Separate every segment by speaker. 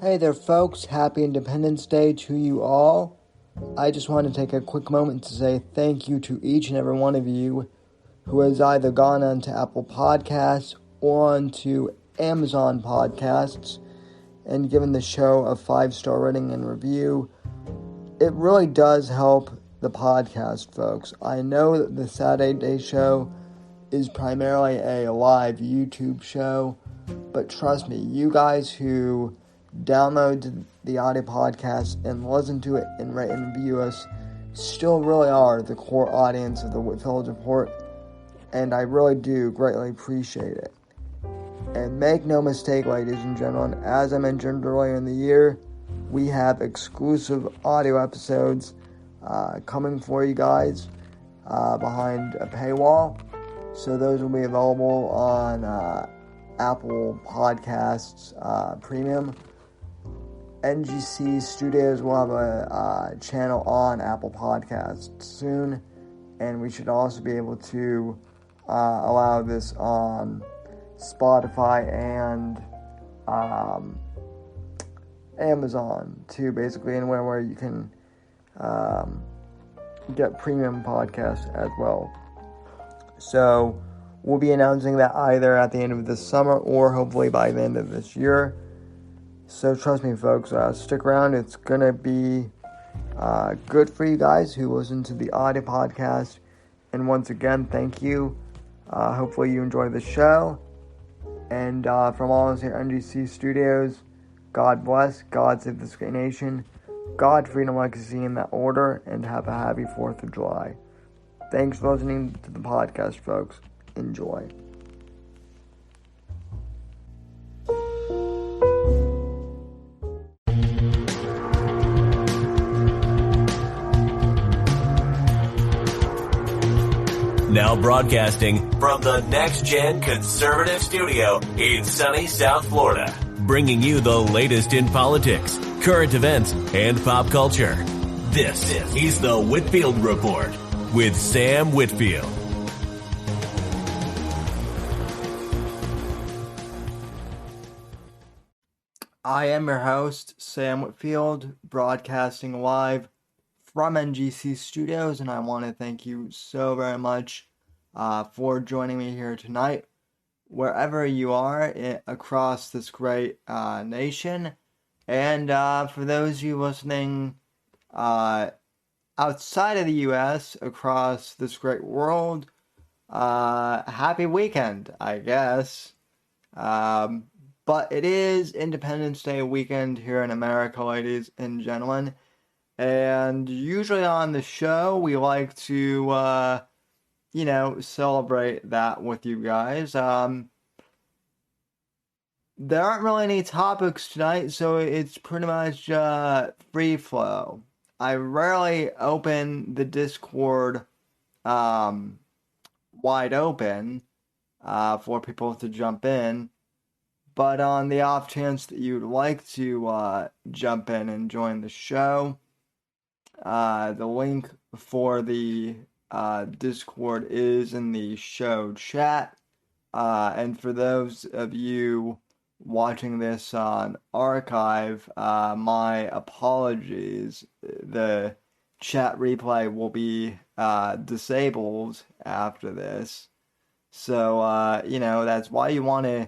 Speaker 1: Hey there folks, happy Independence Day to you all. I just want to take a quick moment to say thank you to each and every one of you who has either gone onto Apple Podcasts or onto Amazon Podcasts and given the show a 5-star rating and review. It really does help the podcast, folks. I know that the Saturday show is primarily a live YouTube show, but trust me, you guys who download the audio podcast and listen to it and rate and review us still really are the core audience of the Whitfield Report, and I really do greatly appreciate it. And make no mistake, ladies and gentlemen, as I mentioned earlier in the year, we have exclusive audio episodes coming for you guys behind a paywall. So those will be available on Apple Podcasts Premium. NGC Studios will have a channel on Apple Podcasts soon, and we should also be able to allow this on Spotify and Amazon too, basically anywhere where you can get premium podcasts as well. So we'll be announcing that either at the end of this summer or hopefully by the end of this year. So trust me, folks, stick around. It's going to be good for you guys who listen to the audio podcast. And once again, thank you. Hopefully you enjoy the show. And from all of us here at NGC Studios, God bless, God save this great nation, God, freedom, legacy in that order, and have a happy 4th of July. Thanks for listening to the podcast, folks. Enjoy.
Speaker 2: Now broadcasting from the Next Gen Conservative Studio in sunny South Florida, bringing you the latest in politics, current events, and pop culture. This is the Whitfield Report with Sam Whitfield.
Speaker 1: I am your host, Sam Whitfield, broadcasting live from NGC Studios, and I want to thank you so very much for joining me here tonight, wherever you are across this great nation. And for those of you listening outside of the U.S., across this great world, happy weekend, I guess. But it is Independence Day weekend here in America, ladies and gentlemen. And usually on the show, we like to, celebrate that with you guys. There aren't really any topics tonight, so it's pretty much free flow. I rarely open the Discord wide open for people to jump in. But on the off chance that you'd like to jump in and join the show, the link for the Discord is in the show chat. And for those of you watching this on archive, my apologies. The chat replay will be disabled after this. So, that's why you want to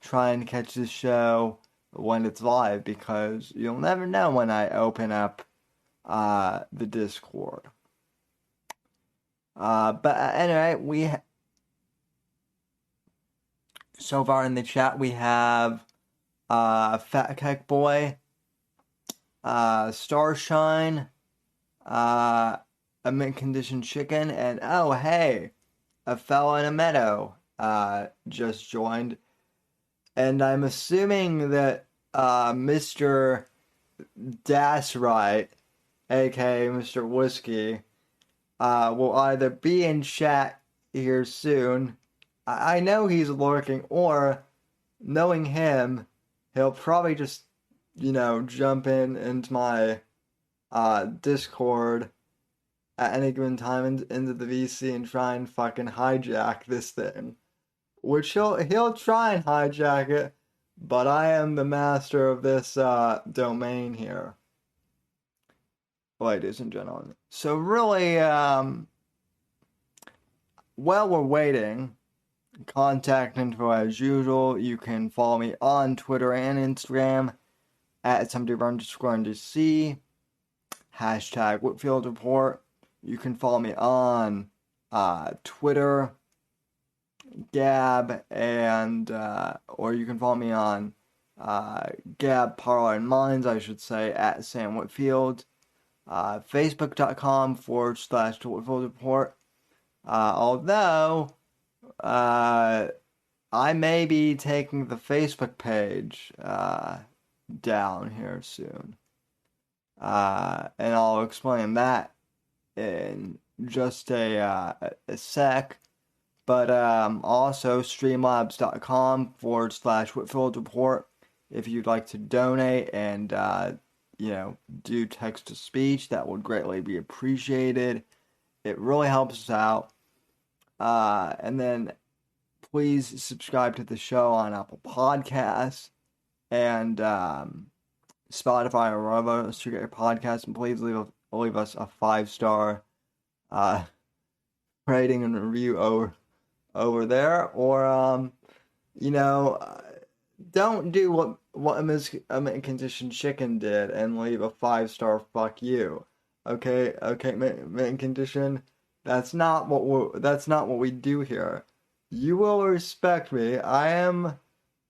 Speaker 1: try and catch the show when it's live, because you'll never know when I open up the Discord. But anyway, so far in the chat we have FatKekBoy, Starshine, a mint-conditioned chicken, and oh hey, a fella in a meadow just joined. And I'm assuming that Mr. Dasright, aka Mr. Whiskey, will either be in chat here soon. I know he's lurking, or knowing him, he'll probably just, jump into my Discord at any given time into the VC and try and fucking hijack this thing. Which he'll try and hijack it, but I am the master of this domain here, ladies and gentlemen. So really, while we're waiting, contact info as usual. You can follow me on Twitter and Instagram at @somebody_NDC, hashtag Whitfield Report. You can follow me on Twitter, Gab, and or you can follow me on Gab, Parler, and Minds, I should say, at Sam Whitfield. Facebook.com/The Whitfield Report. Although I may be taking the Facebook page down here soon. And I'll explain that in just a sec. But also streamlabs.com/Whitfield Report if you'd like to donate and do text to speech. That would greatly be appreciated. It really helps us out. And then please subscribe to the show on Apple Podcasts and Spotify or wherever else you get your podcast. And please leave us a 5-star rating and review over there. Or don't do what a mint-conditioned chicken did and leave a 5-star fuck you. Okay, mint-conditioned. That's not what we do here. You will respect me. I am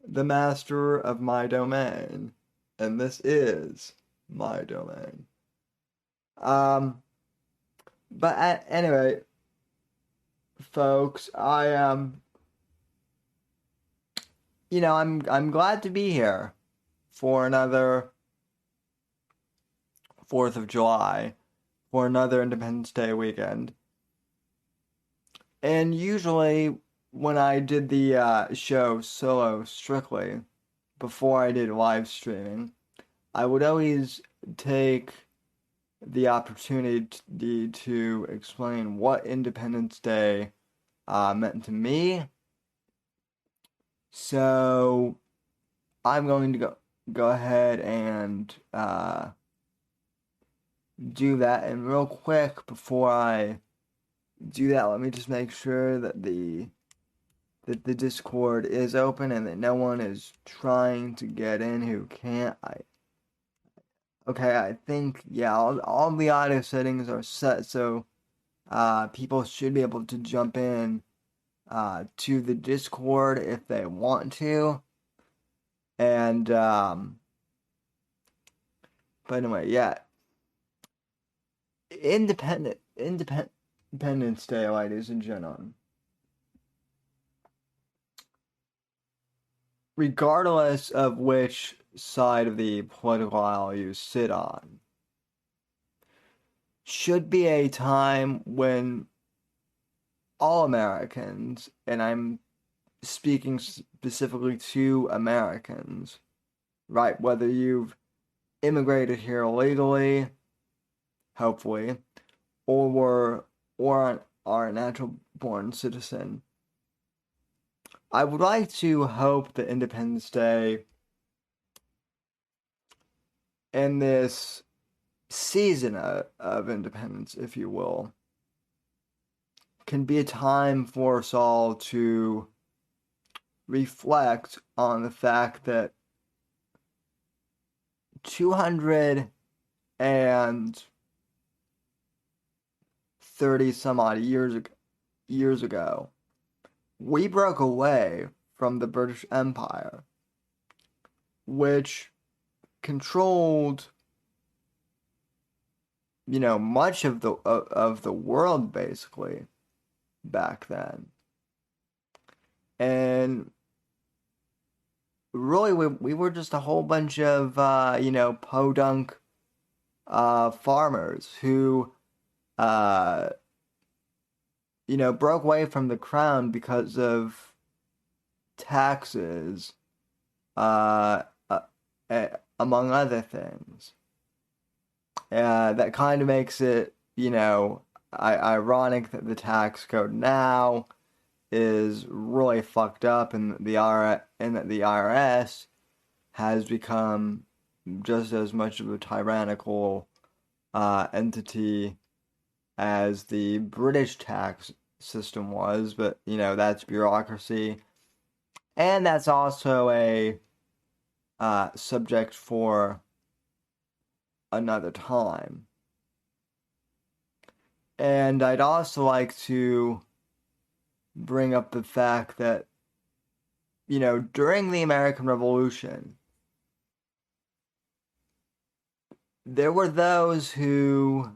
Speaker 1: the master of my domain, and this is my domain. But anyway, folks, I'm glad to be here for another 4th of July, for another Independence Day weekend. And usually, when I did the show solo strictly, before I did live streaming, I would always take the opportunity to explain what Independence Day meant to me. So I'm going to go ahead and do that. And real quick, before I do that, let me just make sure that the Discord is open and that no one is trying to get in who can't. I think, yeah, all the audio settings are set, so people should be able to jump in to the Discord if they want to. And but anyway, yeah. Independence Day, ladies and gentlemen. Regardless of which side of the political aisle you sit on, should be a time when all Americans, and I'm speaking specifically to Americans, right, whether you've immigrated here illegally, hopefully, or are a natural born citizen, I would like to hope that Independence Day and this season of independence, if you will, can be a time for us all to reflect on the fact that 230 some odd years ago, we broke away from the British Empire, which controlled, much of the world basically back then. And really, we were just a whole bunch of podunk farmers who broke away from the crown because of taxes, among other things. That kind of makes it, ironic that the tax code now is really fucked up, and that the IRS has become just as much of a tyrannical entity as the British tax system was, but that's bureaucracy, and that's also a subject for another time. And I'd also like to bring up the fact that during the American Revolution, there were those who,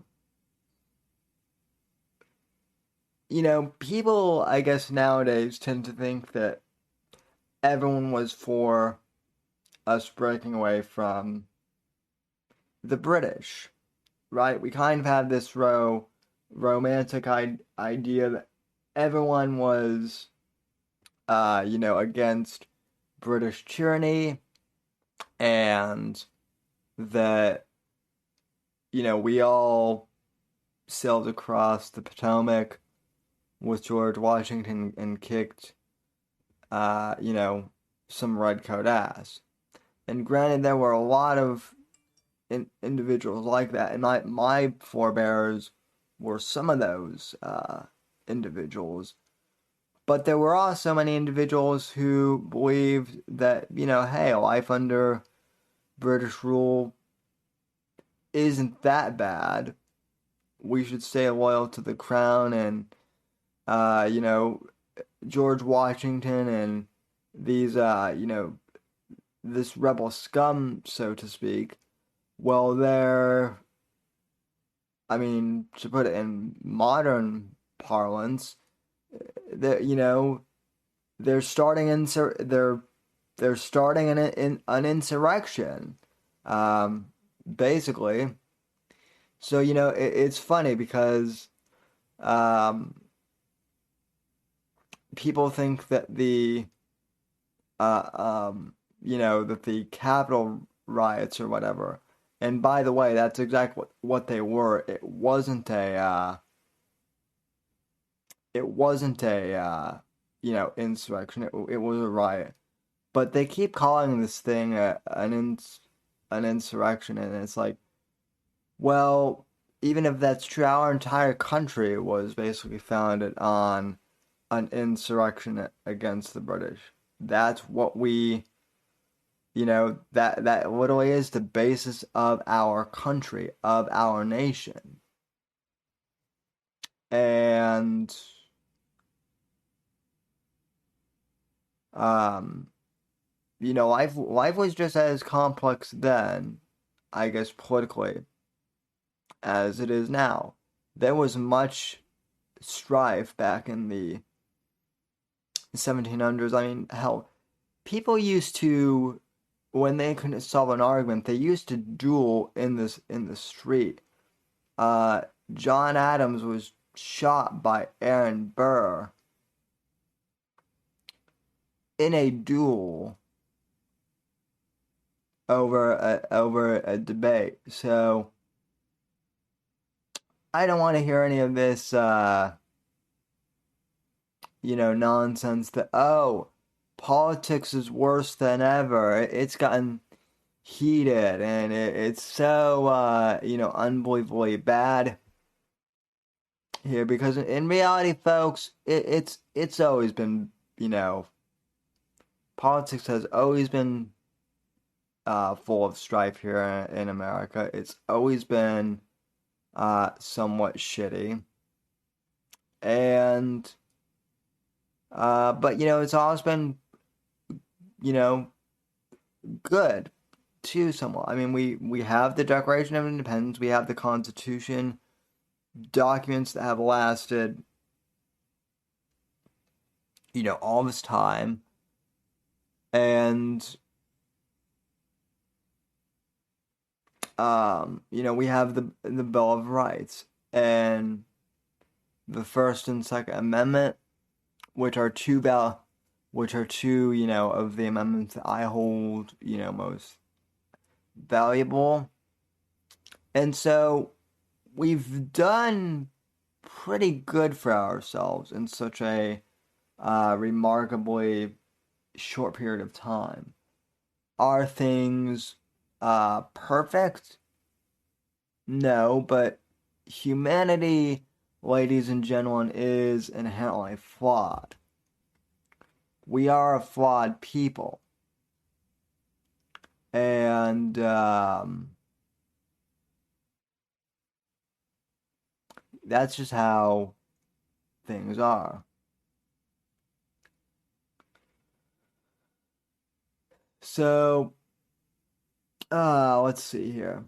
Speaker 1: people, I guess, nowadays tend to think that everyone was for us breaking away from the British, right? We kind of had this romantic idea that everyone was, against British tyranny, and that, we all sailed across the Potomac with George Washington and kicked, some redcoat ass. And granted, there were a lot of individuals like that, and my forebears were some of those individuals. But there were also many individuals who believed that, hey, life under British rule isn't that bad. We should stay loyal to the crown, and, George Washington and these, this rebel scum, so to speak, well, to put it in modern parlance, they're starting they're starting an insurrection, basically. So it's funny because people think that that the Capitol riots or whatever. And by the way, that's exactly what they were. It wasn't a insurrection. It was a riot. But they keep calling this thing an insurrection, and it's like, well, even if that's true, our entire country was basically founded on an insurrection against the British. That's what that literally is the basis of our country, of our nation. And life was just as complex then, I guess, politically, as it is now. There was much strife back in the 1700s. Hell, people used to, when they couldn't solve an argument, they used to duel in the street. John Adams was shot by Aaron Burr in a duel over a debate. So I don't want to hear any of this nonsense that, oh, politics is worse than ever. It's gotten heated, and it's so unbelievably bad here, because in reality, folks, it's always been, politics has always been full of strife here in America. It's always been somewhat shitty, and but it's always been good too, somewhat. We have the Declaration of Independence, we have the Constitution, documents that have lasted all this time, and we have the Bill of Rights and the First and Second Amendment, which are two of the amendments that I hold most valuable. And so we've done pretty good for ourselves in such a remarkably short period of time. Are things perfect? No, but humanity, ladies and gentlemen, is inherently flawed. We are a flawed people. And that's just how things are. So, let's see here.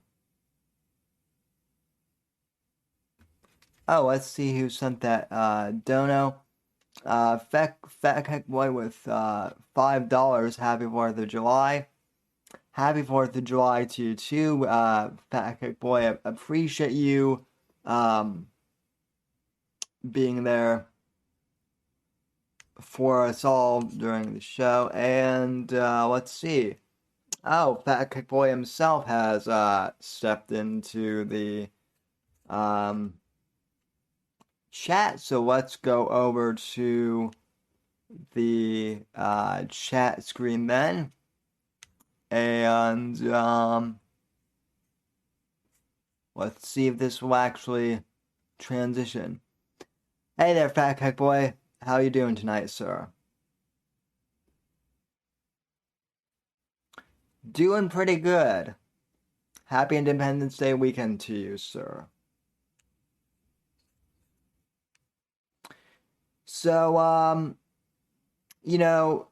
Speaker 1: Oh, let's see who sent that dono. FatKekBoy with $5. Happy 4th of July. Happy 4th of July to you too, FatKekBoy. I appreciate you being there for us all during the show. And let's see. Oh, FatKekBoy himself has stepped into the um, chat. So let's go over to the chat screen then. And let's see if this will actually transition. Hey there, FatKekBoy. How you doing tonight, sir? Doing pretty good. Happy Independence Day weekend to you, sir. So, you know,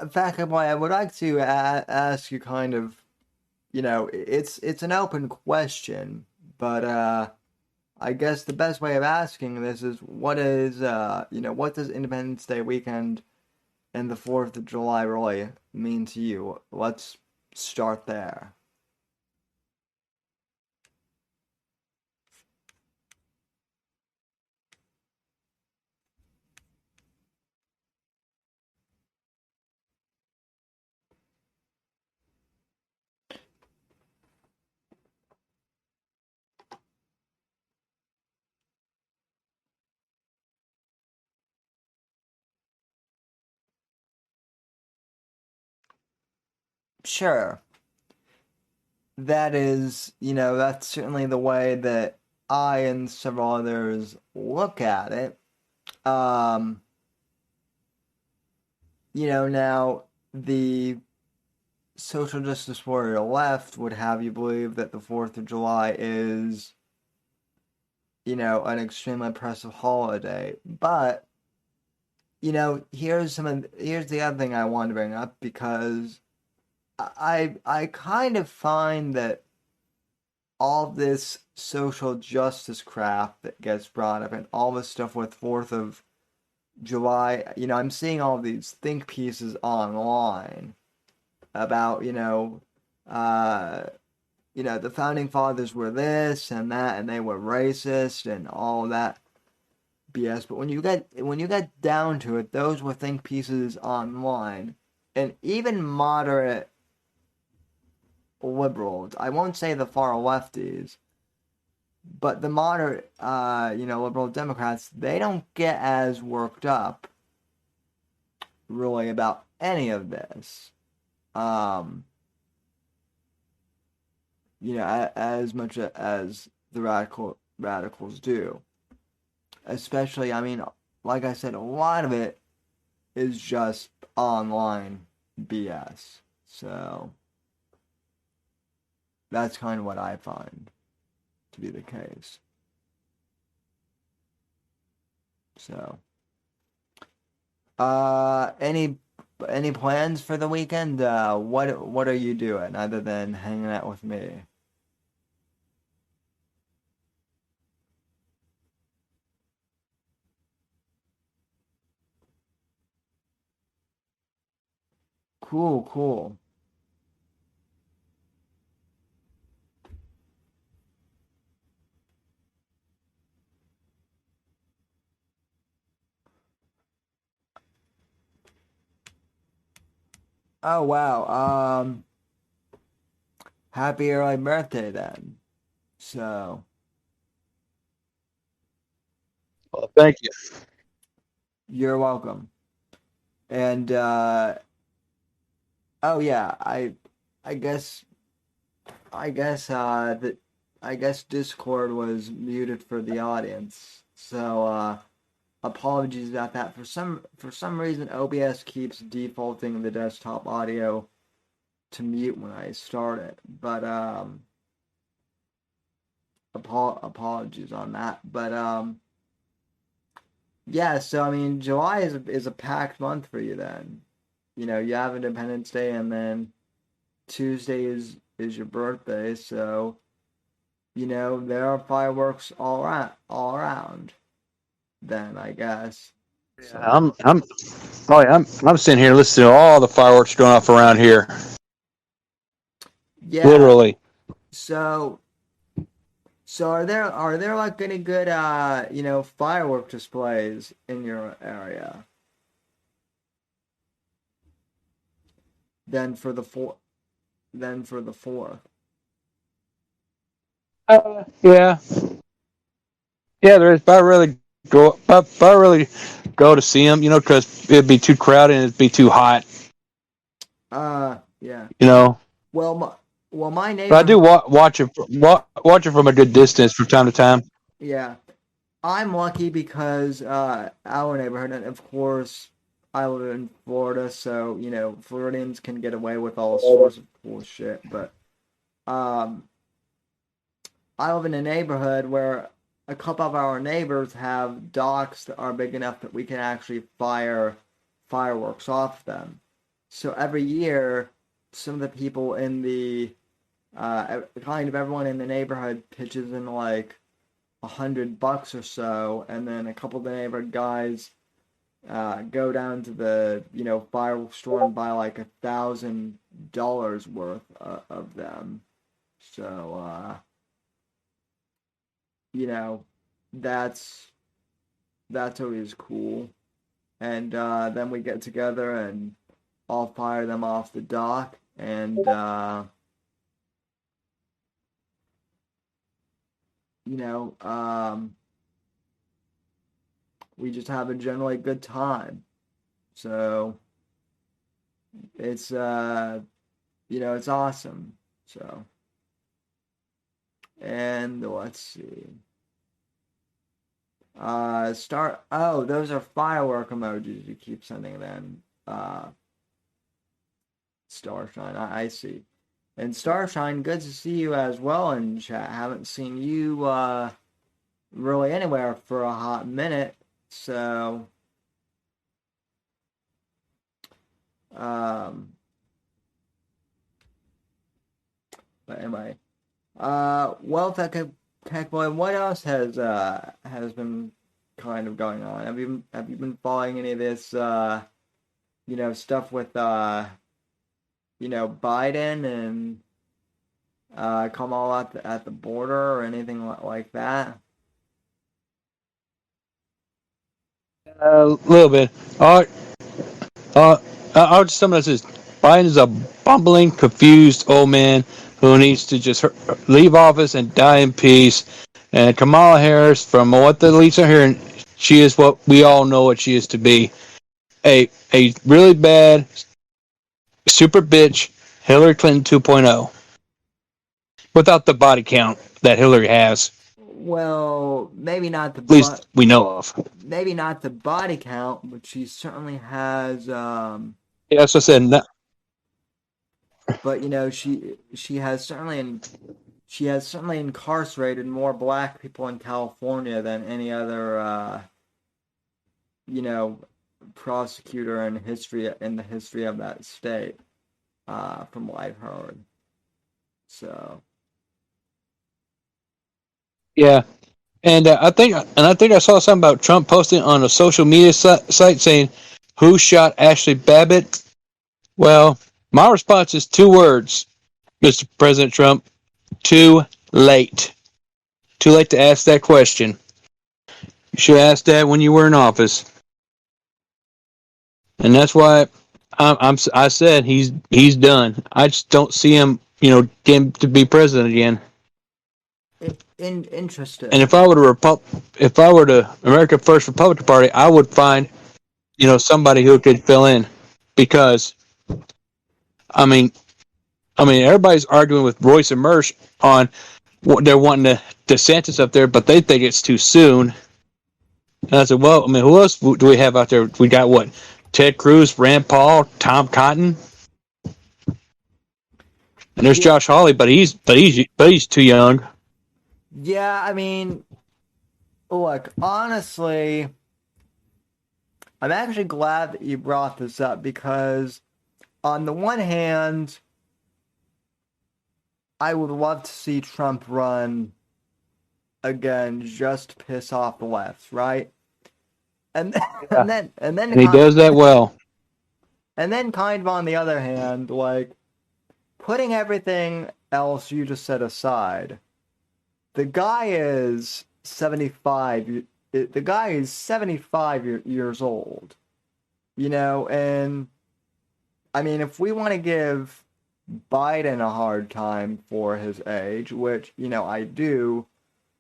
Speaker 1: FatKekBoy, I would like to ask you kind of, it's an open question, but I guess the best way of asking this is what what does Independence Day weekend and the 4th of July really mean to you? Let's start there. Sure. That's certainly the way that I and several others look at it. Um, now the social justice warrior left would have you believe that the 4th of July is, an extremely oppressive holiday. But, here's the other thing I want to bring up because I kind of find that all this social justice crap that gets brought up and all this stuff with 4th of July, I'm seeing all these think pieces online about, uh, the founding fathers were this and that, and they were racist and all that BS. But when you get down to it, those were think pieces online, and even moderate liberals. I won't say the far lefties, but the moderate, liberal Democrats, they don't get as worked up really about any of this. As much as the radicals do. Especially, I mean, like I said, a lot of it is just online BS. So that's kind of what I find to be the case. So, any plans for the weekend? What are you doing other than hanging out with me? Cool, cool. Oh wow. Happy early birthday then. So,
Speaker 3: Well, thank you.
Speaker 1: you're welcome. And Oh yeah, I guess that I guess Discord was muted for the audience. So apologies about that. For some reason OBS keeps defaulting the desktop audio to mute when I start it. But apologies on that. But yeah, so I mean July is a packed month for you then. You know, you have Independence Day and then Tuesday is your birthday, so you know there are fireworks all around. Then I guess.
Speaker 3: Yeah,
Speaker 1: So
Speaker 3: I'm sitting here listening to all the fireworks going off around here.
Speaker 1: yeah.
Speaker 3: Literally.
Speaker 1: So are there like any good you know firework displays in your area? Then for the four then for the fourth.
Speaker 3: Yeah, yeah. There is, but I really go to see them, because it'd be too crowded and it'd be too hot,
Speaker 1: Yeah.
Speaker 3: you know.
Speaker 1: Well, my
Speaker 3: But I do
Speaker 1: neighborhood.
Speaker 3: watch it from a good distance from time to time.
Speaker 1: Yeah, I'm lucky because our neighborhood, and of course, I live in Florida, so you know Floridians can get away with all sorts of cool shit. But um, I live in a neighborhood where a couple of our neighbors have docks that are big enough that we can actually fire fireworks off them. So every year, some of the people in the kind of everyone in the neighborhood pitches in like $100 or so, and then a couple of the neighborhood guys go down to the fireworks store and buy like $1,000 worth of them. So you know that's that's always cool. And then we get together and all fire them off the dock, and you know we just have a generally good time. So it's it's awesome. So and let's see. Start. Oh, those are firework emojis you keep sending then. Starshine. I see. And Starshine, good to see you as well in chat. Haven't seen you really anywhere for a hot minute. So but anyway. Well, FatKekBoy, what else has been kind of going on? Have you been following any of this stuff with Biden and Kamala at the border or anything like that?
Speaker 3: A little bit. Uh, I'll just summarize this. Biden is a bumbling, confused old man who needs to just leave office and die in peace. And Kamala Harris, from what the elites are hearing, she is what we all know what she is to be. A really bad, super bitch, Hillary Clinton 2.0. Without the body count that Hillary has.
Speaker 1: Well, maybe not
Speaker 3: At least we know of.
Speaker 1: maybe not the body count, but she certainly has
Speaker 3: Yeah, that's what I said.
Speaker 1: but she has certainly incarcerated more black people in California than any other prosecutor in the history of that state, from what I've heard. So
Speaker 3: Yeah, and I think I saw something about Trump posting on a social media site saying, "Who shot Ashley Babbitt?" Well, my response is two words, Mr. President Trump: too late. Too late to ask that question. You should have asked that when you were in office, and that's why I said he's done. I just don't see him, getting to be president again.
Speaker 1: interesting.
Speaker 3: And if I were to America First Republican Party, I would find somebody who could fill in, because I mean, everybody's arguing with Royce and Mersch on what they're wanting DeSantis up there, but they think it's too soon. And I said, well, I mean, who else do we have out there? We got what? Ted Cruz, Rand Paul, Tom Cotton, and there's
Speaker 1: Yeah,
Speaker 3: Josh Hawley, but he's too young.
Speaker 1: yeah. I mean, look, honestly, I'm actually glad that you brought this up because, on the one hand, I would love to see Trump run again just to piss off the left, right? And
Speaker 3: Yeah.
Speaker 1: and then
Speaker 3: And he does that well.
Speaker 1: and then kind of on the other hand, like putting everything else you just said aside, the guy is 75. The guy is 75 years old, and I mean, if we want to give Biden a hard time for his age, which, I do,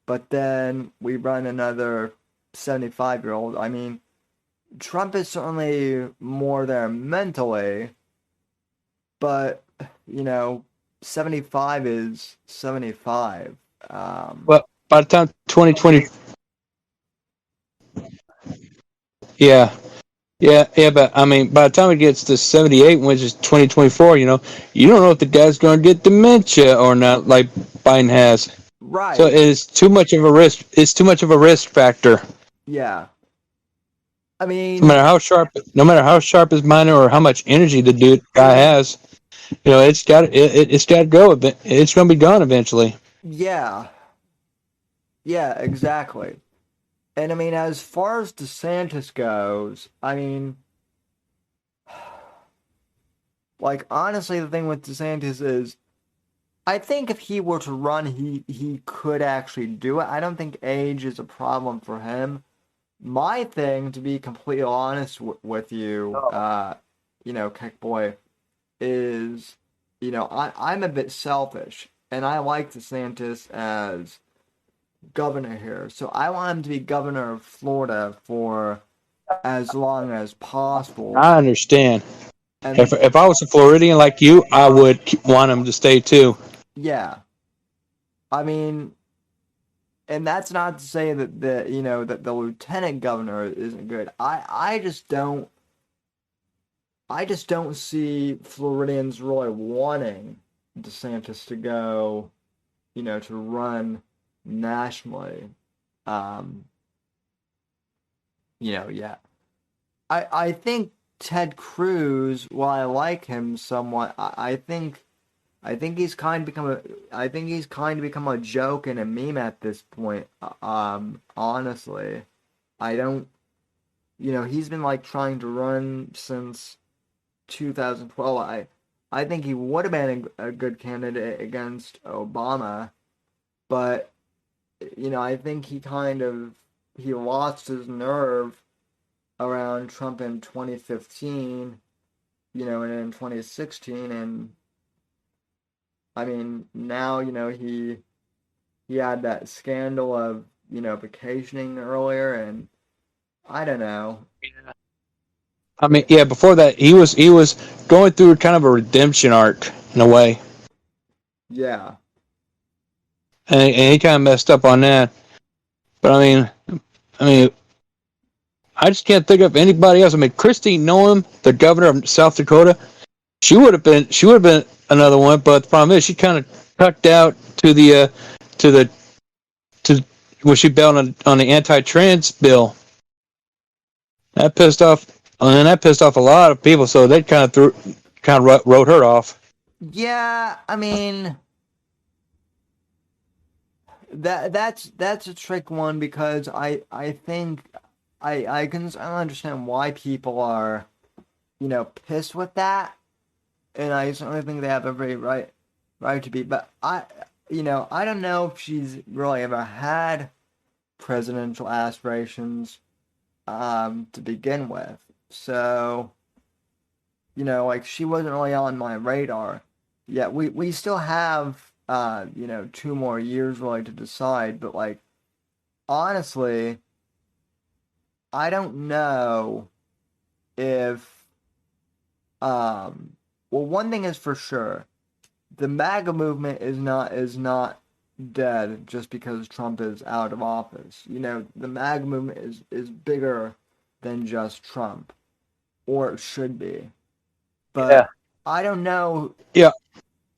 Speaker 1: but then we run another 75-year-old. I mean, Trump is certainly more there mentally, but, 75 is 75.
Speaker 3: Well, by the time 2020, yeah, yeah, but I mean, by the time it gets to 78, which is 2024, you don't know if the guy's going to get dementia or not, like Biden has. So
Speaker 1: Right.
Speaker 3: it's too much of a risk. It's too much of a risk factor.
Speaker 1: Yeah. I
Speaker 3: No
Speaker 1: mean,
Speaker 3: matter how sharp, his mind or how much energy the guy has, it's got to go. It's going to be gone eventually.
Speaker 1: yeah. Yeah, exactly. And I mean, as far as DeSantis goes, I mean, like honestly, the thing with DeSantis is, I think if he were to run, he could actually do it. I don't think age is a problem for him. My thing, to be completely honest with you, Kickboy, is, I'm a bit selfish, and I like DeSantis as governor here. So I want him to be governor of Florida for as long as possible.
Speaker 3: I understand.
Speaker 1: And
Speaker 3: If I was a Floridian like you, I would want him to stay too.
Speaker 1: yeah, I mean, and that's not to say that the lieutenant governor isn't good. I just don't see Floridians really wanting DeSantis to go, to run nationally. Um, yeah. I think Ted Cruz, while I like him somewhat, I think he's kind of become a joke and a meme at this point. Honestly, I don't. He's been like trying to run since 2012. I think he would have been a good candidate against Obama, but I think he lost his nerve around Trump in 2015, and in 2016, and I mean now he had that scandal of vacationing earlier, and I don't know.
Speaker 3: I mean, yeah. Before that, he was going through kind of a redemption arc in a way,
Speaker 1: Yeah,
Speaker 3: and he kind of messed up on that. But I mean, I just can't think of anybody else. I mean, Christine Noem, the governor of South Dakota, she would have been another one. But the problem is, she kind of tucked out to the to the to when she bailed on the anti-trans bill. That pissed off a lot of people. So they wrote her off.
Speaker 1: yeah. I mean that's a trick one because I think I can understand why people are pissed with that, and I certainly think they have every right to be. But I don't know if she's really ever had presidential aspirations to begin with. So, like she wasn't really on my radar. Yeah, we still have 2 more years really to decide, but like honestly, I don't know if um well, one thing is for sure, the MAGA movement is not dead just because Trump is out of office. The MAGA movement is bigger than just Trump, or it should be.
Speaker 3: Yeah.
Speaker 1: But I don't know.
Speaker 3: Yeah.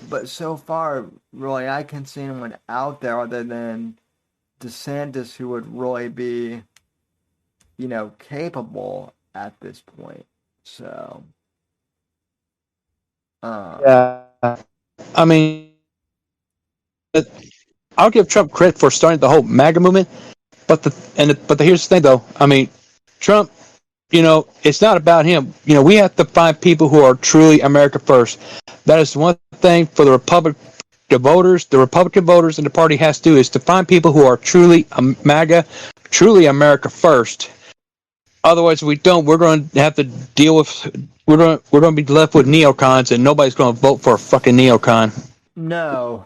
Speaker 1: But so far, really, I can't see anyone out there other than DeSantis who would really be, capable at this point. So, um,
Speaker 3: Yeah. I mean, I'll give Trump credit for starting the whole MAGA movement, but here's the thing though. I mean, Trump, it's not about him. We have to find people who are truly America first. That is one thing for the Republican voters in the party has to do is to find people who are truly MAGA, truly America first. Otherwise, if we don't, we're going to have to deal with. We're going to be left with neocons, and nobody's going to vote for a fucking neocon.
Speaker 1: no.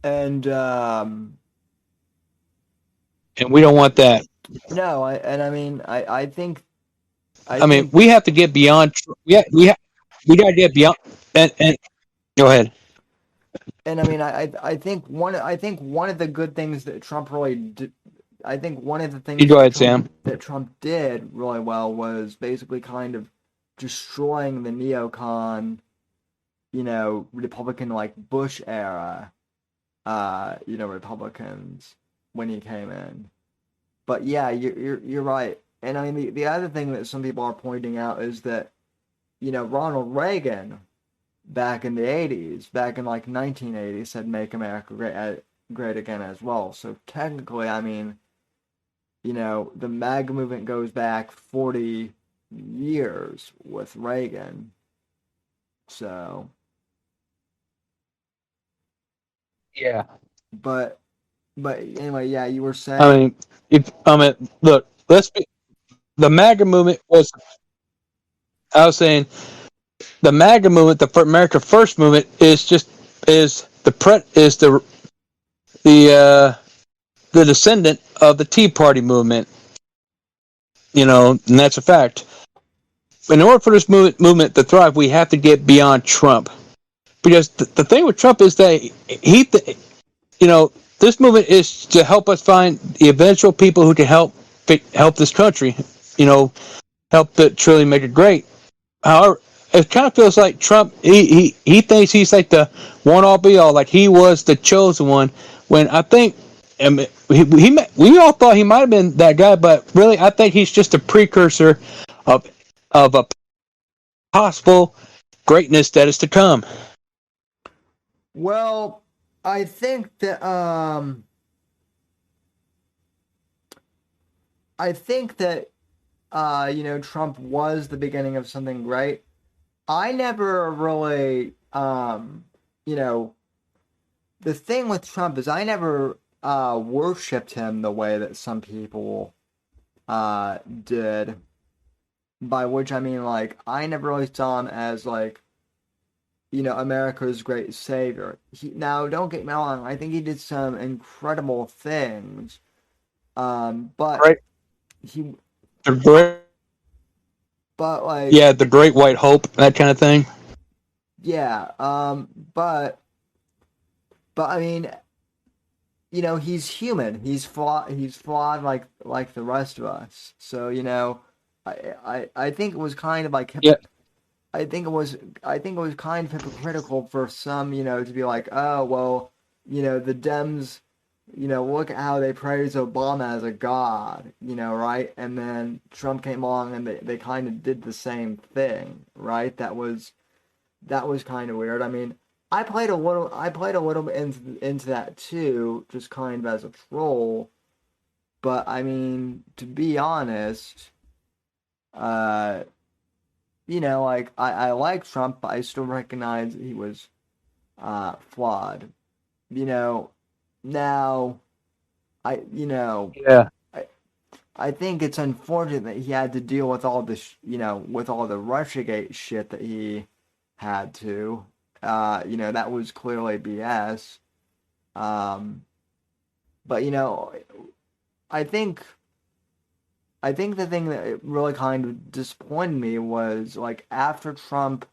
Speaker 1: And
Speaker 3: And we don't want that.
Speaker 1: no, I mean I think
Speaker 3: I mean, we have to get beyond. We got to get beyond. And go ahead.
Speaker 1: and I mean I think one of the good things that Trump really did, I think one of the things
Speaker 3: You go ahead, Sam.
Speaker 1: that Trump did really well was basically kind of destroying the neocon, Republican like Bush era, Republicans when he came in. But yeah, you're right. And I mean the other thing that some people are pointing out is that Ronald Reagan back in the 80s, back in like 1980, said make America great again as well. So technically, I mean, the MAGA movement goes back 40 years with Reagan. So,
Speaker 3: Yeah.
Speaker 1: but anyway, yeah, you were saying.
Speaker 3: I mean, look, the MAGA movement was. I was saying the MAGA movement, the America First movement, is the descendant of the Tea Party movement. And that's a fact. In order for this movement to thrive, we have to get beyond Trump. Because the thing with Trump is that this movement is to help us find the eventual people who can help this country. Help it truly make it great. However, it kind of feels like Trump. He thinks he's like the one all be all, like he was the chosen one. When I think, we all thought he might have been that guy, but really, I think he's just a precursor of a possible greatness that is to come.
Speaker 1: Well, I think that Trump was the beginning of something great. I never really the thing with Trump is I never worshipped him the way that some people did. By which I mean like I never really saw him as like America's great savior. Now, don't get me wrong, I think he did some incredible things. But
Speaker 3: right.
Speaker 1: he,
Speaker 3: The great,
Speaker 1: but like,
Speaker 3: yeah, the Great White Hope, that kind of thing.
Speaker 1: yeah, but I mean, he's human. He's flawed. He's flawed like the rest of us. So I think it was kind of like
Speaker 3: Yeah.
Speaker 1: I think it was kind of hypocritical for some, to be like, oh well, the Dems, look at how they praise Obama as a god, right? And then Trump came along and they kind of did the same thing, right? That was kind of weird. I mean, I played a little bit into that too, just kind of as a troll. But I mean, to be honest, like I like Trump, but I still recognize that he was flawed. Now
Speaker 3: Yeah.
Speaker 1: I think it's unfortunate that he had to deal with all this, with all the Russiagate shit that he had to. That was clearly BS. But I think the thing that really kind of disappointed me was like after Trump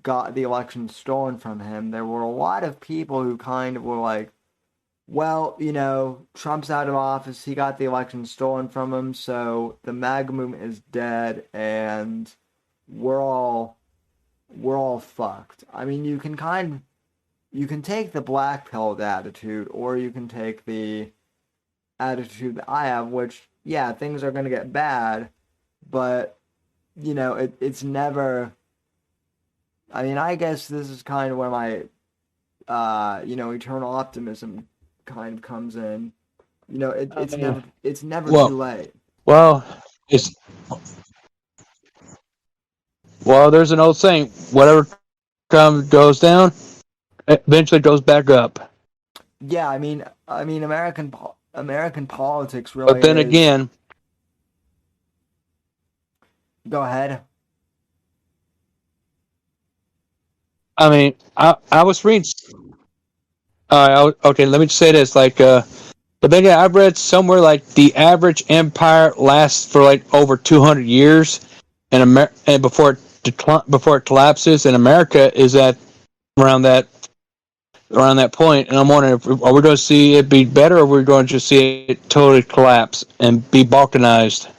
Speaker 1: got the election stolen from him, there were a lot of people who kind of were like, well, Trump's out of office. He got the election stolen from him, so the MAGA movement is dead, and we're all fucked. I mean, you can take the black pilled attitude, or you can take the attitude that I have, which, yeah, things are gonna get bad, but it's never. I mean, I guess this is kind of where my eternal optimism kind of comes in. It's never too late.
Speaker 3: Well, it's there's an old saying: whatever goes down, eventually goes back up.
Speaker 1: Yeah, I mean, American politics really.
Speaker 3: But then again,
Speaker 1: go ahead.
Speaker 3: I mean, I was reading. Okay, let me just say this: but then yeah, I've read somewhere like the average empire lasts for like over 200 years, and before it collapses, and America is at around that point, and I'm wondering are we going to see it be better, or are we going to just see it totally collapse and be balkanized?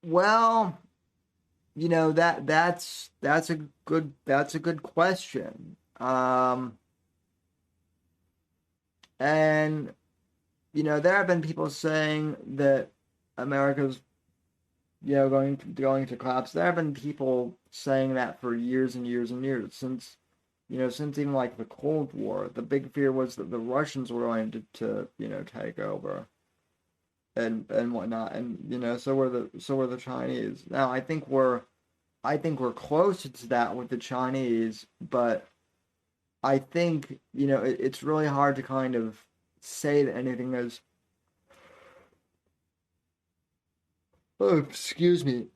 Speaker 1: Well, that's a good question. And there have been people saying that America's going to collapse. There have been people saying that for years and years and years since even like the Cold War. The big fear was that the Russians were going to take over and whatnot, and so were the Chinese. Now I think we're closer to that with the Chinese, but I think it's really hard to kind of say that anything is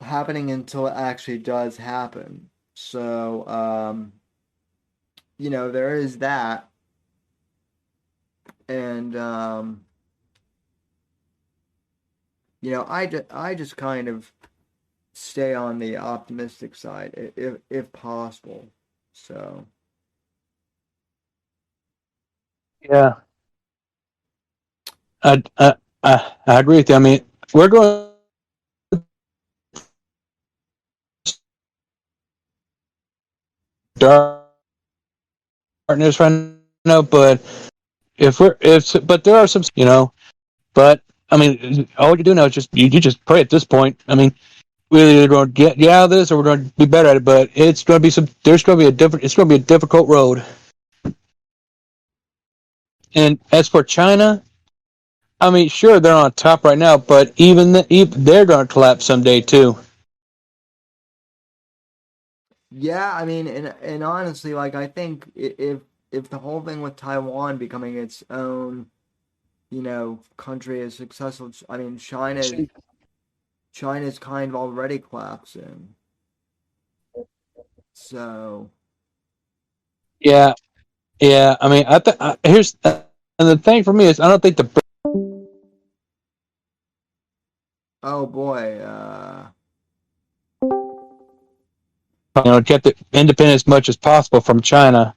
Speaker 1: happening until it actually does happen. So there is that, and I just kind of stay on the optimistic side if possible. So
Speaker 3: yeah, I agree with you. I mean, we're going darkness right now, but but there are some, but I mean, all you do now is just you just pray at this point. I mean, we're either going to get out of this or we're going to be better at it, but it's going to be it's going to be a difficult road. And as for China, I mean, sure, they're on top right now, but even they're going to collapse someday too.
Speaker 1: yeah, I mean, and honestly, like I think if the whole thing with Taiwan becoming its own, country is successful, I mean, China's kind of already collapsing. So
Speaker 3: Yeah, yeah. I mean, here's and the thing for me is I don't think the
Speaker 1: oh boy,
Speaker 3: kept it independent as much as possible from China.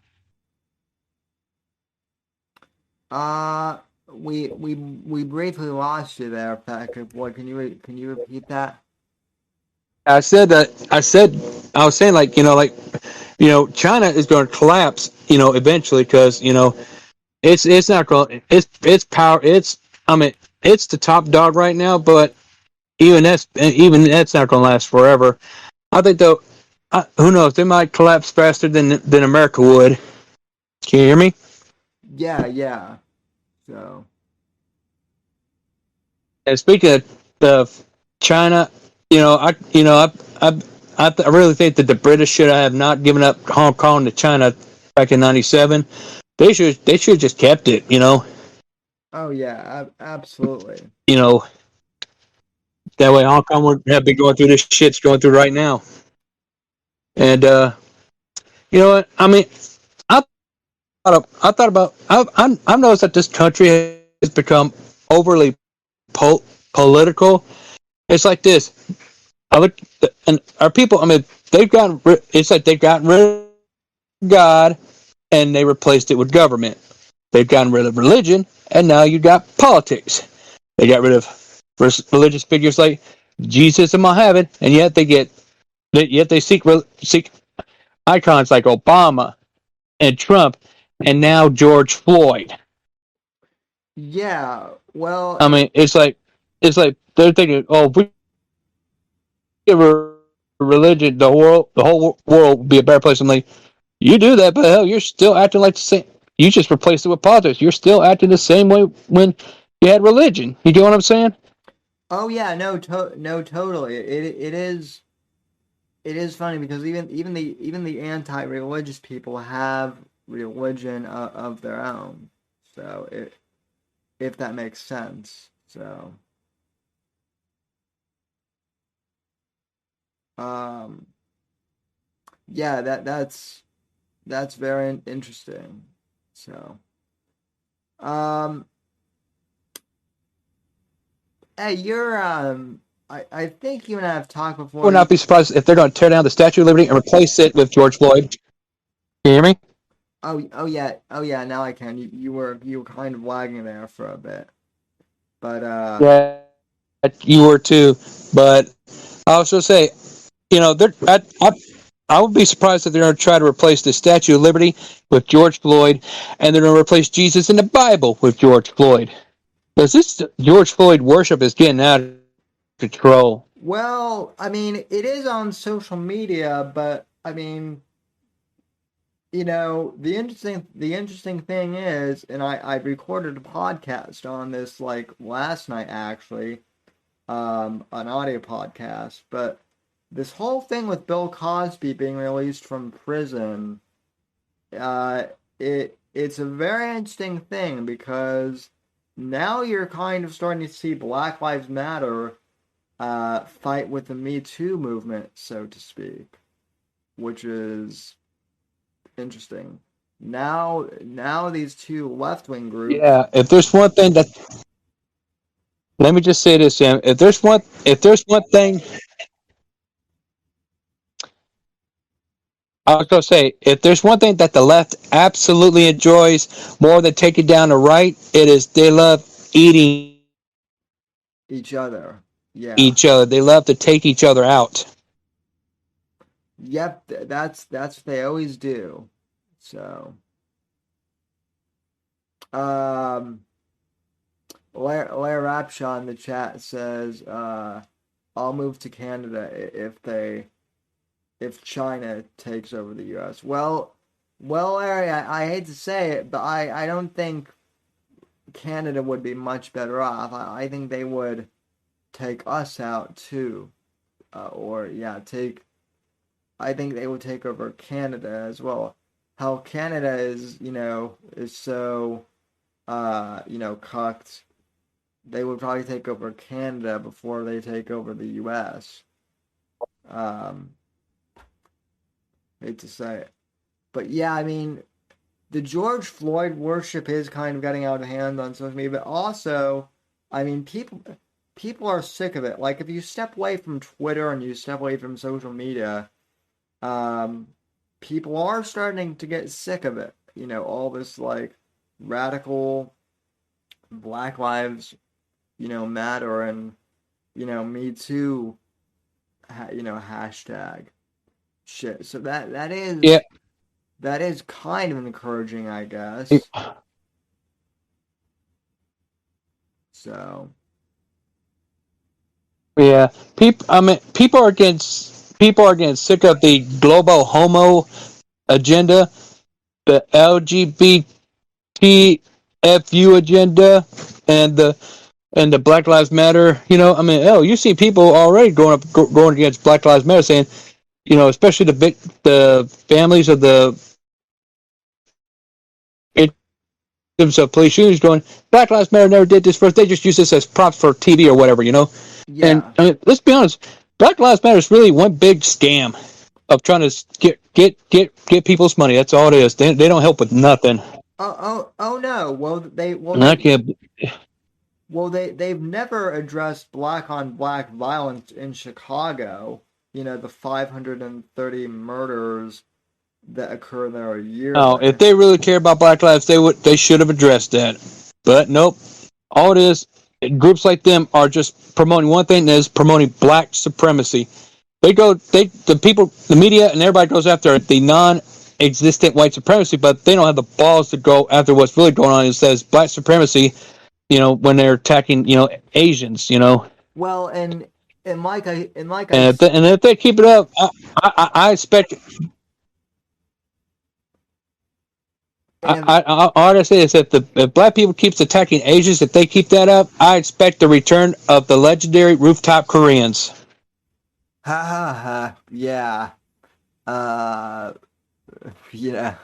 Speaker 1: we briefly lost you there, FatKekBoy. Can you repeat that?
Speaker 3: I said that. I was saying China is going to collapse. Eventually because it's not going. It's power. I mean it's the top dog right now, but even that's not going to last forever. I think though. Who knows? They might collapse faster than America would. Can you hear me?
Speaker 1: Yeah. So
Speaker 3: And speaking of China, I really think that the British should have not given up Hong Kong to China back in '97. They should just kept it.
Speaker 1: oh yeah, absolutely.
Speaker 3: That way Hong Kong would have been going through this shit it's going through right now. And you know what? I mean, I've noticed that this country has become overly political. It's like this. and our people. I mean, it's like they've gotten rid of God, and they replaced it with government. They've gotten rid of religion, and now you got politics. They got rid of religious figures like Jesus and Muhammad, and yet they seek icons like Obama and Trump, and now George Floyd.
Speaker 1: Yeah, well,
Speaker 3: I mean, it's like they're thinking, oh, if we give a religion, the whole world would be a better place. I'm like, you do that, but hell, you're still acting like the same. You just replaced it with politics. You're still acting the same way when you had religion. You get what I'm saying?
Speaker 1: oh yeah, no, totally. It is funny because even the anti-religious people have religion of their own. So if that makes sense. So um yeah, that's very interesting. So um hey, I think you and I have talked
Speaker 3: I
Speaker 1: before.
Speaker 3: would not be surprised if they're going to tear down the Statue of Liberty and replace it with George Floyd. Can you hear me?
Speaker 1: Oh yeah, now I can. You were kind of lagging there for a bit. But
Speaker 3: Yeah, you were too. But I also say, I would be surprised if they're going to try to replace the Statue of Liberty with George Floyd, and they're going to replace Jesus in the Bible with George Floyd. Because this George Floyd worship is getting out of control.
Speaker 1: well, I mean, it is on social media, but I mean, the interesting thing is, and I recorded a podcast on this like last night actually, an audio podcast, but this whole thing with Bill Cosby being released from prison, uh, it's a very interesting thing because now you're kind of starting to see Black Lives Matter fight with the Me Too movement, so to speak, which is interesting. Now these two left wing groups.
Speaker 3: Yeah, if there's one thing that let me just say this, Sam. If there's one thing I was gonna say, if there's one thing that the left absolutely enjoys more than taking down the right, it is they love eating
Speaker 1: Each other. Yeah.
Speaker 3: each other. They love to take each other out.
Speaker 1: Yep. That's what they always do. So, um, Larry Rapshaw in the chat says, "I'll move to Canada if China takes over the U.S." Well, Larry, I hate to say it, but I don't think Canada would be much better off. I think they would take us out too, or yeah, take. I think they would take over Canada as well. How Canada is so cucked. They would probably take over Canada before they take over the U.S. Um, hate to say it, but yeah, I mean, the George Floyd worship is kind of getting out of hand on social media, but also, I mean, people are sick of it. Like if you step away from Twitter and you step away from social media, um, people are starting to get sick of it. All this like radical Black Lives, Matter and Me Too, hashtag shit. So that is
Speaker 3: Yeah,
Speaker 1: that is kind of encouraging, I guess. So
Speaker 3: yeah. People are getting sick of the global homo agenda, the LGBTFU agenda, and the Black Lives Matter. I mean, you see people already going against Black Lives Matter, saying, especially the families of the victims of police shootings, going, Black Lives Matter never did this first. They just use this as props for TV or whatever. And
Speaker 1: yeah.
Speaker 3: I mean, let's be honest, Black Lives Matter is really one big scam of trying to get people's money. That's all it is. They don't help with nothing.
Speaker 1: Oh no. Well
Speaker 3: And I can't.
Speaker 1: Well, they've never addressed black on black violence in Chicago. The 530 murders that occur there
Speaker 3: Now, if
Speaker 1: yearly.
Speaker 3: they really care about Black lives, they should have addressed that. But nope. All it is, groups like them are just promoting one thing, and that is promoting black supremacy. The media and everybody goes after the non-existent white supremacy, but they don't have the balls to go after what's really going on. It says black supremacy, when they're attacking, Asians,
Speaker 1: Well, and like I and like I
Speaker 3: and if they keep it up, I expect.
Speaker 1: and
Speaker 3: All I say is that if black people keeps attacking Asians, if they keep that up, I expect the return of the legendary rooftop Koreans.
Speaker 1: ha ha ha, yeah, uh, yeah,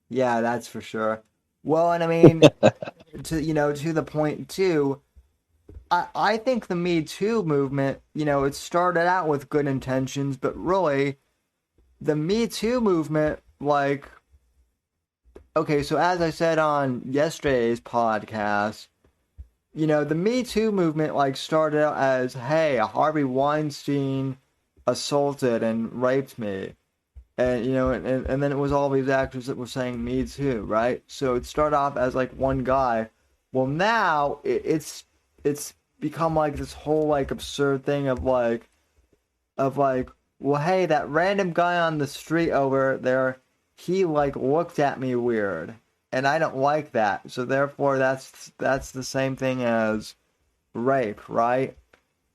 Speaker 1: yeah, that's for sure. Well, and I mean, to the point too. I think the Me Too movement, it started out with good intentions, but really, the Me Too movement, like, okay, so as I said on yesterday's podcast, the Me Too movement, like, started out as, hey, Harvey Weinstein assaulted and raped me. And, and then it was all these actors that were saying Me Too, right? So it started off as, like, one guy. Well, now it's become like this whole like absurd thing of like, well, hey, that random guy on the street over there, he like looked at me weird, and I don't like that. So therefore, that's the same thing as rape, right?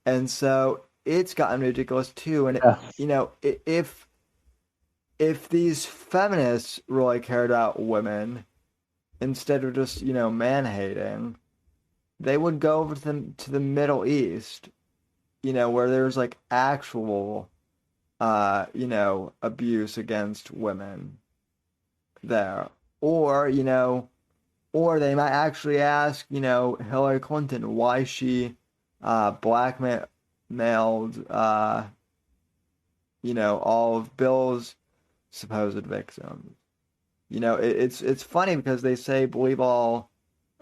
Speaker 1: And so it's gotten ridiculous too. And
Speaker 3: Yeah.
Speaker 1: if these feminists really cared about women instead of just man hating, they would go over to the Middle East, where there's like actual, abuse against women there, or they might actually ask, Hillary Clinton why she, blackmailed, all of Bill's supposed victims. It's funny because they say believe all,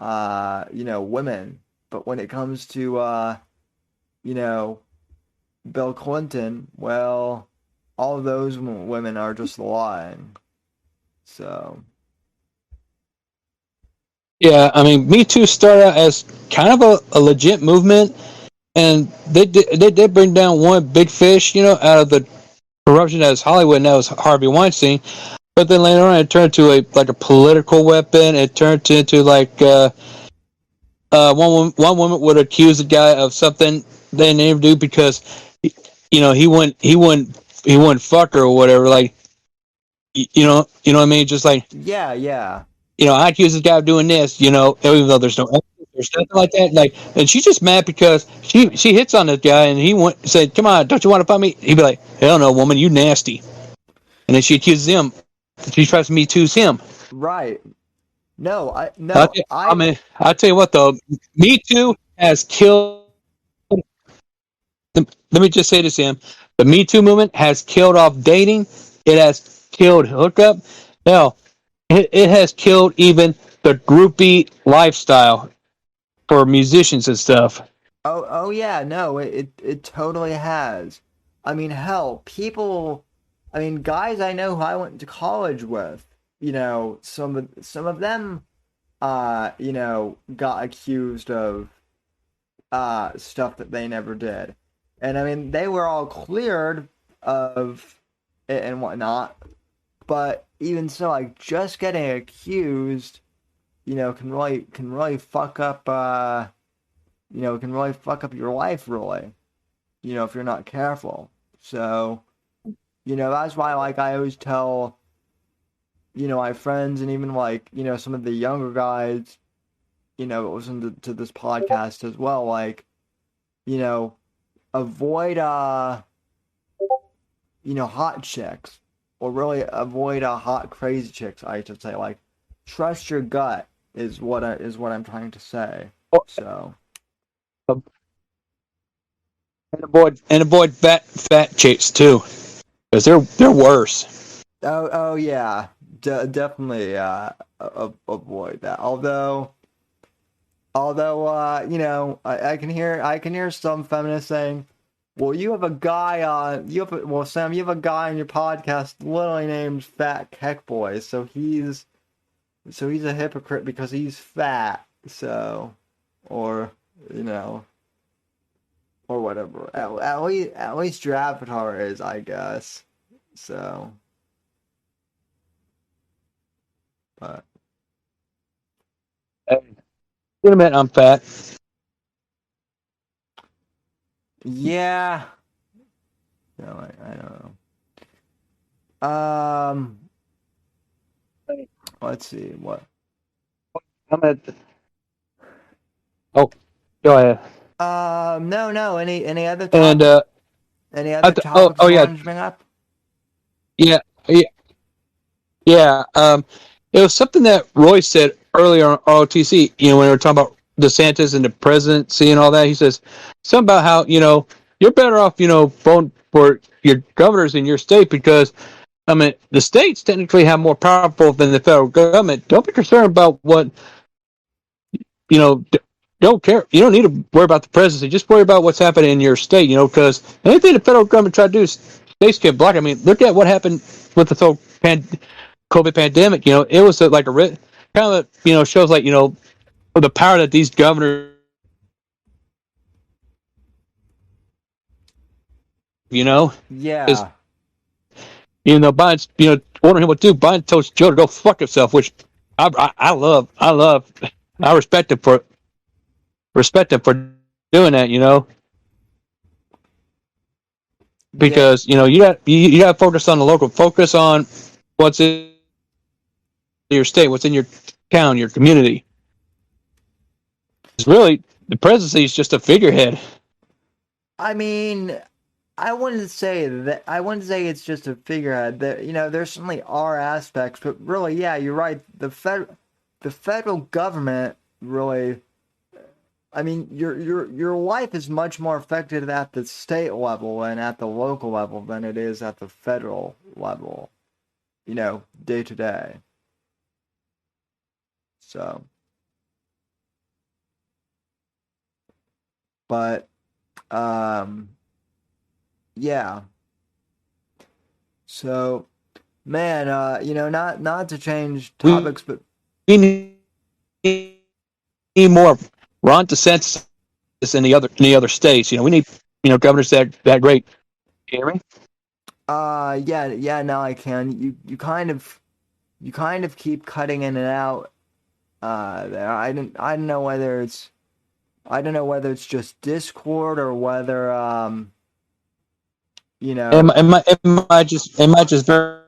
Speaker 1: women, but when it comes to, Bill Clinton, well, all of those women are just lying. So,
Speaker 3: Yeah, I mean, Me Too started out as kind of a legit movement, and they did bring down one big fish, out of the corruption that is Hollywood, and that was Harvey Weinstein. But then later on, it turned to a political weapon. It turned into like one woman would accuse a guy of something they didn't do because he wouldn't fuck her or whatever. Like what I mean? Just like
Speaker 1: yeah, yeah.
Speaker 3: I accuse this guy of doing this. Even though there's no evidence, there's nothing like that. Like, and she's just mad because she hits on this guy and he said, "Come on, don't you want to fight me?" He'd be like, "Hell no, woman, you nasty." And then she accuses him. She tries to Me Too's him.
Speaker 1: Right. No,
Speaker 3: I mean, I tell you what though, Me Too has killed. Let me just say this, Sam. The Me Too movement has killed off dating. It has killed hookup. Hell, it has killed even the groupie lifestyle for musicians and stuff.
Speaker 1: oh yeah, no, it totally has. I mean, hell, guys I know who I went to college with, some of them, got accused of stuff that they never did. And I mean, they were all cleared of it and whatnot. But even so, like just getting accused, can really fuck up your life really, if you're not careful. So, that's why like I always tell, my friends and even like, some of the younger guys, that listen to this podcast as well, like, you know, avoid hot chicks, or really avoid hot crazy chicks, I should say. Like, trust your gut is what I'm trying to say. So,
Speaker 3: And avoid fat chicks too, because they're worse.
Speaker 1: oh yeah, definitely avoid that. Although, Although, I can hear some feminists saying, "Well, you have a guy on well, Sam, you have a guy on your podcast literally named FatKekBoy, so he's a hypocrite because he's fat, so or you know or whatever. At least your avatar is, I guess. So, but
Speaker 3: Hey, wait a minute, I'm fat.
Speaker 1: yeah, no, I don't know. Let's see what.
Speaker 3: I'm at. Oh, go ahead.
Speaker 1: No. Any other
Speaker 3: And
Speaker 1: topic? Any other topics
Speaker 3: oh
Speaker 1: you
Speaker 3: yeah,
Speaker 1: wanted to bring up?
Speaker 3: yeah, yeah, yeah. It was something that Roy said earlier on ROTC. When we were talking about DeSantis and the presidency and all that, he says something about how you're better off voting for your governors in your state because I mean the states technically have more powerful than the federal government. Don't be concerned about what you know. Don't care. You don't need to worry about the presidency. Just worry about what's happening in your state. Because anything the federal government try to do, states can block. I mean, look at what happened with the whole COVID pandemic. It was like a kind of shows like the power that these governors is
Speaker 1: Yeah,
Speaker 3: even though Biden's ordering him what to do. Biden told Joe to go fuck himself, which I love. I respect him for doing that.
Speaker 1: yeah,
Speaker 3: Because you got to focus on the local, focus on what's in your state, what's in your town, your community. It's really the presidency is just a figurehead.
Speaker 1: I mean, I wouldn't say that. I wouldn't say it's just a figurehead. There certainly are aspects, but really, yeah, you're right. The federal government really. I mean, your life is much more affected at the state level and at the local level than it is at the federal level. Day to day. So, but yeah. So, man, not to change
Speaker 3: We,
Speaker 1: topics, but
Speaker 3: we need more Ron DeSantis in the other states. We need governors that great. Can you hear me?
Speaker 1: yeah, now I can. You kind of keep cutting in and out. There. I don't know whether it's just Discord or whether you know,
Speaker 3: It might just very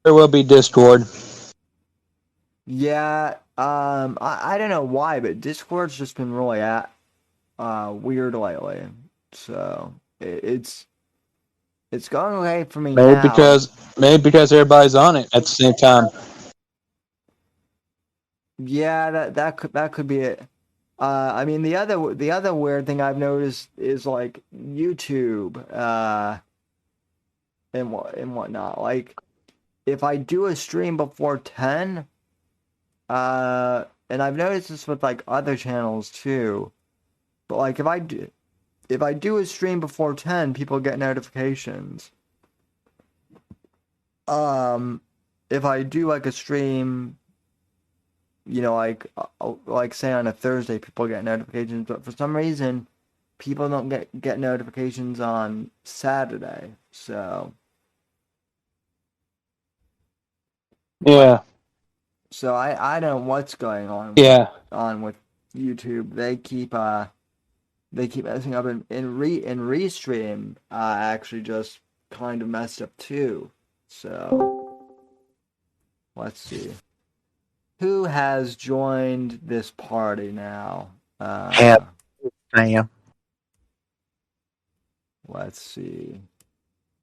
Speaker 3: well be Discord.
Speaker 1: yeah, I don't know why, but Discord's just been really weird lately. So it's going okay for me
Speaker 3: Maybe
Speaker 1: now.
Speaker 3: because maybe because everybody's on it at the same time.
Speaker 1: Yeah, that could be it. I mean the other weird thing I've noticed is like YouTube, and whatnot. Like if I do a stream before 10, and I've noticed this with like other channels too. But like if I do a stream before 10, people get notifications. Um, if I do like a stream, like say on a Thursday, people get notifications, but for some reason, people don't get notifications on Saturday. So,
Speaker 3: Yeah,
Speaker 1: I don't know what's going
Speaker 3: yeah.
Speaker 1: on with YouTube. They keep messing up, and restream actually just kind of messed up too. So let's see who has joined this party now.
Speaker 4: Have Sam.
Speaker 1: Let's see.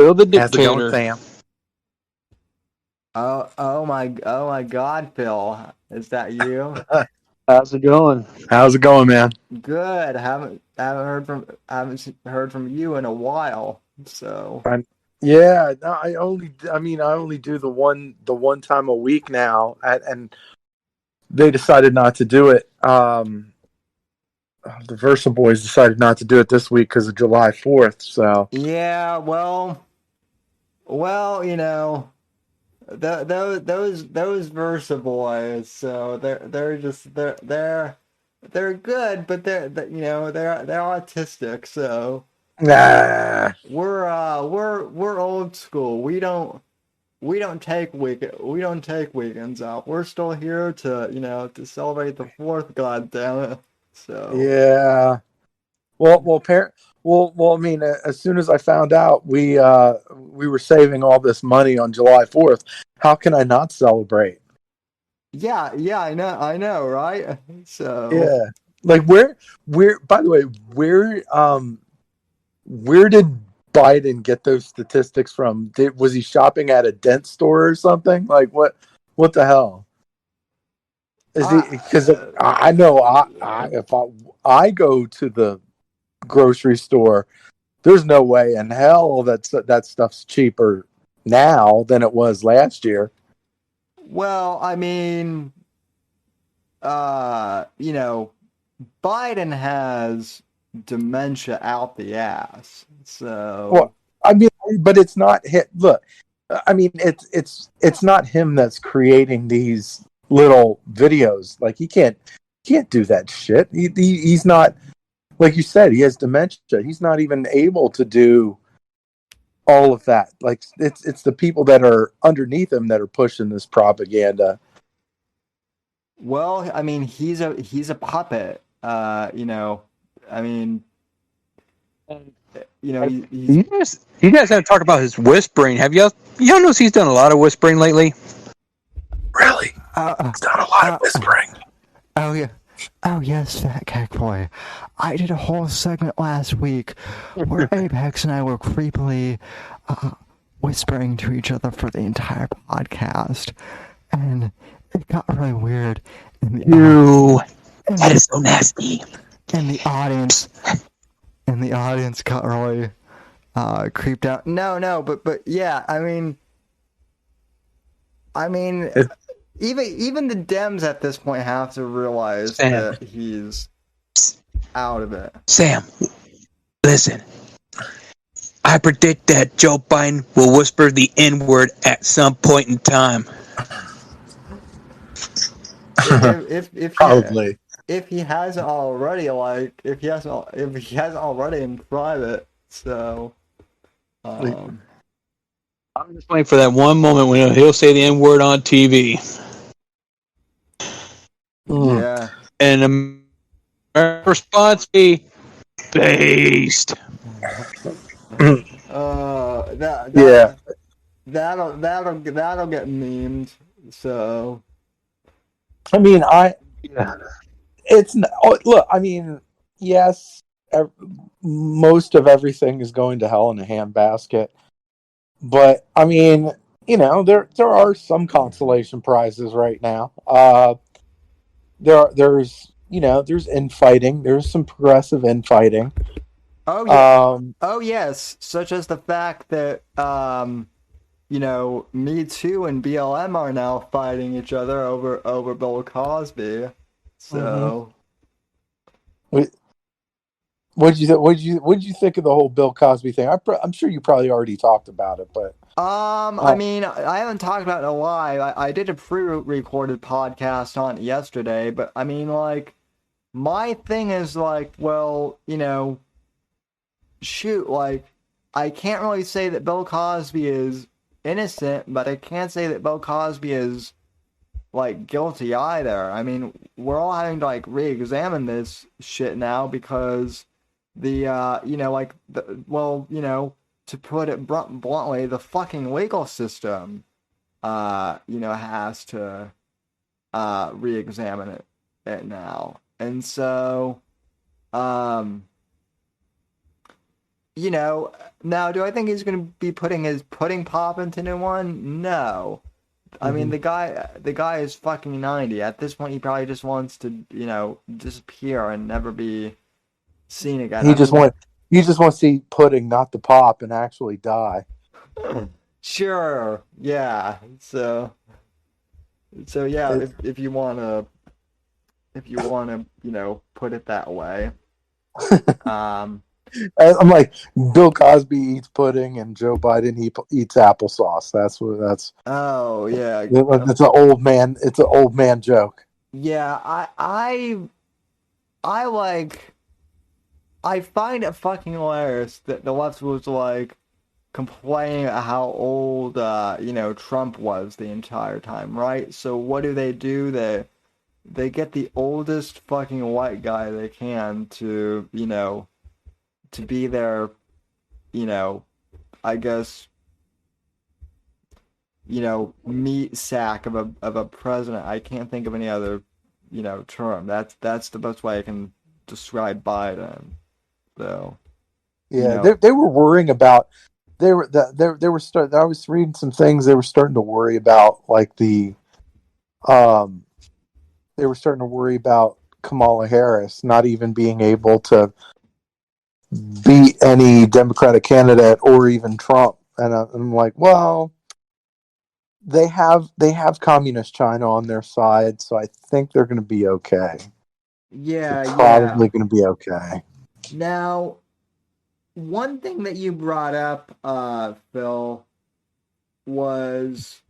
Speaker 3: Phil the
Speaker 4: How's it going,
Speaker 3: dictator.
Speaker 4: Sam?
Speaker 1: Oh my God, Phil, is that you?
Speaker 3: How's it going?
Speaker 4: How's it going, man?
Speaker 1: Good. Haven't heard from you in a while. So
Speaker 4: Yeah, no, I only do the one time a week now, and they decided not to do it. the Versa Boys decided not to do it this week because of July 4th. So
Speaker 1: Yeah, well, you know, those Versa boys. So they're good, but you know they're autistic. So
Speaker 4: nah,
Speaker 1: we're old school. We don't take weekends off. We're still here to to celebrate the 4th. God damn it! So
Speaker 4: yeah. Well, I mean, as soon as I found out we were saving all this money on July 4th, how can I not celebrate?
Speaker 1: yeah, I know, right? So
Speaker 4: Yeah. Like where by the way, where did Biden get those statistics from? Was he shopping at a dent store or something? Like what the hell? Is he because
Speaker 1: uh,
Speaker 4: I know if I go to the grocery store, there's no way in hell that stuff's cheaper now than it was last year.
Speaker 1: well, I mean, you know, Biden has dementia out the ass. So
Speaker 4: Well, I mean, but it's not hit. Look, I mean, it's not him that's creating these little videos. Like he can't do that shit. He's not, like you said, he has dementia. He's not even able to do all of that. Like it's the people that are underneath him that are pushing this propaganda.
Speaker 1: well, I mean, he's a puppet. You know, I mean, you know, he's
Speaker 3: You guys have to talk about his whispering. Have y'all noticed he's done a lot of whispering lately?
Speaker 4: Really,
Speaker 1: uh,
Speaker 4: he's done a lot of
Speaker 1: uh,
Speaker 4: whispering.
Speaker 1: oh yeah. Oh yes, FatKekBoy. I did a whole segment last week where Apex and I were creepily whispering to each other for the entire podcast, and it got really weird.
Speaker 3: You. That is so nasty.
Speaker 1: And the audience, got really creeped out. No, but yeah, I mean, even the Dems at this point have to realize
Speaker 3: Sam.
Speaker 1: that he's out of it.
Speaker 3: Sam, listen. I predict that Joe Biden will whisper the N-word at some point in time.
Speaker 1: If
Speaker 4: Probably.
Speaker 1: if he hasn't already, if he hasn't already in private, so
Speaker 3: I'm just waiting for that one moment when he'll say the N-word on TV.
Speaker 1: yeah.
Speaker 3: And the response be based.
Speaker 1: That'll get memed. So
Speaker 4: I mean, it's look. I mean, yes, most of everything is going to hell in a handbasket, but I mean, there are some consolation prizes right now. There's infighting. There's some progressive infighting.
Speaker 1: oh yeah, oh yes, such as the fact that Me Too and BLM are now fighting each other over Bill Cosby. So
Speaker 4: What did you think of the whole Bill Cosby thing? I'm sure you probably already talked about it, but
Speaker 1: I mean, I haven't talked about it in a while. I did a pre-recorded podcast on it yesterday, but I mean, like, my thing is like, well, shoot, like, I can't really say that Bill Cosby is innocent, but I can't say that Bill Cosby is like guilty either. I mean, we're all having to like re-examine this shit now because to put it bluntly, the fucking legal system, has to re-examine it now, and so, now do I think he's going to be putting his pudding pop into new one? No. I mean, the guy is fucking 90. At this point, he probably just wants to, disappear and never be seen again.
Speaker 4: he just wants to see pudding, not the pop, and actually die.
Speaker 1: Sure, yeah. So yeah, if you wanna, put it that way.
Speaker 4: I'm like, Bill Cosby eats pudding and Joe Biden eats applesauce. That's
Speaker 1: Oh yeah.
Speaker 4: it's an old man. It's an old man joke.
Speaker 1: Yeah, I like I find it fucking hilarious that the left was like complaining about how old Trump was the entire time, right? So what do? They get the oldest fucking white guy they can to, to be their, I guess, meat sack of a president. I can't think of any other, term. That's the best way I can describe Biden. So,
Speaker 4: Yeah, they were worrying about they were start. I was reading some things. They were starting to worry about like um they were starting to worry about Kamala Harris not even being able to beat any Democratic candidate or even Trump. And I'm like, well, they have communist China on their side, so I think they're going to be okay.
Speaker 1: yeah,
Speaker 4: They're
Speaker 1: yeah.
Speaker 4: probably going to be okay.
Speaker 1: Now, one thing that you brought up, Phil, was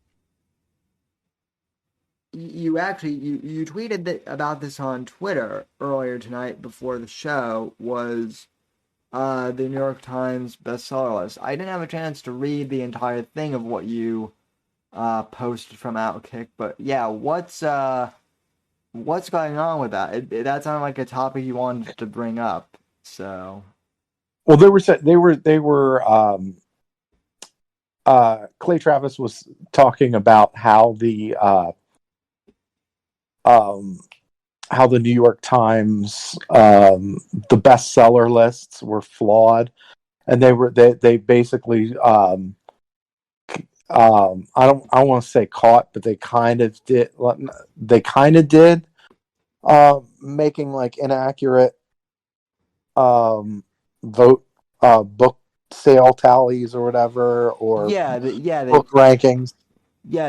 Speaker 1: you tweeted about this on Twitter earlier tonight before the show. Was the New York Times bestseller list? I didn't have a chance to read the entire thing of what you posted from Outkick, but yeah, what's going on with that? That sounded like a topic you wanted to bring up. So,
Speaker 4: Well, they were Clay Travis was talking about um, how the New York Times the bestseller lists were flawed, and they basically I don't want to say caught, but they kind of did. They kind of did making like inaccurate vote book sale tallies or whatever, or
Speaker 1: yeah,
Speaker 4: book rankings.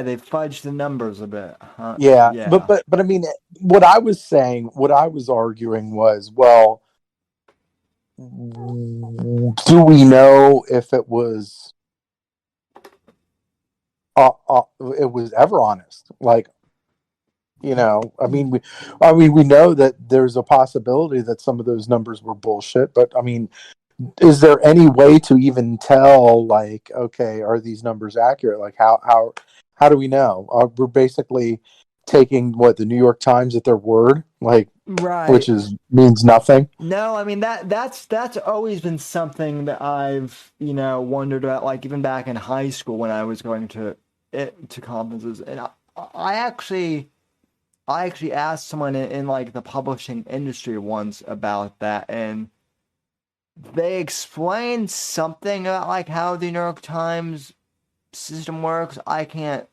Speaker 1: they fudged the numbers a bit, huh?
Speaker 4: Yeah, but
Speaker 1: Yeah.
Speaker 4: but but I mean, what I was arguing was, well, do we know if it was ever honest? Like, we know that there's a possibility that some of those numbers were bullshit, but I mean, is there any way to even tell, like, okay, are these numbers accurate? Like, how do we know? We're basically taking what the New York Times at their word, like, which
Speaker 1: Right.
Speaker 4: means nothing.
Speaker 1: No, I mean that's always been something that I've, wondered about, like even back in high school when I was going to conferences. And I actually I actually asked someone in like the publishing industry once about that, and they explained something about like how the New York Times system works. I can't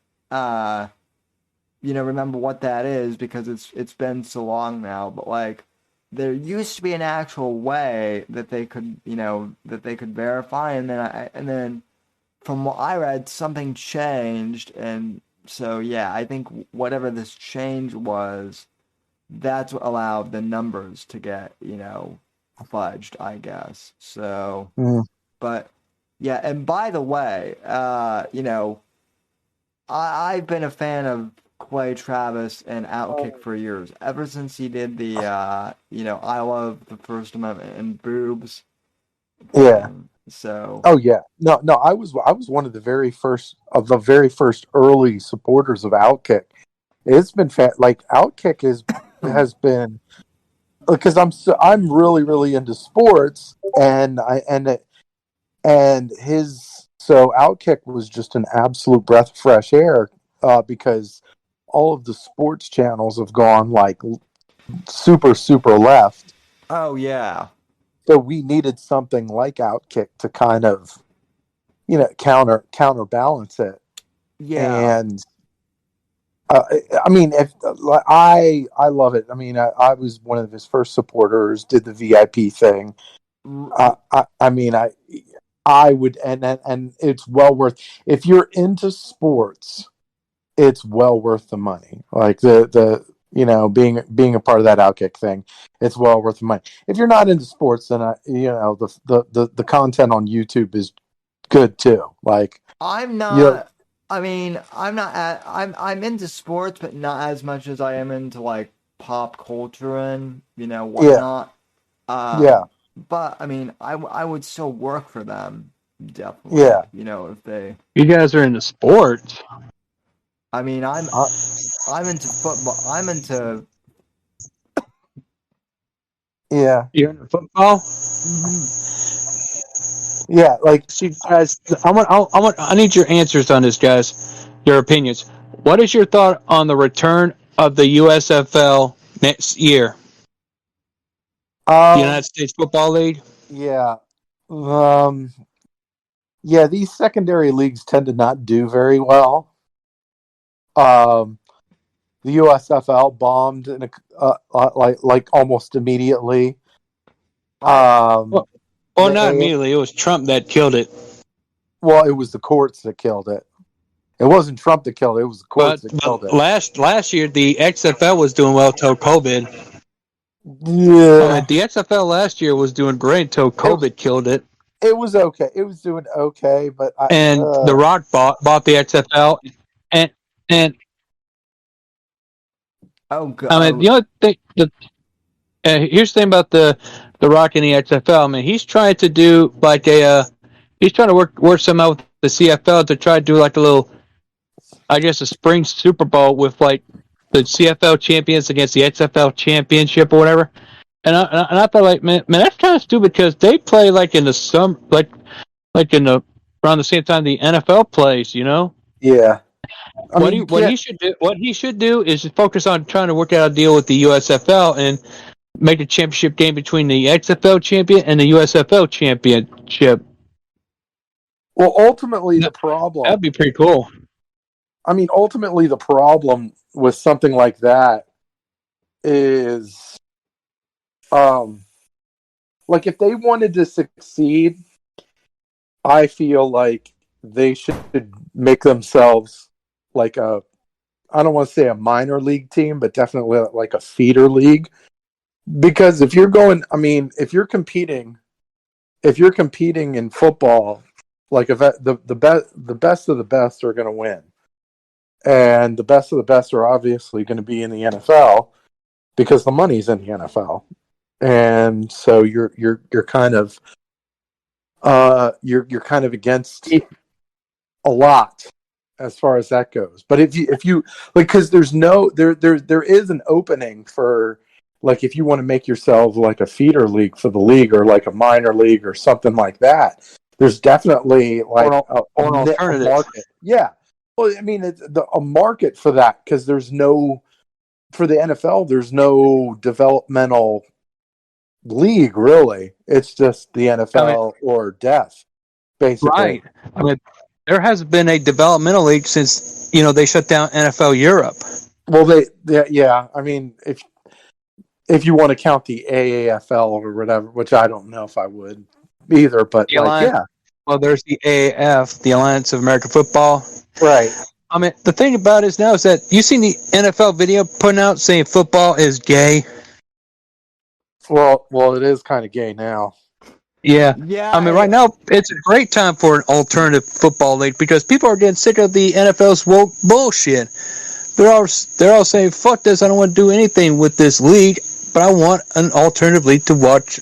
Speaker 1: remember what that is because it's been so long now, but like there used to be an actual way that they could, verify, and then from what I read, something changed, and so yeah, I think whatever this change was, that's what allowed the numbers to get, fudged, I guess. So,
Speaker 4: Mm.
Speaker 1: but yeah, and by the way, I've been a fan of Clay Travis and Outkick for years. Ever since he did the, I love the First Amendment and boobs
Speaker 4: Yeah.
Speaker 1: thing. So,
Speaker 4: Oh yeah. No. I was one of the very first early supporters of Outkick. It's been like Outkick has been, because I'm really really into sports, and his so Outkick was just an absolute breath of fresh air, because all of the sports channels have gone like super super left.
Speaker 1: oh yeah,
Speaker 4: So we needed something like Outkick to kind of, counterbalance it.
Speaker 1: yeah.
Speaker 4: And uh, I mean, if I love it. I mean, I was one of his first supporters. Did the VIP thing. I mean, I would, and it's well worth. If you're into sports, it's well worth the money. Like being a part of that Outkick thing, it's well worth the money. If you're not into sports, then the content on YouTube is good too. Like
Speaker 1: I'm
Speaker 4: you know,
Speaker 1: not. I mean, I'm into sports, but not as much as I am into like pop culture and
Speaker 4: yeah,
Speaker 1: whatnot.
Speaker 4: yeah,
Speaker 1: But I mean, I would still work for them, definitely.
Speaker 4: yeah,
Speaker 1: If they.
Speaker 3: You guys are into sports.
Speaker 1: I mean,
Speaker 4: uh,
Speaker 1: I'm into football. I'm into.
Speaker 4: yeah,
Speaker 3: You're into football.
Speaker 1: Mhm.
Speaker 4: yeah. Like
Speaker 3: See, guys, I need your answers on this, guys. Your opinions. What is your thought on the return of the USFL next year? The
Speaker 4: um,
Speaker 3: United States Football League.
Speaker 4: yeah, um, yeah. These secondary leagues tend to not do very well. Um, the USFL bombed like almost immediately.
Speaker 1: I
Speaker 3: Well, well,
Speaker 4: The
Speaker 3: not
Speaker 4: A
Speaker 3: immediately. It was Trump that killed it.
Speaker 4: Well, it was the courts that killed it. It wasn't Trump that killed it. It was the courts that
Speaker 3: But
Speaker 4: killed it.
Speaker 3: last year the XFL was doing well till COVID. I mean,
Speaker 4: Yeah,
Speaker 3: the XFL last year was doing great till
Speaker 4: it
Speaker 3: COVID killed it.
Speaker 4: it was okay. It was doing okay, but
Speaker 3: And The Rock bought the XFL, and and
Speaker 1: oh
Speaker 3: I mean
Speaker 1: god.
Speaker 3: the other thing. Here's the thing about the Rock and the XFL. I mean, he's trying to do like he's trying to work some out with the CFL to try to do like a little, I guess, a spring Super Bowl with like the CFL champions against the XFL championship or whatever. And I thought like, man, that's kind of stupid because they play like in the summer, like in the around the same time the NFL plays.
Speaker 4: yeah. I
Speaker 3: What
Speaker 4: mean,
Speaker 3: he
Speaker 4: you
Speaker 3: what
Speaker 4: can't.
Speaker 3: he should do what he should do is just focus on trying to work out a deal with the USFL and make a championship game between the XFL champion and the USFL championship.
Speaker 4: Well, ultimately, the
Speaker 3: That'd
Speaker 4: problem.
Speaker 3: be pretty cool.
Speaker 4: I mean, ultimately, the problem with something like that is, um, like if they wanted to succeed, I feel like they should make themselves like a. I don't want to say a minor league team, but definitely like a feeder league. Because if you're going, I mean, if you're competing in football, like if the best of the best are going to win, and the best of the best are obviously going to be in the NFL because the money's in the NFL, and so you're kind of you're kind of against a lot as far as that goes. But if you like, because there is an opening for, like, if you want to make yourself like a feeder league for the league or like a minor league or something like that, there's definitely like
Speaker 3: Or an
Speaker 4: a
Speaker 3: alternative.
Speaker 4: market. Yeah, well, I mean, a market for that, because there's no, for the NFL, there's no developmental league really. It's just the
Speaker 3: I mean,
Speaker 4: NFL or death, basically.
Speaker 3: right. I mean, there hasn't been a developmental league since they shut down NFL Europe.
Speaker 4: Well, yeah. I mean, if you want to count the AAFL or whatever, which I don't know if I would either, but
Speaker 3: The
Speaker 4: like,
Speaker 3: Alliance.
Speaker 4: yeah,
Speaker 3: Well, there's the AAF, the Alliance of American Football.
Speaker 4: right.
Speaker 3: I mean, the thing about it is now is that you seen the NFL video putting out saying football is gay.
Speaker 4: Well, it is kind of gay now.
Speaker 3: Yeah. I mean, right
Speaker 1: Yeah.
Speaker 3: now it's a great time for an alternative football league because people are getting sick of the NFL's woke bullshit. They're all saying, "Fuck this! I don't want to do anything with this league, but I want an alternative league to watch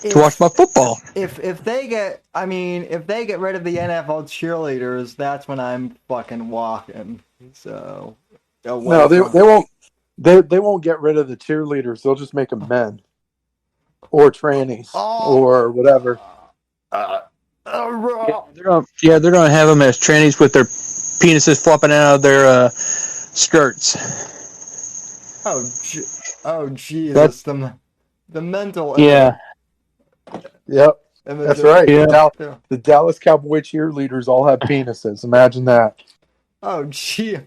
Speaker 1: If
Speaker 3: my football."
Speaker 1: if they get, I mean, if they get rid of the NFL cheerleaders, that's when I'm fucking walking. So away
Speaker 4: No, they
Speaker 1: from.
Speaker 4: they won't they won't get rid of the cheerleaders. They'll just make them men or trannies
Speaker 1: Oh.
Speaker 4: or whatever.
Speaker 3: They're gonna have them as trannies with their penises flopping out of their skirts.
Speaker 1: Oh, oh
Speaker 3: That
Speaker 1: Jesus! The mental
Speaker 3: yeah
Speaker 4: Yep, that's
Speaker 1: images.
Speaker 4: right.
Speaker 3: yeah.
Speaker 4: The Dallas Cowboy cheerleaders all have penises. Imagine that.
Speaker 1: Oh gee.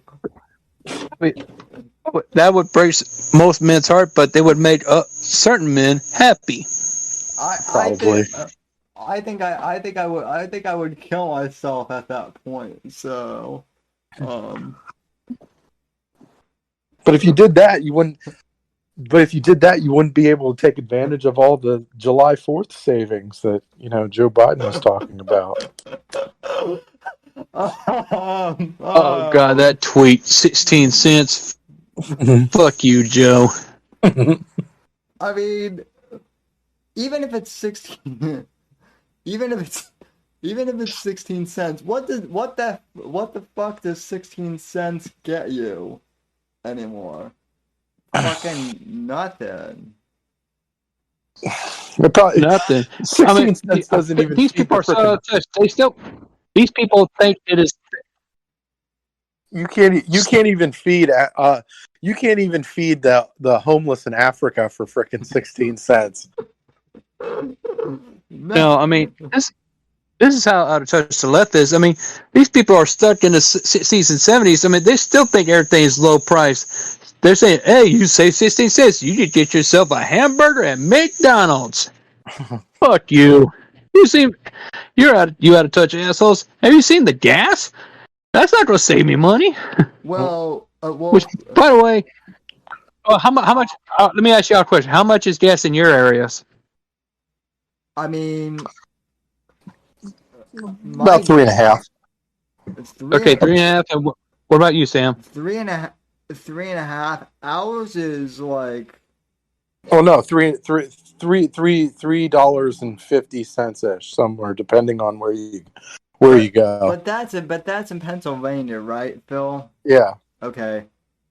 Speaker 3: That would break most men's heart, but they would make certain men happy.
Speaker 1: I think
Speaker 4: Probably.
Speaker 1: I think I would kill myself at that point. So, um,
Speaker 4: But if you did that, you wouldn't. But if you did that, you wouldn't be able to take advantage of all the July 4th savings that Joe Biden was talking about.
Speaker 3: Oh God, that tweet, 16 cents. Fuck you, Joe.
Speaker 1: I mean, even if it's 16, even if it's 16 cents, what the fuck does 16 cents get you anymore? Fucking nothing.
Speaker 4: Probably,
Speaker 3: Nothing.
Speaker 4: 16 cents doesn't even
Speaker 3: these
Speaker 4: feed
Speaker 3: people
Speaker 4: the
Speaker 3: are
Speaker 4: frickin'.
Speaker 3: These people think it is.
Speaker 4: You can't even feed the homeless in Africa for frickin' 16 cents.
Speaker 3: No, I mean this is how out of touch the left is. I mean, these people are stuck in the season 70s. I mean, they still think everything is low price. They're saying, "Hey, you save 16 cents, you could get yourself a hamburger at McDonald's." Fuck you. You're out of touch, assholes. Have you seen the gas? That's not going to save me money.
Speaker 1: Well,
Speaker 3: Which, by the way, how much? Let me ask you a question. How much is gas in your areas?
Speaker 1: I mean,
Speaker 4: About 3.5.
Speaker 1: It's
Speaker 3: Okay, 3.5. And what about you, Sam?
Speaker 1: 3.5 hours is like.
Speaker 4: Oh no, $3.50 ish somewhere, depending on where you go.
Speaker 1: But that's in Pennsylvania, right, Phil?
Speaker 4: Yeah.
Speaker 1: Okay.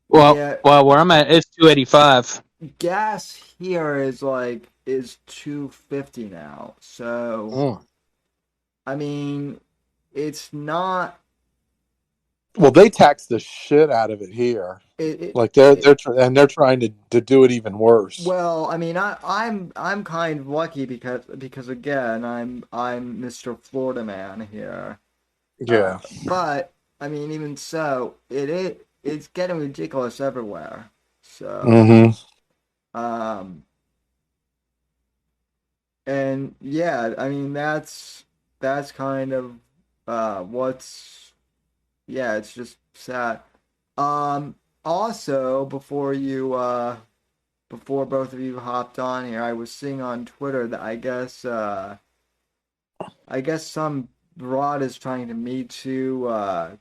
Speaker 3: Well,
Speaker 1: Yeah.
Speaker 3: well, where I'm at, it's 285.
Speaker 1: Gas here is $2.50 now. So, I mean, it's not.
Speaker 4: Well, they tax the shit out of it here. They're trying to do it even worse.
Speaker 1: Well, I mean, I'm kind of lucky because again, I'm Mr. Florida man here.
Speaker 4: Yeah.
Speaker 1: But I mean, even so, it's getting ridiculous everywhere. So, and yeah, I mean that's kind of it's just sad. Also, before both of you hopped on here, I was seeing on Twitter that I guess some broad is trying to Me Too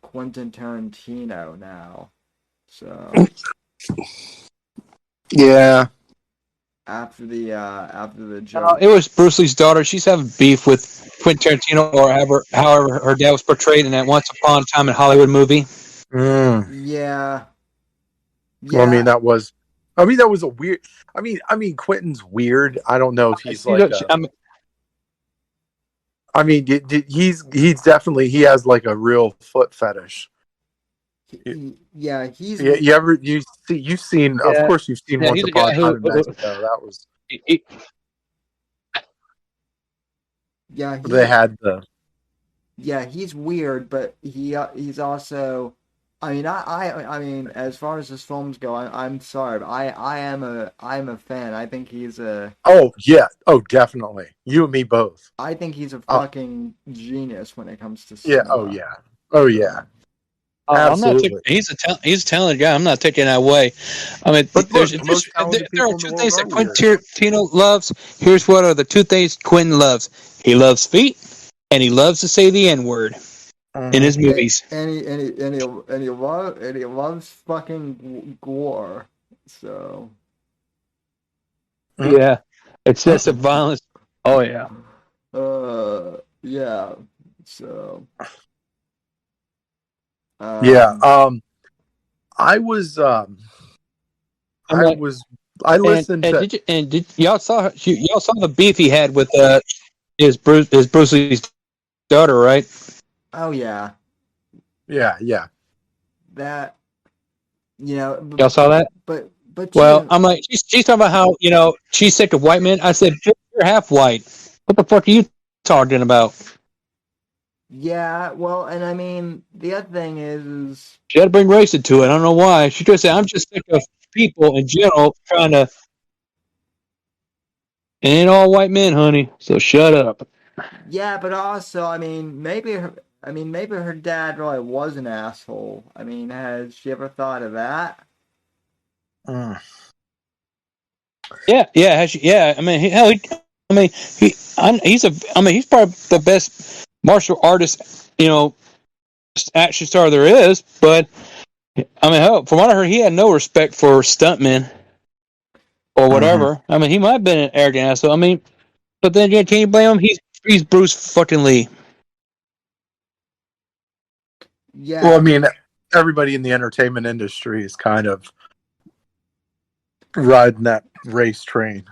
Speaker 1: Quentin Tarantino now. So
Speaker 4: yeah.
Speaker 1: After the joke,
Speaker 3: It was Bruce Lee's daughter. She's having beef with Quentin Tarantino, or however her dad was portrayed in that Once Upon a Time in Hollywood movie.
Speaker 1: Yeah.
Speaker 4: Well, that was a weird. I mean, Quentin's weird. I don't know if he's he's definitely he has like a real foot fetish.
Speaker 1: Yeah, he's.
Speaker 4: You've seen of course you've seen Once Upon a Time in Mexico. That was. They had the.
Speaker 1: Yeah, he's weird, but he's also. I mean, as far as his films go, I'm sorry, but I'm a fan. I think he's a.
Speaker 4: Oh yeah! Oh, definitely. You and me both.
Speaker 1: I think he's a fucking genius when it comes to
Speaker 4: cinema. Yeah. Oh yeah. Absolutely.
Speaker 3: He's a talented guy. I'm not taking that away. I mean, there are two things that Quentin Tarantino loves. Here's what are the two things Quentin loves. He loves feet, and he loves to say the N-word in his movies.
Speaker 1: And he loves fucking gore. So.
Speaker 3: Yeah, excessive violence. Oh yeah.
Speaker 1: Yeah. So.
Speaker 4: I listened to.
Speaker 3: Did y'all saw the beef he had with his Bruce Lee's daughter, right?
Speaker 1: Oh yeah.
Speaker 4: Yeah.
Speaker 1: That
Speaker 3: y'all saw that?
Speaker 1: But
Speaker 3: well, I'm like she's talking about how she's sick of white men. I said you're half white. What the fuck are you talking about?
Speaker 1: Yeah, well, and I mean, the other thing is
Speaker 3: she had to bring race into it. I don't know why. She just said, I'm just sick of people in general trying to. It ain't all white men, honey. So shut up.
Speaker 1: Yeah, but also, I mean, maybe her dad really was an asshole. I mean, has she ever thought of that?
Speaker 4: Mm.
Speaker 3: Yeah. I mean, he's probably the best martial artist, action star there is. But I mean, hell, from what I heard, he had no respect for stuntmen or
Speaker 4: Mhm.
Speaker 3: whatever. I mean, he might have been an arrogant asshole. I mean, but then again, can you blame him? He's Bruce fucking Lee.
Speaker 4: Well, I
Speaker 1: Yeah.
Speaker 4: mean, everybody in the entertainment industry is kind of riding that race train.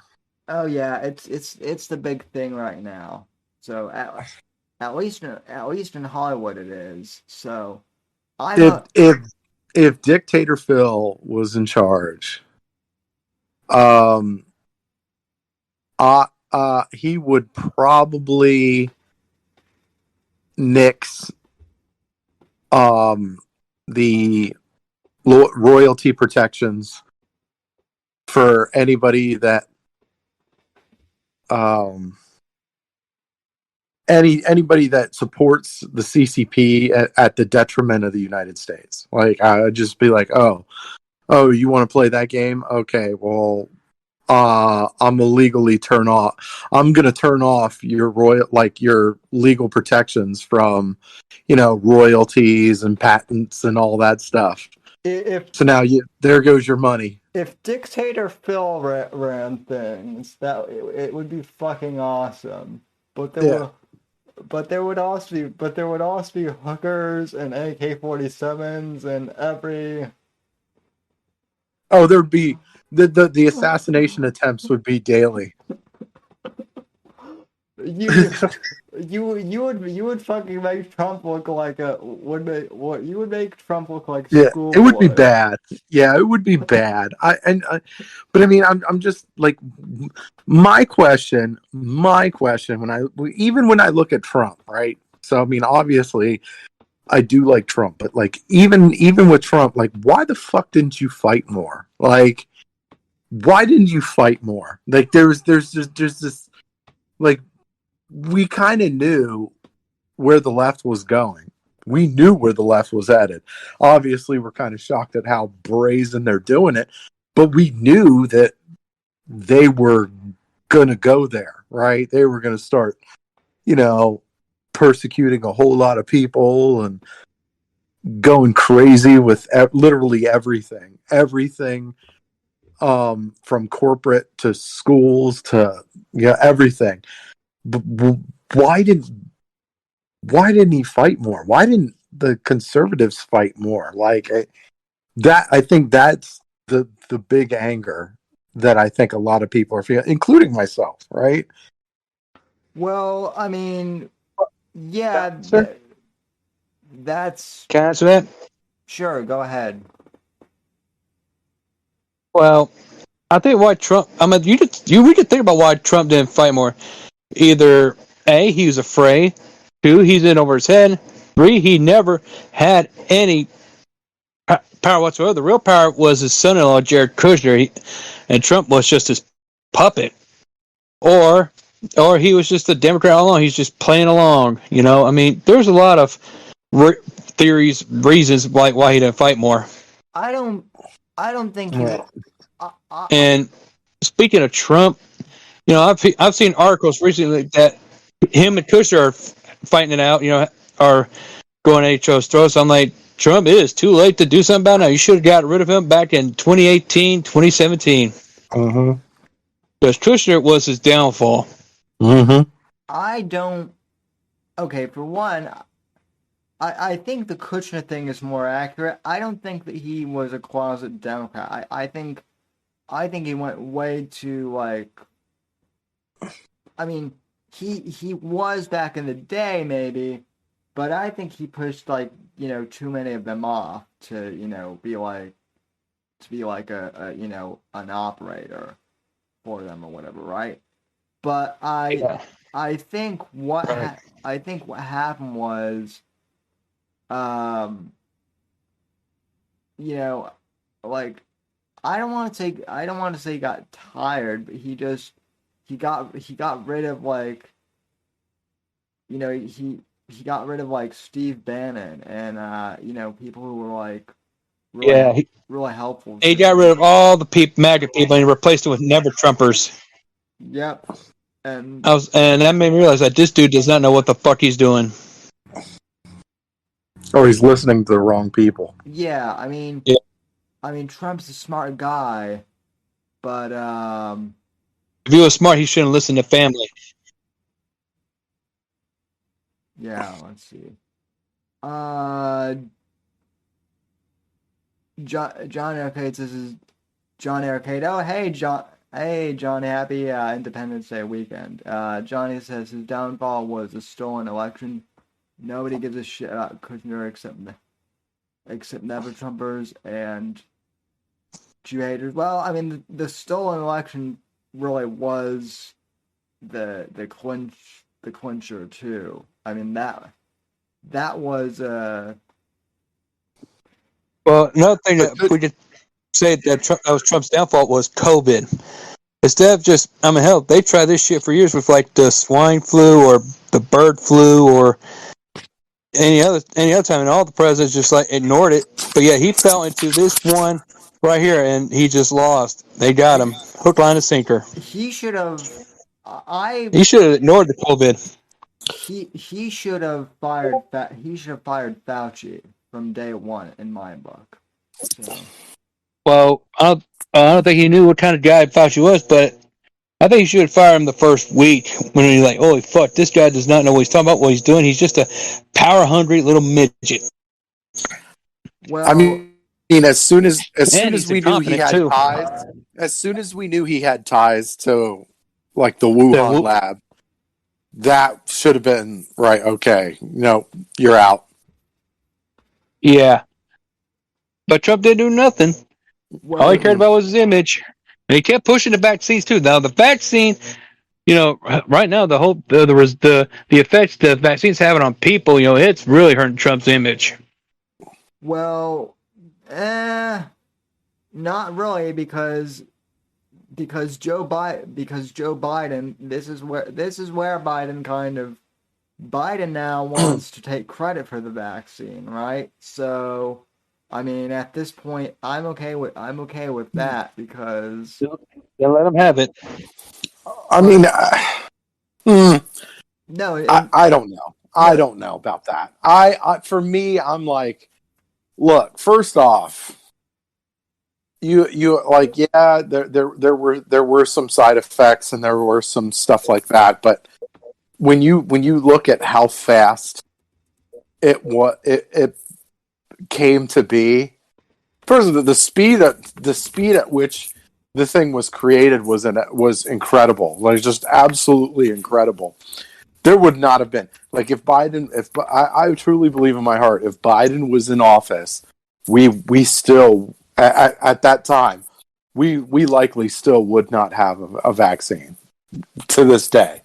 Speaker 1: Oh yeah, it's the big thing right now. So at least in Hollywood it is. So I'm
Speaker 4: If
Speaker 1: a
Speaker 4: if if Dictator Phil was in charge, um, he would probably nix the royalty protections for um anybody that supports the CCP at the detriment of the United States. Like I would just be like, oh, you want to play that game? Okay, well, I'm gonna turn off your legal protections from, royalties and patents and all that stuff.
Speaker 1: if
Speaker 4: So now there goes your money.
Speaker 1: if Dictator Phil ran things, it would be fucking awesome. But there
Speaker 4: Yeah.
Speaker 1: were but there would also be hookers and AK-47s and every
Speaker 4: Oh, there'd be the assassination attempts would be daily.
Speaker 1: you you would fucking make Trump look like a would make what you would make Trump look like
Speaker 4: Yeah, it would be
Speaker 1: schoolboy.
Speaker 4: bad. Yeah, it would be bad. But I mean, I'm just like my question when I look at Trump, right? So I mean, obviously, I do like Trump, but like even with Trump, like why the fuck didn't you fight more? Like why didn't you fight more? Like there's this like we kind of knew where the left was going. We knew where the left was headed. Obviously, we're kind of shocked at how brazen they're doing it, but we knew that they were going to go there, right? They were going to start, you know, persecuting a whole lot of people and going crazy with literally everything, from corporate to schools to everything. But why did why didn't he fight more? Why didn't the conservatives fight more? Like that, I think that's the big anger that I think a lot of people are feeling, including myself. Right?
Speaker 1: Well, I mean, yeah,
Speaker 3: Sir,
Speaker 1: that's
Speaker 3: can I answer that?
Speaker 1: sure. Go ahead.
Speaker 3: Well, I think why Trump. I mean, we could think about why Trump didn't fight more. Either A, he was afraid. Two, he's in over his head. Three, he never had any power whatsoever. The real power was his son-in-law, Jared Kushner, and Trump was just his puppet. Or, or he was just a Democrat all along. He's just playing along. I mean, there's a lot of reasons why he didn't fight more.
Speaker 1: I don't I don't think he.
Speaker 4: Yeah.
Speaker 3: And speaking of Trump, I've seen articles recently that him and Kushner are fighting it out. Are going at each other's throats. I'm like, Trump, it is too late to do something about it now. You should have got rid of him back in 2018, 2017.
Speaker 4: Mm-hmm.
Speaker 3: Because Kushner was his downfall.
Speaker 4: Mm-hmm.
Speaker 1: I don't. Okay, for one, I think the Kushner thing is more accurate. I don't think that he was a closet Democrat. I think he went way too like. I mean, he was back in the day maybe, but I think he pushed like too many of them off to be like an operator for them or whatever, right? But
Speaker 3: Yeah.
Speaker 1: I think what
Speaker 3: Right.
Speaker 1: I think what happened was um you know like I don't want to say he got tired, but he got rid of like he got rid of like Steve Bannon and people who were like
Speaker 3: Yeah,
Speaker 1: really helpful.
Speaker 3: he got rid of all the MAGA people and he replaced them with never Trumpers.
Speaker 1: Yep. And
Speaker 3: that made me realize that this dude does not know what the fuck he's doing.
Speaker 4: Or he's listening to the wrong people.
Speaker 1: Yeah, I mean, Trump's a smart guy, but
Speaker 3: if he was smart, he shouldn't listen to family.
Speaker 1: Yeah, let's see. John Arcade, this is John Arcade. Oh, hey, John. Hey, John, happy Independence Day weekend. Johnny says his downfall was a stolen election. Nobody gives a shit about Kushner except never Trumpers and Jew haters. Well, I mean, the stolen election really was the clincher too. I mean that was
Speaker 3: Well, another thing that we could say that was Trump's downfall was COVID. Instead of just, I mean, hell, they tried this shit for years with like the swine flu or the bird flu or any other time, and all the presidents just like ignored it. But yeah, he fell into this one right here, and he just lost. They got him hook, line, and sinker.
Speaker 1: He should have.
Speaker 3: He should have ignored the COVID.
Speaker 1: He should have fired. He should have fired Fauci from day one, in my book. So.
Speaker 3: Well, I don't think he knew what kind of guy Fauci was, but I think he should have fired him the first week when he's like, holy fuck, this guy does not know what he's talking about, what he's doing. He's just a power-hungry little midget.
Speaker 4: Well, I mean, as soon as we knew he had ties, as soon as we knew he had ties to, like, the Wuhan lab, that should have been, right, okay, no, you're out.
Speaker 3: Yeah. But Trump didn't do nothing. Well, all he cared about was his image. And he kept pushing the vaccines too. Now the vaccine, right now the effects the vaccines having on people, it's really hurting Trump's image.
Speaker 1: Well, not really because Joe Biden. This is where Biden now wants to take credit for the vaccine, right? So. I mean, at this point, I'm okay with that because
Speaker 3: let him have it.
Speaker 4: I mean,
Speaker 1: no,
Speaker 4: I don't know. I don't know about that. For me, I'm like, look. First off, you like, yeah, there were some side effects and there were some stuff like that, but when you look at how fast it came to be. First of all, the speed at which the thing was created was incredible. Like, just absolutely incredible. There would not have been, like, if I truly believe in my heart, if Biden was in office, we still at that time we likely still would not have a vaccine to this day.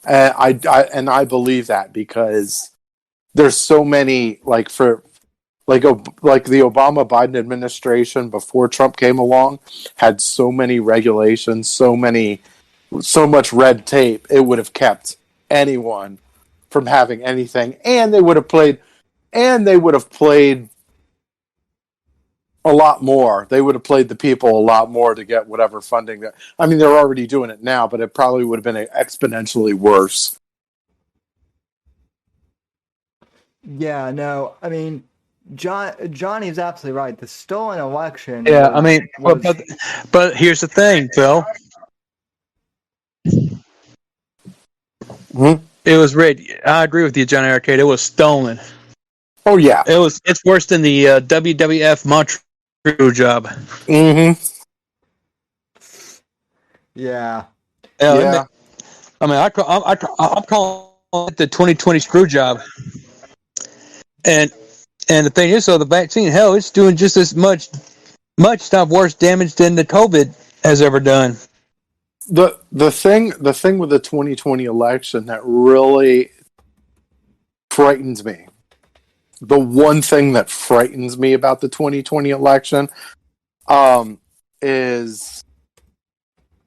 Speaker 4: And I believe that because there's so many, like, the Obama-Biden administration before Trump came along had so many regulations, so much red tape, it would have kept anyone from having anything, and they would have played a lot more. They would have played the people a lot more to get whatever funding that. I mean, they're already doing it now, but it probably would have been exponentially worse.
Speaker 1: Yeah, no, I mean, Johnny's absolutely right. The stolen election.
Speaker 3: Yeah, I mean, but here's the thing, Phil.
Speaker 4: Mm-hmm.
Speaker 3: It was rigged. I agree with you, Johnny Arcade. It was stolen.
Speaker 4: Oh yeah,
Speaker 3: It's worse than the WWF Montreal job.
Speaker 4: Mm-hmm.
Speaker 1: Yeah.
Speaker 3: Yeah. I mean, I'm calling it the 2020 screw job. And the thing is, so the vaccine, hell, it's doing just as much not worse damage than the COVID has ever done.
Speaker 4: The thing with the 2020 election that really frightens me, the one thing that frightens me about the 2020 election, is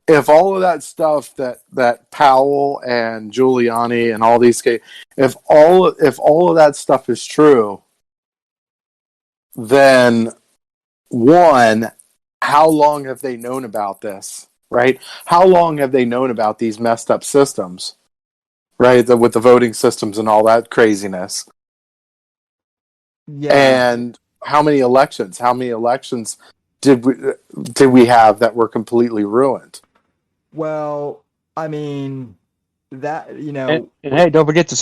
Speaker 4: if all of that stuff that Powell and Giuliani and all these guys, if all of that stuff is true, then one, how long have they known about this, right? How long have they known about these messed up systems, right? With the voting systems and all that craziness.
Speaker 1: Yeah.
Speaker 4: And how many elections? How many elections did we have that were completely ruined?
Speaker 1: Well, I mean, that, you
Speaker 3: And,
Speaker 1: know,
Speaker 3: and hey, don't forget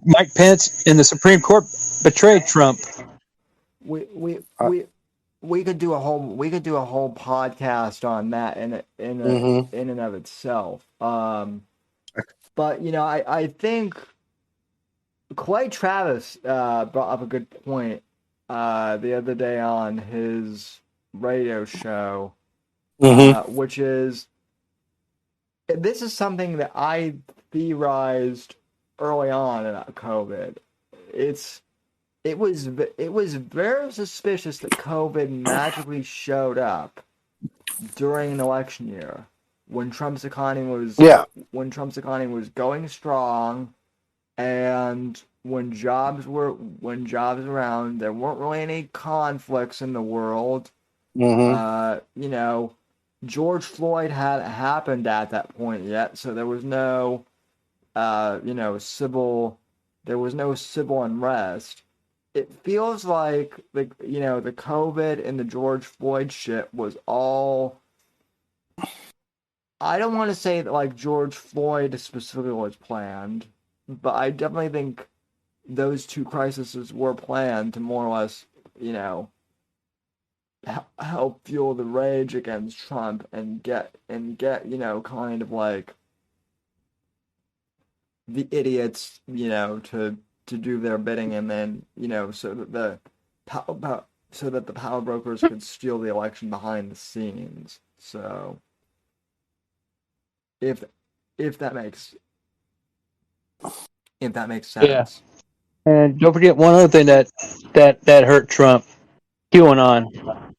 Speaker 3: Mike Pence in the Supreme Court betrayed Trump.
Speaker 1: we we
Speaker 4: Uh,
Speaker 1: we we could do a whole podcast on that
Speaker 4: mm-hmm.
Speaker 1: in and of itself. But you know, I think Clay Travis brought up a good point the other day on his radio show,
Speaker 4: Mm-hmm.
Speaker 1: which is this is something that I theorized early on in COVID. It was very suspicious that COVID magically showed up during an election year when Trump's economy was going strong, and when jobs were around, there weren't really any conflicts in the world.
Speaker 4: Mm-hmm.
Speaker 1: You know, George Floyd hadn't happened at that point yet, so there was no civil unrest. It feels like the COVID and the George Floyd shit was all. I don't want to say that like George Floyd specifically was planned, but I definitely think those two crises were planned to more or less, help fuel the rage against Trump and get kind of like the idiots, to do their bidding, and then so that the power brokers could steal the election behind the scenes. So if if that makes sense.
Speaker 3: Yeah. And don't forget one other thing that hurt Trump, QAnon.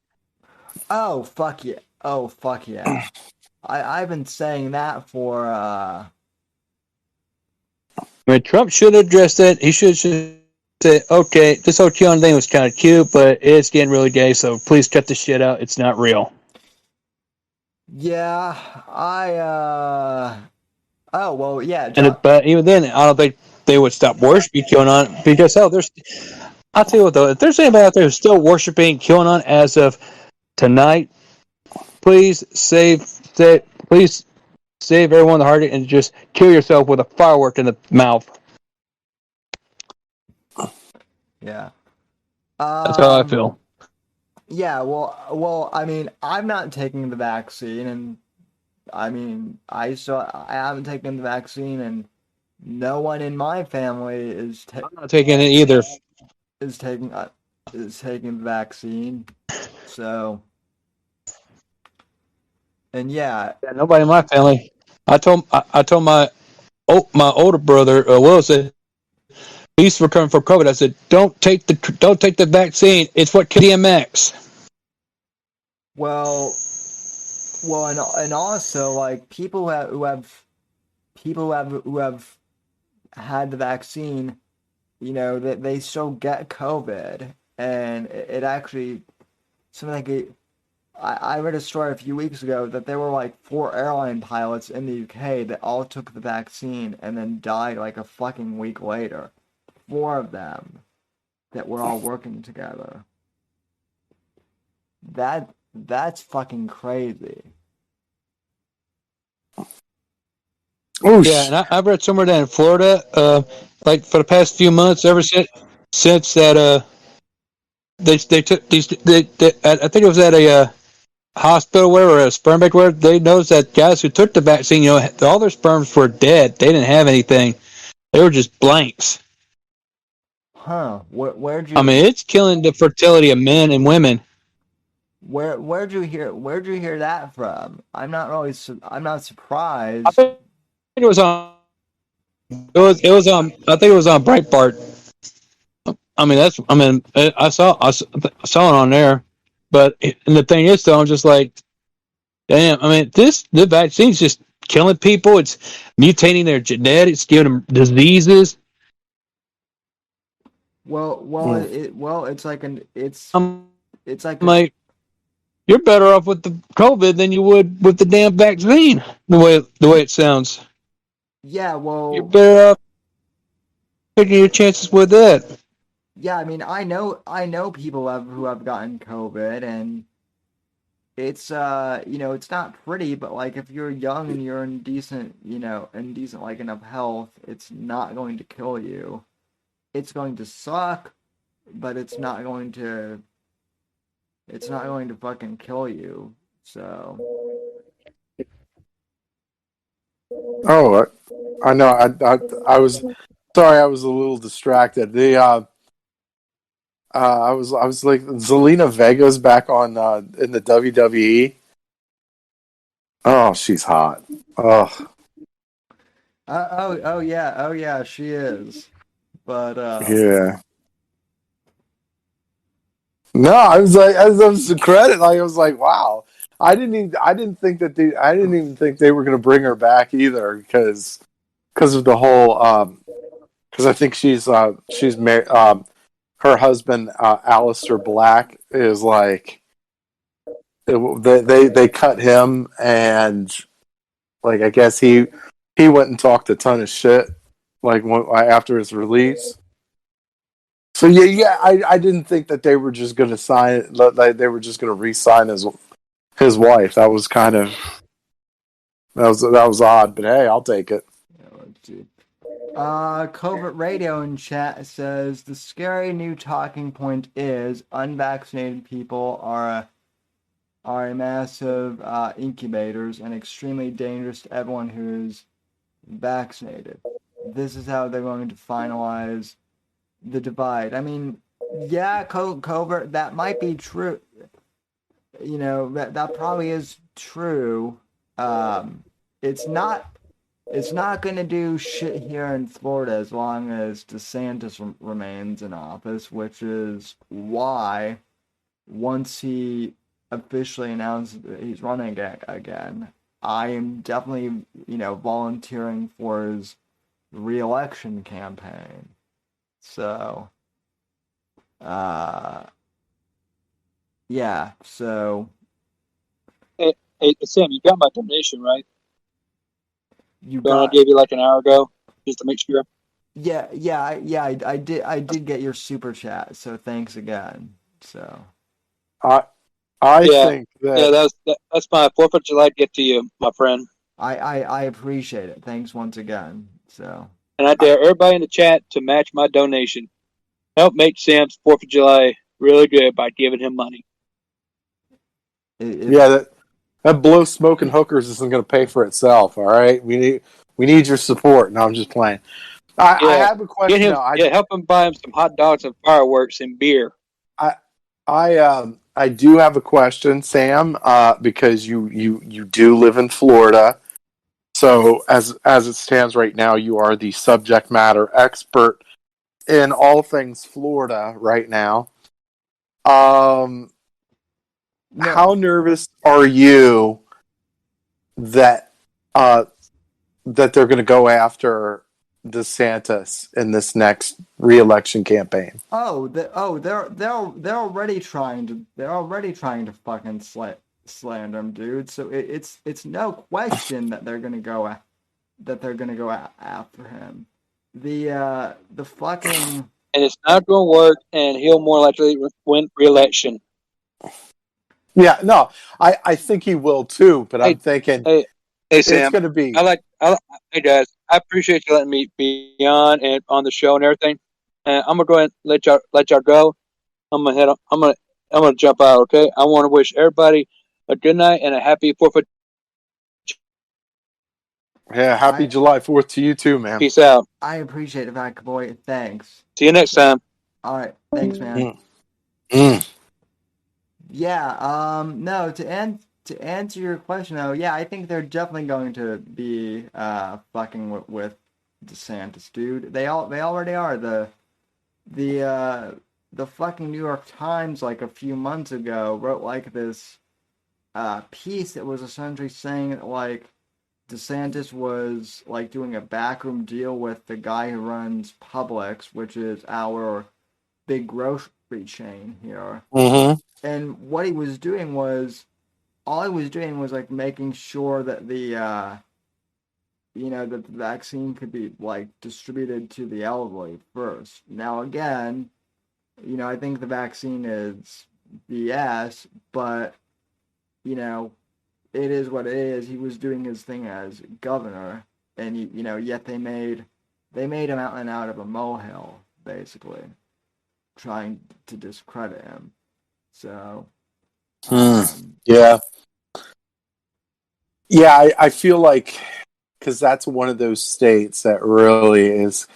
Speaker 1: Oh fuck yeah! Oh fuck yeah! I've been saying that for
Speaker 3: I mean, Trump should address that. He should say, okay, this whole QAnon thing was kind of cute, but it's getting really gay, so please cut the shit out. It's not real.
Speaker 1: yeah. Oh well, yeah.
Speaker 3: But even then, I don't think they would stop worshiping QAnon because I'll tell you what though, if there's anybody out there who's still worshiping QAnon as of tonight, please save everyone the heart and just kill yourself with a firework in the mouth.
Speaker 1: Yeah.
Speaker 3: That's how I feel.
Speaker 1: Yeah, well, I mean, I'm not taking the vaccine, and I mean, I haven't taken the vaccine, and no one in my family
Speaker 3: I'm not taking it either.
Speaker 1: is taking the vaccine. So, and yeah,
Speaker 3: Nobody in my family. I told my older brother Will, said he's recovering from COVID. I said, don't take the vaccine. It's what killed DMX.
Speaker 1: well, and also like people who have had the vaccine, that they still get COVID, and it actually something like I read a story a few weeks ago that there were like 4 airline pilots in the UK that all took the vaccine and then died like a fucking week later. 4 of them that were all working together. That's fucking crazy.
Speaker 4: Oosh.
Speaker 3: Yeah, and I've read somewhere down in Florida, like for the past few months, ever since that they took these, I think it was at a hospital or a sperm bank where they noticed that guys who took the vaccine, all their sperms were dead. They didn't have anything. They were just blanks.
Speaker 1: Huh? Where'd you?
Speaker 3: I mean, it's killing the fertility of men and women.
Speaker 1: Where'd you hear that from? I'm not surprised.
Speaker 3: I think it was on. It was on. I think it was on Breitbart. I mean, I saw it on there. But and the thing is, though, I'm just like, damn. I mean, the vaccine's just killing people. It's mutating their genetics, giving them diseases.
Speaker 4: Mm.
Speaker 1: It's like
Speaker 3: I'm
Speaker 1: it's like a
Speaker 3: like, you're better off with the COVID than you would with the damn vaccine. The way it sounds,
Speaker 1: yeah.
Speaker 3: you're
Speaker 1: Well,
Speaker 3: better off taking your chances with that.
Speaker 1: yeah. I mean, I know people who have gotten COVID, and it's it's not pretty, but like if you're young and you're in decent, in decent like enough health, it's not going to kill you. It's going to suck, but it's not going to fucking kill you. So,
Speaker 4: Oh, I know. I was sorry. I was a little distracted. I was like Zelina Vega's back on in the WWE. Oh, she's hot. Oh,
Speaker 1: oh yeah, she is. But
Speaker 4: yeah. No, I was like, as I was the credit, like I was like, wow. I didn't even think they were going to bring her back either because of the whole because I think she's married. Her husband, Alistair Black, is like they cut him, and like I guess he went and talked a ton of shit like after his release. So I didn't think that they were just going to like they were just going to re-sign his wife. That was kind of that was odd, but hey, I'll take it.
Speaker 1: yeah, let's see. Covert Radio in chat says the scary new talking point is unvaccinated people are a massive incubators and extremely dangerous to everyone who is vaccinated. This is how they're going to finalize the divide. I mean, yeah, covert, that might be true. That probably is true. Um, it's not it's not going to do shit here in Florida as long as DeSantis remains in office, which is why once he officially announced that he's running again, I am definitely, volunteering for his re-election campaign. So, uh, yeah, so
Speaker 3: Hey, Sam, you got my donation, right?
Speaker 1: you
Speaker 3: The one I
Speaker 1: got,
Speaker 3: gave you like an hour ago, just to make sure.
Speaker 1: I did get your super chat, so thanks again. So,
Speaker 4: I I
Speaker 3: Yeah,
Speaker 4: think
Speaker 3: yeah,
Speaker 4: that
Speaker 3: that's my Fourth of July gift to you, my friend.
Speaker 1: I appreciate it. Thanks once again. So,
Speaker 3: And I dare everybody in the chat to match my donation. Help make Sam's Fourth of July really good by giving him money.
Speaker 1: if
Speaker 4: yeah that blow smoking hookers isn't going to pay for itself. All right, we need your support. No, I'm just playing. I
Speaker 3: Yeah,
Speaker 4: have a
Speaker 3: get
Speaker 4: question
Speaker 3: him.
Speaker 4: though.
Speaker 3: Yeah, help him buy him some hot dogs and fireworks and beer.
Speaker 4: I I do have a question, Sam, because you do live in Florida. So as it stands right now, you are the subject matter expert in all things Florida right now. Um,
Speaker 1: no,
Speaker 4: how nervous are you that uh, that they're going to go after DeSantis in this next reelection campaign?
Speaker 1: they're already trying to fucking slander him, dude. So it's no question that they're gonna go after him. The fucking
Speaker 3: And it's not going to work, and he'll more likely win re-election.
Speaker 4: Yeah, no, I think he will too, but I'm
Speaker 3: Hey,
Speaker 4: thinking
Speaker 3: hey, hey,
Speaker 4: it's
Speaker 3: Sam.
Speaker 4: going to be.
Speaker 3: Hey guys, I appreciate you letting me be on and on the show and everything. And I'm gonna go ahead and let y'all go. I'm gonna head. I'm gonna jump out. Okay. I want to wish everybody a good night and a happy Fourth of
Speaker 4: Yeah, happy
Speaker 1: I
Speaker 4: July 4th to you too, man.
Speaker 3: Peace out.
Speaker 1: I appreciate it, Fat Boy. Thanks.
Speaker 3: See you next
Speaker 1: So,
Speaker 3: time.
Speaker 1: all right, thanks, man.
Speaker 4: Mm. Mm.
Speaker 1: Yeah. No. To answer your question though, yeah, I think they're definitely going to be fucking with DeSantis, dude. They already are. The uh the fucking New York Times like a few months ago wrote like this piece that was essentially saying that like DeSantis was like doing a backroom deal with the guy who runs Publix, which is our big grocery chain here.
Speaker 4: Mm-hmm.
Speaker 1: And what he was doing was, all he was doing was like making sure that that the vaccine could be like distributed to the elderly first. Now again, I think the vaccine is BS, but it is what it is. He was doing his thing as governor, and yet they made a mountain out of a molehill, basically, trying to discredit him. So,
Speaker 4: Yeah. Yeah, I feel like, because that's one of those states that really is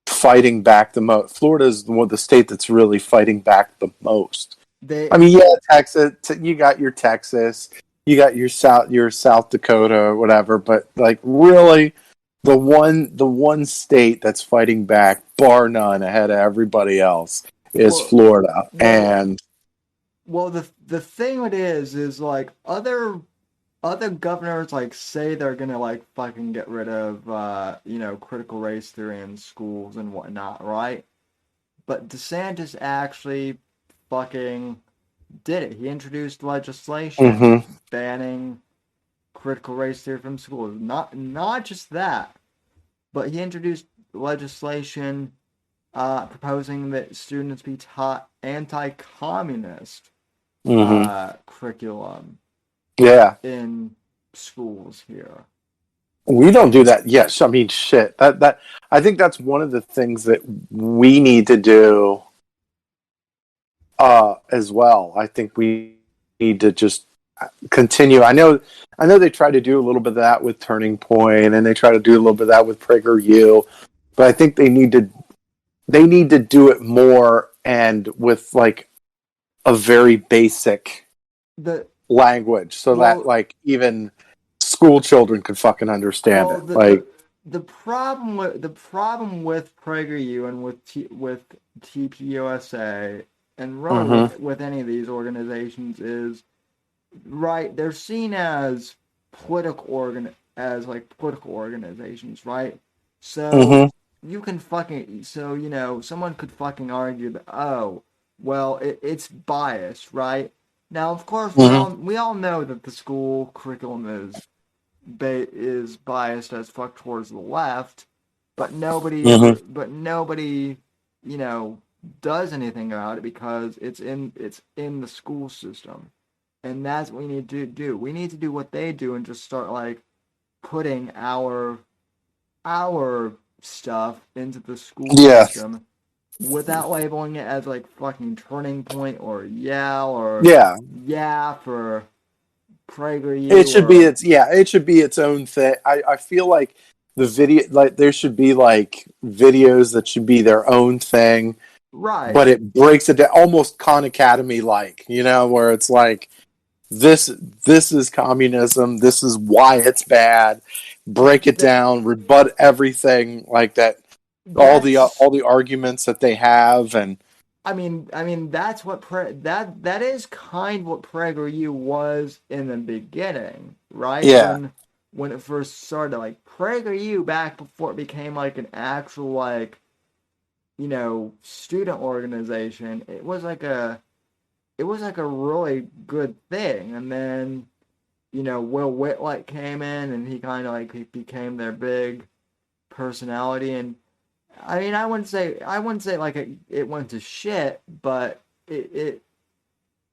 Speaker 4: fighting back the most. Florida is the state that's really fighting back the most. I mean, yeah, Texas. You got your Texas, you got your South Dakota or whatever, but like really, the one state that's fighting back, bar none, ahead of everybody else, is Florida. And
Speaker 1: the thing it is like other governors like say they're gonna like fucking get rid of critical race theory in schools and whatnot, right? But DeSantis actually fucking did it. He introduced legislation banning critical race theory from schools. Not just that, but he introduced legislation proposing that students be taught anti-communist curriculum.
Speaker 4: Yeah.
Speaker 1: In schools here.
Speaker 4: We don't do that. Yes, I mean shit. That I think that's one of the things that we need to do as well. I think we need to just continue. I know they try to do a little bit of that with Turning Point, and they try to do a little bit of that with PragerU, but I think they need to do it more, and with like a very basic language, so that like even school children could fucking understand it.
Speaker 1: The problem with PragerU and with TPUSA and really with any of these organizations is, right, they're seen as political organizations, right? So you can someone could fucking argue that, oh, well, it's biased, right? Now, of course, we all know that the school curriculum is biased as fuck towards the left, but nobody does anything about it because it's in the school system, and that's what we need to do. We need to do what they do and just start like putting our stuff into the school system without labeling it as like fucking Turning Point or Yale or YAF or PragerU.
Speaker 4: It should be its own thing. I feel like the video, like there should be like videos that should be their own thing,
Speaker 1: right?
Speaker 4: But it breaks it down, almost Khan Academy like, where it's like this is communism. This is why it's bad. Break it down, rebut everything like that. All the arguments that they have, and
Speaker 1: I mean that's what that is kind of what PragerU was in the beginning, right?
Speaker 4: Yeah.
Speaker 1: When it first started, like PragerU back before it became like an actual like student organization, it was like a really good thing, and then Will Whitlock came in and he kind of like he became their big personality. And I mean, I wouldn't say like it went to shit, but it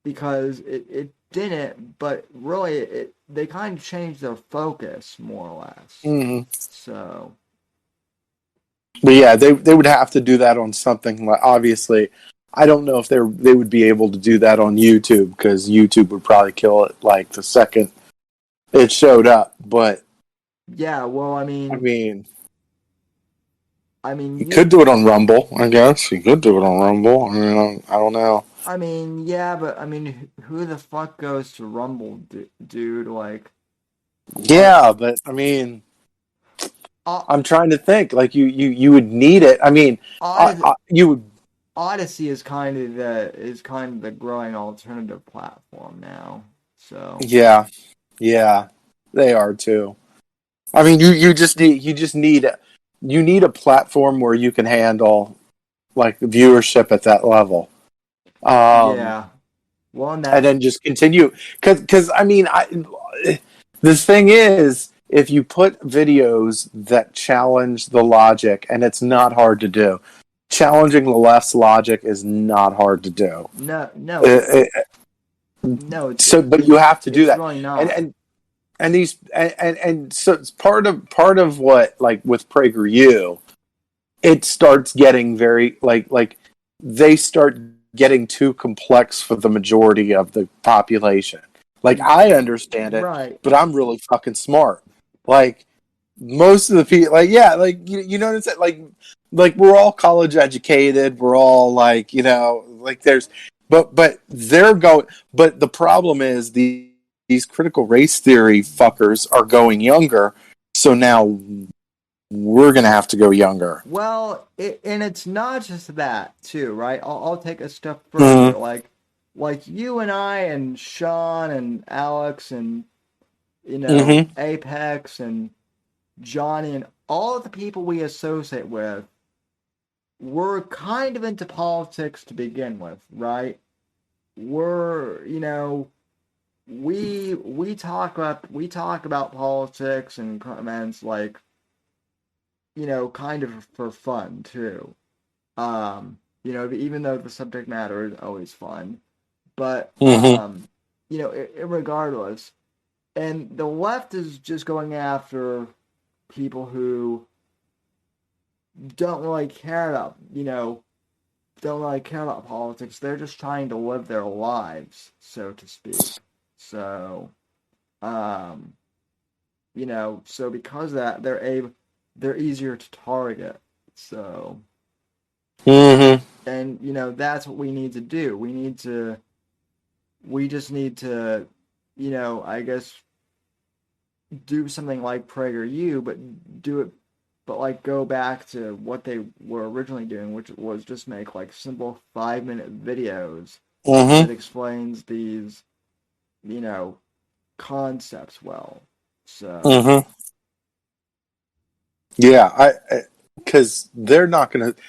Speaker 1: because it didn't. But really, they kind of changed their focus more or less. So,
Speaker 4: but yeah, they would have to do that on something like, obviously. I don't know if they would be able to do that on YouTube, because YouTube would probably kill it like the second it showed up. But
Speaker 1: yeah, well, I mean,
Speaker 4: you could do it on Rumble, I guess. You could do it on Rumble. I don't know.
Speaker 1: I mean, yeah, but I mean, who the fuck goes to Rumble, dude? Like,
Speaker 4: yeah, but I mean, I'm trying to think. Like, you would need it. I mean, you would.
Speaker 1: Odyssey is kind of the growing alternative platform now. So
Speaker 4: yeah, they are too. I mean, you just need a platform where you can handle like viewership at that level.
Speaker 1: Yeah. Well,
Speaker 4: And then just continue because I mean, the thing is, if you put videos that challenge the logic, and it's not hard to do, challenging the left's logic is not hard to do.
Speaker 1: no,
Speaker 4: So, but you have to do
Speaker 1: it's
Speaker 4: that,
Speaker 1: really not.
Speaker 4: and so it's part of what, like with PragerU, it starts getting very like they start getting too complex for the majority of the population. Like, I understand it,
Speaker 1: Right.
Speaker 4: but I'm really fucking smart. Like, most of the people, like, yeah, like, you know what I'm saying? Like we're all college educated. We're all like, like there's, but they're going, but the problem is these critical race theory fuckers are going younger. So now we're going to have to go younger.
Speaker 1: Well, and it's not just that too, right? I'll take a step further.
Speaker 4: Mm-hmm.
Speaker 1: Like you and I and Sean and Alex and
Speaker 4: Mm-hmm.
Speaker 1: Apex and Johnny and all of the people we associate with were kind of into politics to begin with, right? We're we talk about politics and comments like kind of for fun too. Even though the subject matter is always fun, but
Speaker 4: Mm-hmm.
Speaker 1: regardless, and the left is just going after people who don't really care about politics. They're just trying to live their lives, so to speak. So, um, so because of that, they're easier to target. So,
Speaker 4: Mm-hmm.
Speaker 1: and that's what we need to do. We just need to, I guess do something like PragerU, but do it, but like go back to what they were originally doing, which was just make like simple 5-minute videos that
Speaker 4: Mm-hmm.
Speaker 1: explains these, you know, concepts well. So,
Speaker 4: Mm-hmm. Yeah, because they're not going to.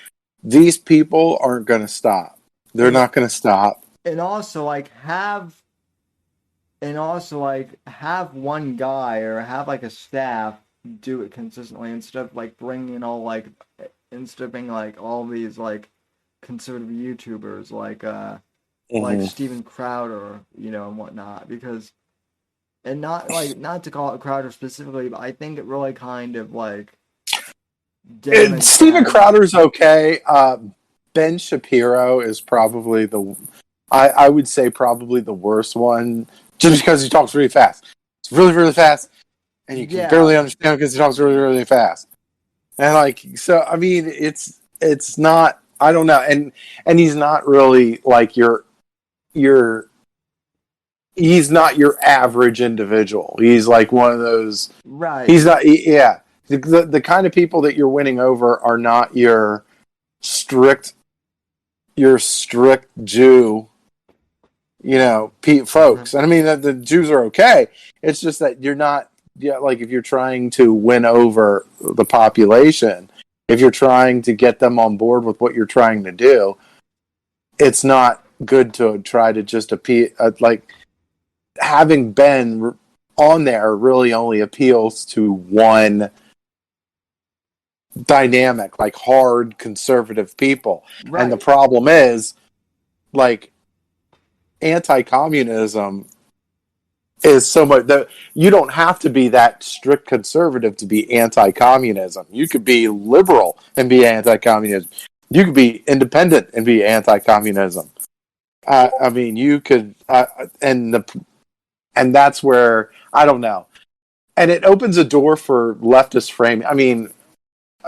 Speaker 4: These people aren't going to stop. They're
Speaker 1: and
Speaker 4: not going to stop.
Speaker 1: and also like have one guy or have like a staff do it consistently instead of like bringing in all like instead of being like all these like conservative YouTubers like
Speaker 4: Mm-hmm.
Speaker 1: Steven Crowder, and whatnot, because and not to call it Crowder specifically, but I think it really kind of like
Speaker 4: Steven
Speaker 1: demonstrates.
Speaker 4: Crowder's okay. Ben Shapiro is probably I would say probably the worst one, just because he talks really fast. It's really, really fast, and you can
Speaker 1: Yeah,
Speaker 4: barely understand because he talks really, really fast. And like, so I mean, it's not. I don't know, and he's not really like your he's not your average individual. He's like one of those.
Speaker 1: right.
Speaker 4: He's not. Yeah, the kind of people that you're winning over are not strict your strict Jew,
Speaker 1: Uh-huh.
Speaker 4: folks. And I mean, the Jews are okay. It's just that you're not. Yeah, like if you're trying to win over the population, if you're trying to get them on board with what you're trying to do, it's not good to try to just appeal. Like having Ben on there really only appeals to one dynamic, like hard conservative people. And the
Speaker 1: Right.
Speaker 4: problem is, like, anti-communism is so much that you don't have to be that strict conservative to be anti-communism. You could be liberal and be anti-communism. You could be independent and be anti-communism. I mean, you could, and that's where I don't know, and it opens a door for leftist framing. I mean,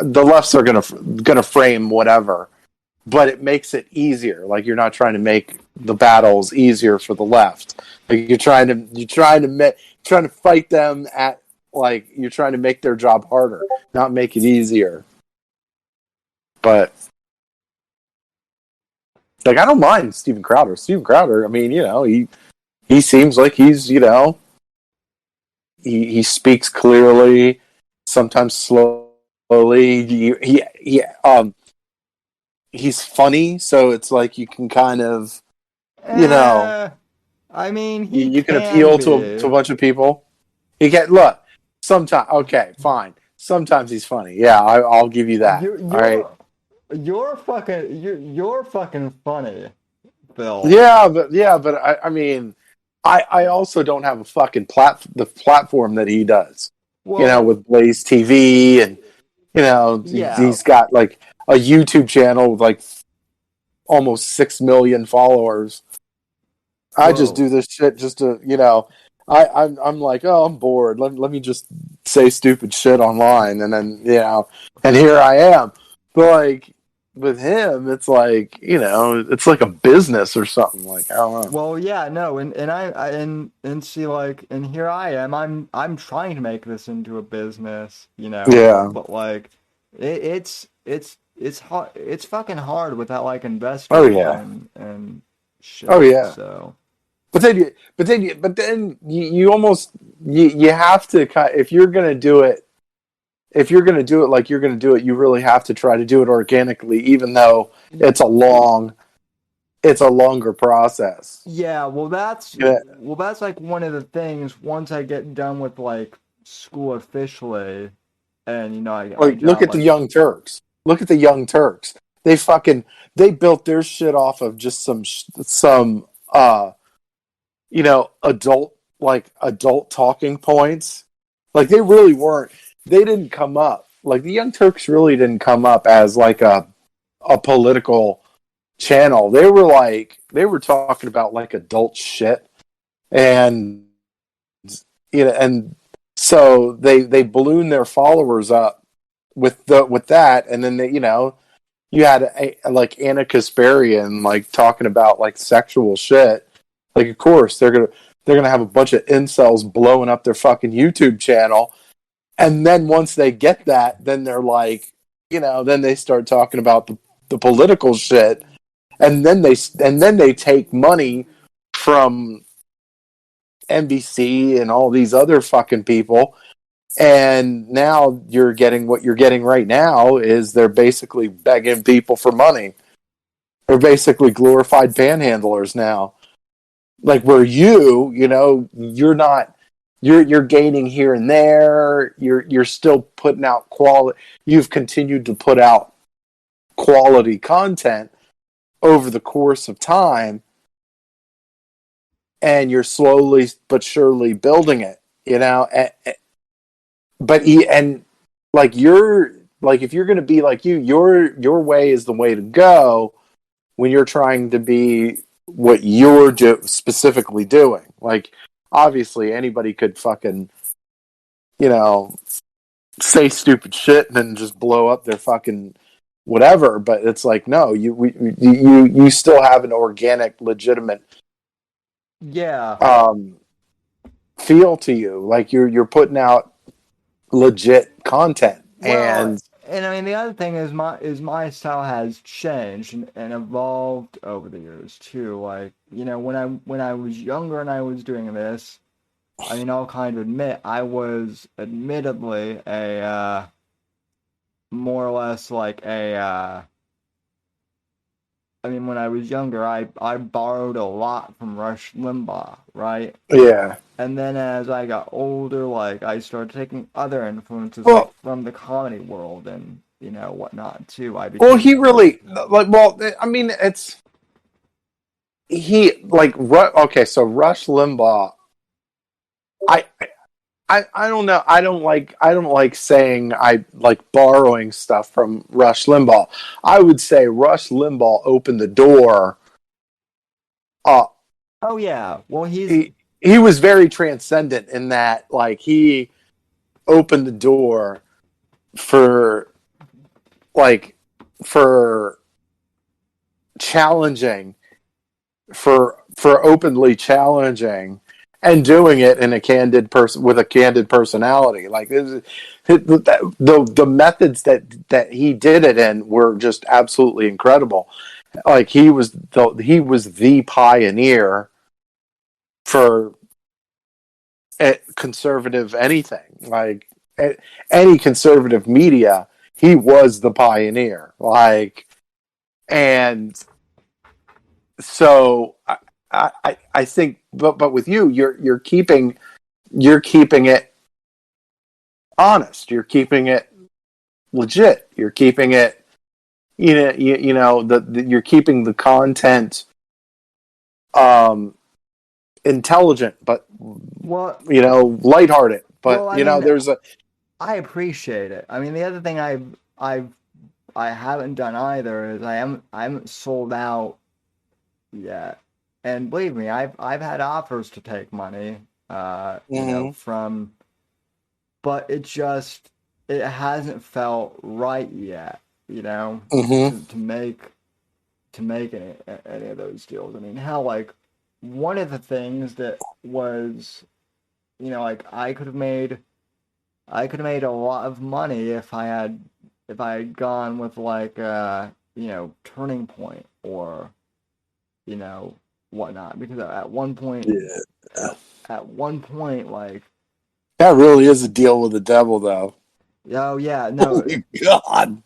Speaker 4: the lefts are gonna frame whatever, but it makes it easier. Like you're not trying to make the battles easier for the left. Like trying to fight them at, like, you're trying to make their job harder, not make it easier. But like I don't mind Steven Crowder. Steven Crowder, I mean, he seems like he's he speaks clearly, sometimes slowly. he's funny, so it's like you can kind of,
Speaker 1: I mean, he
Speaker 4: you can
Speaker 1: can
Speaker 4: appeal to a
Speaker 1: be.
Speaker 4: bunch of people. He can look. Sometimes, okay, fine. Sometimes he's funny. Yeah, I'll give you that.
Speaker 1: You
Speaker 4: All right.
Speaker 1: you're fucking funny, Bill.
Speaker 4: But I mean, I also don't have a fucking the platform that he does.
Speaker 1: Well,
Speaker 4: With Blaze TV, and
Speaker 1: yeah.
Speaker 4: he's got like a YouTube channel with like almost 6 million followers. I just
Speaker 1: Whoa.
Speaker 4: do this shit just to, I'm like, oh, I'm bored. Let me just say stupid shit online, and then and here I am. But like with him, it's like it's like a business or something. Like I don't know.
Speaker 1: Well, yeah, no, and see, like, and here I am. I'm trying to make this into a business,
Speaker 4: Yeah.
Speaker 1: but like, it's hard. It's fucking hard without like
Speaker 4: Oh
Speaker 1: investors
Speaker 4: yeah.
Speaker 1: and
Speaker 4: Oh
Speaker 1: shit.
Speaker 4: yeah.
Speaker 1: So
Speaker 4: But then you almost you have to if you're gonna do it. If you're going to do it like you're going to do it, you really have to try to do it organically, even though it's a longer process.
Speaker 1: yeah,
Speaker 4: Yeah.
Speaker 1: well, that's like one of the things. Once I get done with like school officially, and I get my
Speaker 4: Like, look
Speaker 1: job,
Speaker 4: at the
Speaker 1: like,
Speaker 4: Young Turks. Look at the Young Turks. They built their shit off of just some adult talking points. Like they really weren't. They didn't come up. Like the Young Turks really didn't come up as like a political channel. They were talking about like adult shit, and and so they ballooned their followers up with that, and then you had like Anna Kasparian like talking about like sexual shit. Like of course they're gonna have a bunch of incels blowing up their fucking YouTube channel, and then once they get that, then they're like, then they start talking about the political shit, and then they take money from NBC and all these other fucking people, and now you're getting what you're getting right now is they're basically begging people for money. They're basically glorified panhandlers now. Like where you're not you're gaining here and there. You're still putting out quality. You've continued to put out quality content over the course of time, and you're slowly but surely building it. And like you're like if you're going to be like your way is the way to go when you're trying to be what you're specifically doing. Like obviously anybody could fucking you know say stupid shit and then just blow up their fucking whatever, but it's like no, you still have an organic legitimate
Speaker 1: yeah.
Speaker 4: um feel to you, like you're putting out legit content.
Speaker 1: Well,
Speaker 4: And
Speaker 1: and I mean the other thing is my style has changed and evolved over the years too. Like, when I was younger and I was doing this, I mean, I'll kind of admit I was admittedly a more or less like a I mean, when I was younger, I borrowed a lot from Rush Limbaugh, right?
Speaker 4: yeah,
Speaker 1: And then as I got older, like I started taking other influences, like
Speaker 4: well
Speaker 1: from the comedy world and whatnot too. I
Speaker 4: well
Speaker 1: became
Speaker 4: he really like well I mean it's he like okay, so Rush Limbaugh, I I don't know. I don't like saying I like borrowing stuff from Rush Limbaugh. I would say Rush Limbaugh opened the door. Uh
Speaker 1: Oh yeah, well
Speaker 4: he was very transcendent in that like he opened the door for like for challenging for openly challenging and doing it in a candid person with a candid personality. Like the methods that he did it in were just absolutely incredible. Like he was the pioneer for conservative anything. Like any conservative media, he was the pioneer. Like And so I think, but with you, you're keeping it honest. You're keeping it legit. You're keeping it, you're keeping the content intelligent, but lighthearted. But there's a.
Speaker 1: I appreciate it. I mean, the other thing I haven't done either is I haven't sold out yet. And believe me, I've had offers to take money, from, but it hasn't felt right yet, to make any of those deals. I mean, hell, like one of the things that was, like I could have made a lot of money if I had gone with like Turning Point or whatnot, because at one point like
Speaker 4: That really is a deal with the devil, though.
Speaker 1: oh yeah no
Speaker 4: Holy God.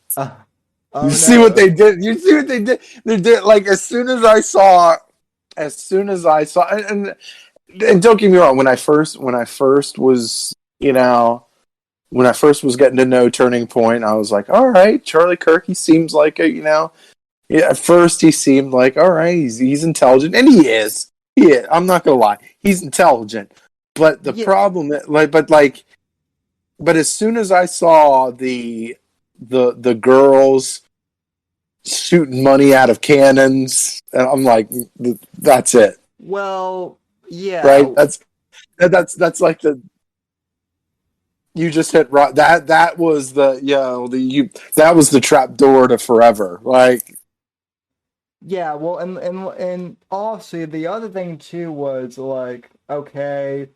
Speaker 1: oh
Speaker 4: See
Speaker 1: no
Speaker 4: what they did. You see what they did. They did, like, as soon as I saw, and don't get me wrong, when I first was, when I first was getting to know Turning Point, I was like, all right, Charlie Kirk, he seems like at first he seemed like, all right, he's intelligent, and he is. I'm not gonna lie, he's intelligent. But the problem, but as soon as I saw the girls shooting money out of cannons, and I'm like, that's it.
Speaker 1: Well, yeah,
Speaker 4: right. That's like you just hit right. That was that was the trap door to forever. Like,
Speaker 1: yeah. Well, and also the other thing too was like, okay,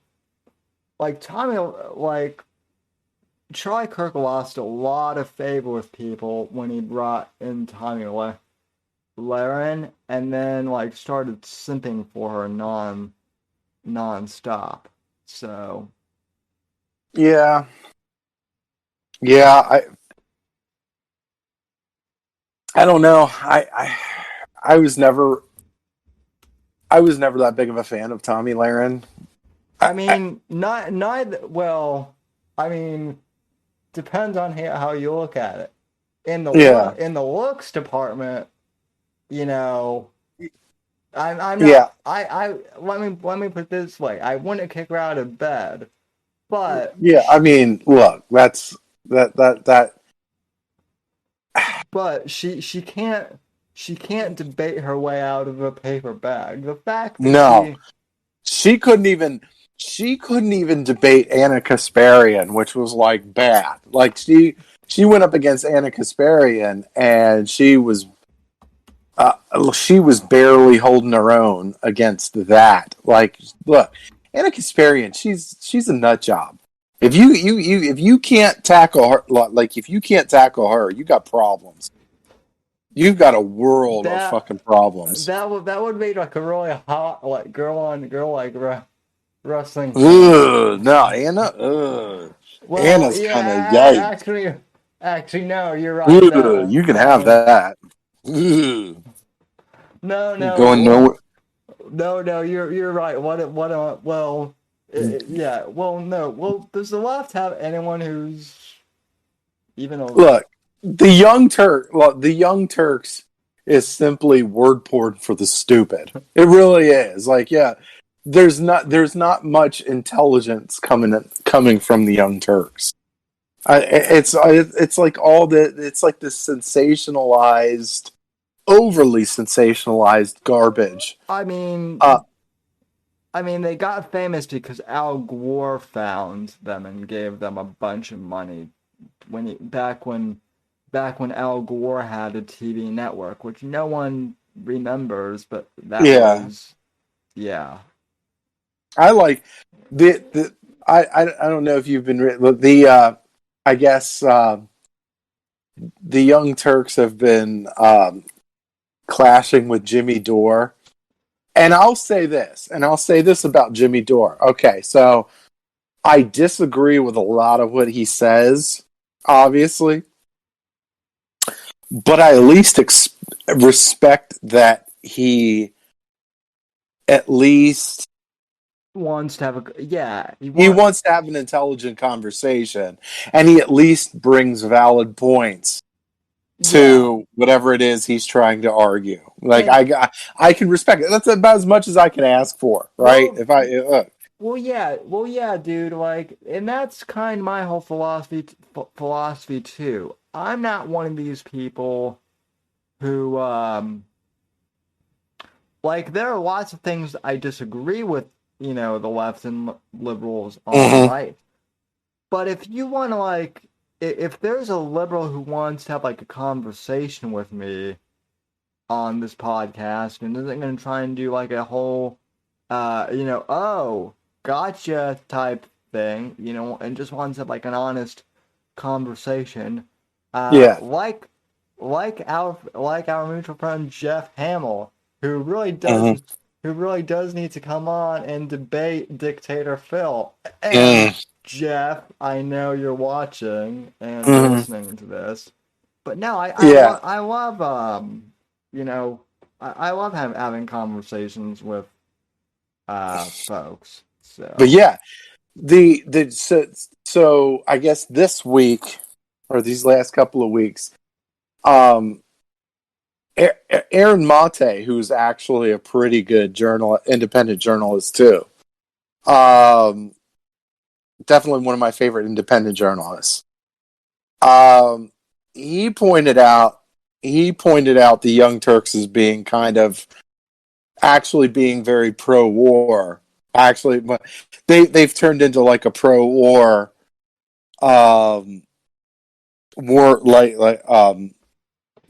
Speaker 1: like Tommy, like Charlie Kirk lost a lot of favor with people when he brought in Tommy Laren, and then like started simping for her non-stop. So
Speaker 4: yeah, I don't know. I was never that big of a fan of Tommy Laren.
Speaker 1: I mean, neither. Well, I mean, depends on how you look at it. In the looks department, I'm not.
Speaker 4: Yeah.
Speaker 1: I let me put it this way. I wouldn't kick her out of bed, but
Speaker 4: yeah. I mean, look, that's that.
Speaker 1: But she can't debate her way out of a paper bag. The fact that
Speaker 4: she couldn't even debate Anna Kasparian, which was like bad. Like she went up against Anna Kasparian, and she was barely holding her own against that. Like, look, Anna Kasparian, she's a nut job. If you can't tackle her, like if you can't tackle her, you got problems. You've got a world of fucking problems.
Speaker 1: That would make like a really hot like girl on girl like wrestling.
Speaker 4: No, Anna.
Speaker 1: Well,
Speaker 4: Anna's kind of yikes.
Speaker 1: Actually, no, you're right. No,
Speaker 4: you can have that.
Speaker 1: No,
Speaker 4: going nowhere.
Speaker 1: No, you're right. Well, yeah. Well, no. Well, does the left have anyone who's even a
Speaker 4: look? The Young Turks is simply word porn for the stupid. It really is. Like, yeah, there's not much intelligence coming from the Young Turks. It's like it's like this overly sensationalized garbage.
Speaker 1: I mean, they got famous because Al Gore found them and gave them a bunch of money back when Al Gore had a TV network, which no one remembers, but that was
Speaker 4: I like I don't know if you've been I guess the Young Turks have been clashing with Jimmy Dore. And I'll say this about Jimmy Dore. Okay, so I disagree with a lot of what he says, obviously, but I at least respect that he at least
Speaker 1: Wants to have
Speaker 4: he wants to have an intelligent conversation, and he at least brings valid points to whatever it is he's trying to argue. Like, I can respect it. That's about as much as I can ask for, right?
Speaker 1: Well, yeah, dude. Like, and that's kind of my whole philosophy too. I'm not one of these people who, like, there are lots of things I disagree with, the left and liberals on, right? But if you want to, like, if there's a liberal who wants to have, like, a conversation with me on this podcast and isn't going to try and do, like, a whole, oh, gotcha type thing, and just wants to have, like, an honest conversation, like our mutual friend Jeff Hamill, who really does need to come on and debate Dictator Phil. And Jeff, I know you're watching and listening to this, but no, I love I love having conversations with folks. So,
Speaker 4: but yeah, so I guess this week or these last couple of weeks, Aaron Mate, who's actually a pretty good independent journalist too. Definitely one of my favorite independent journalists. He pointed out the Young Turks as being being very pro-war. Actually, but they've turned into like a pro-war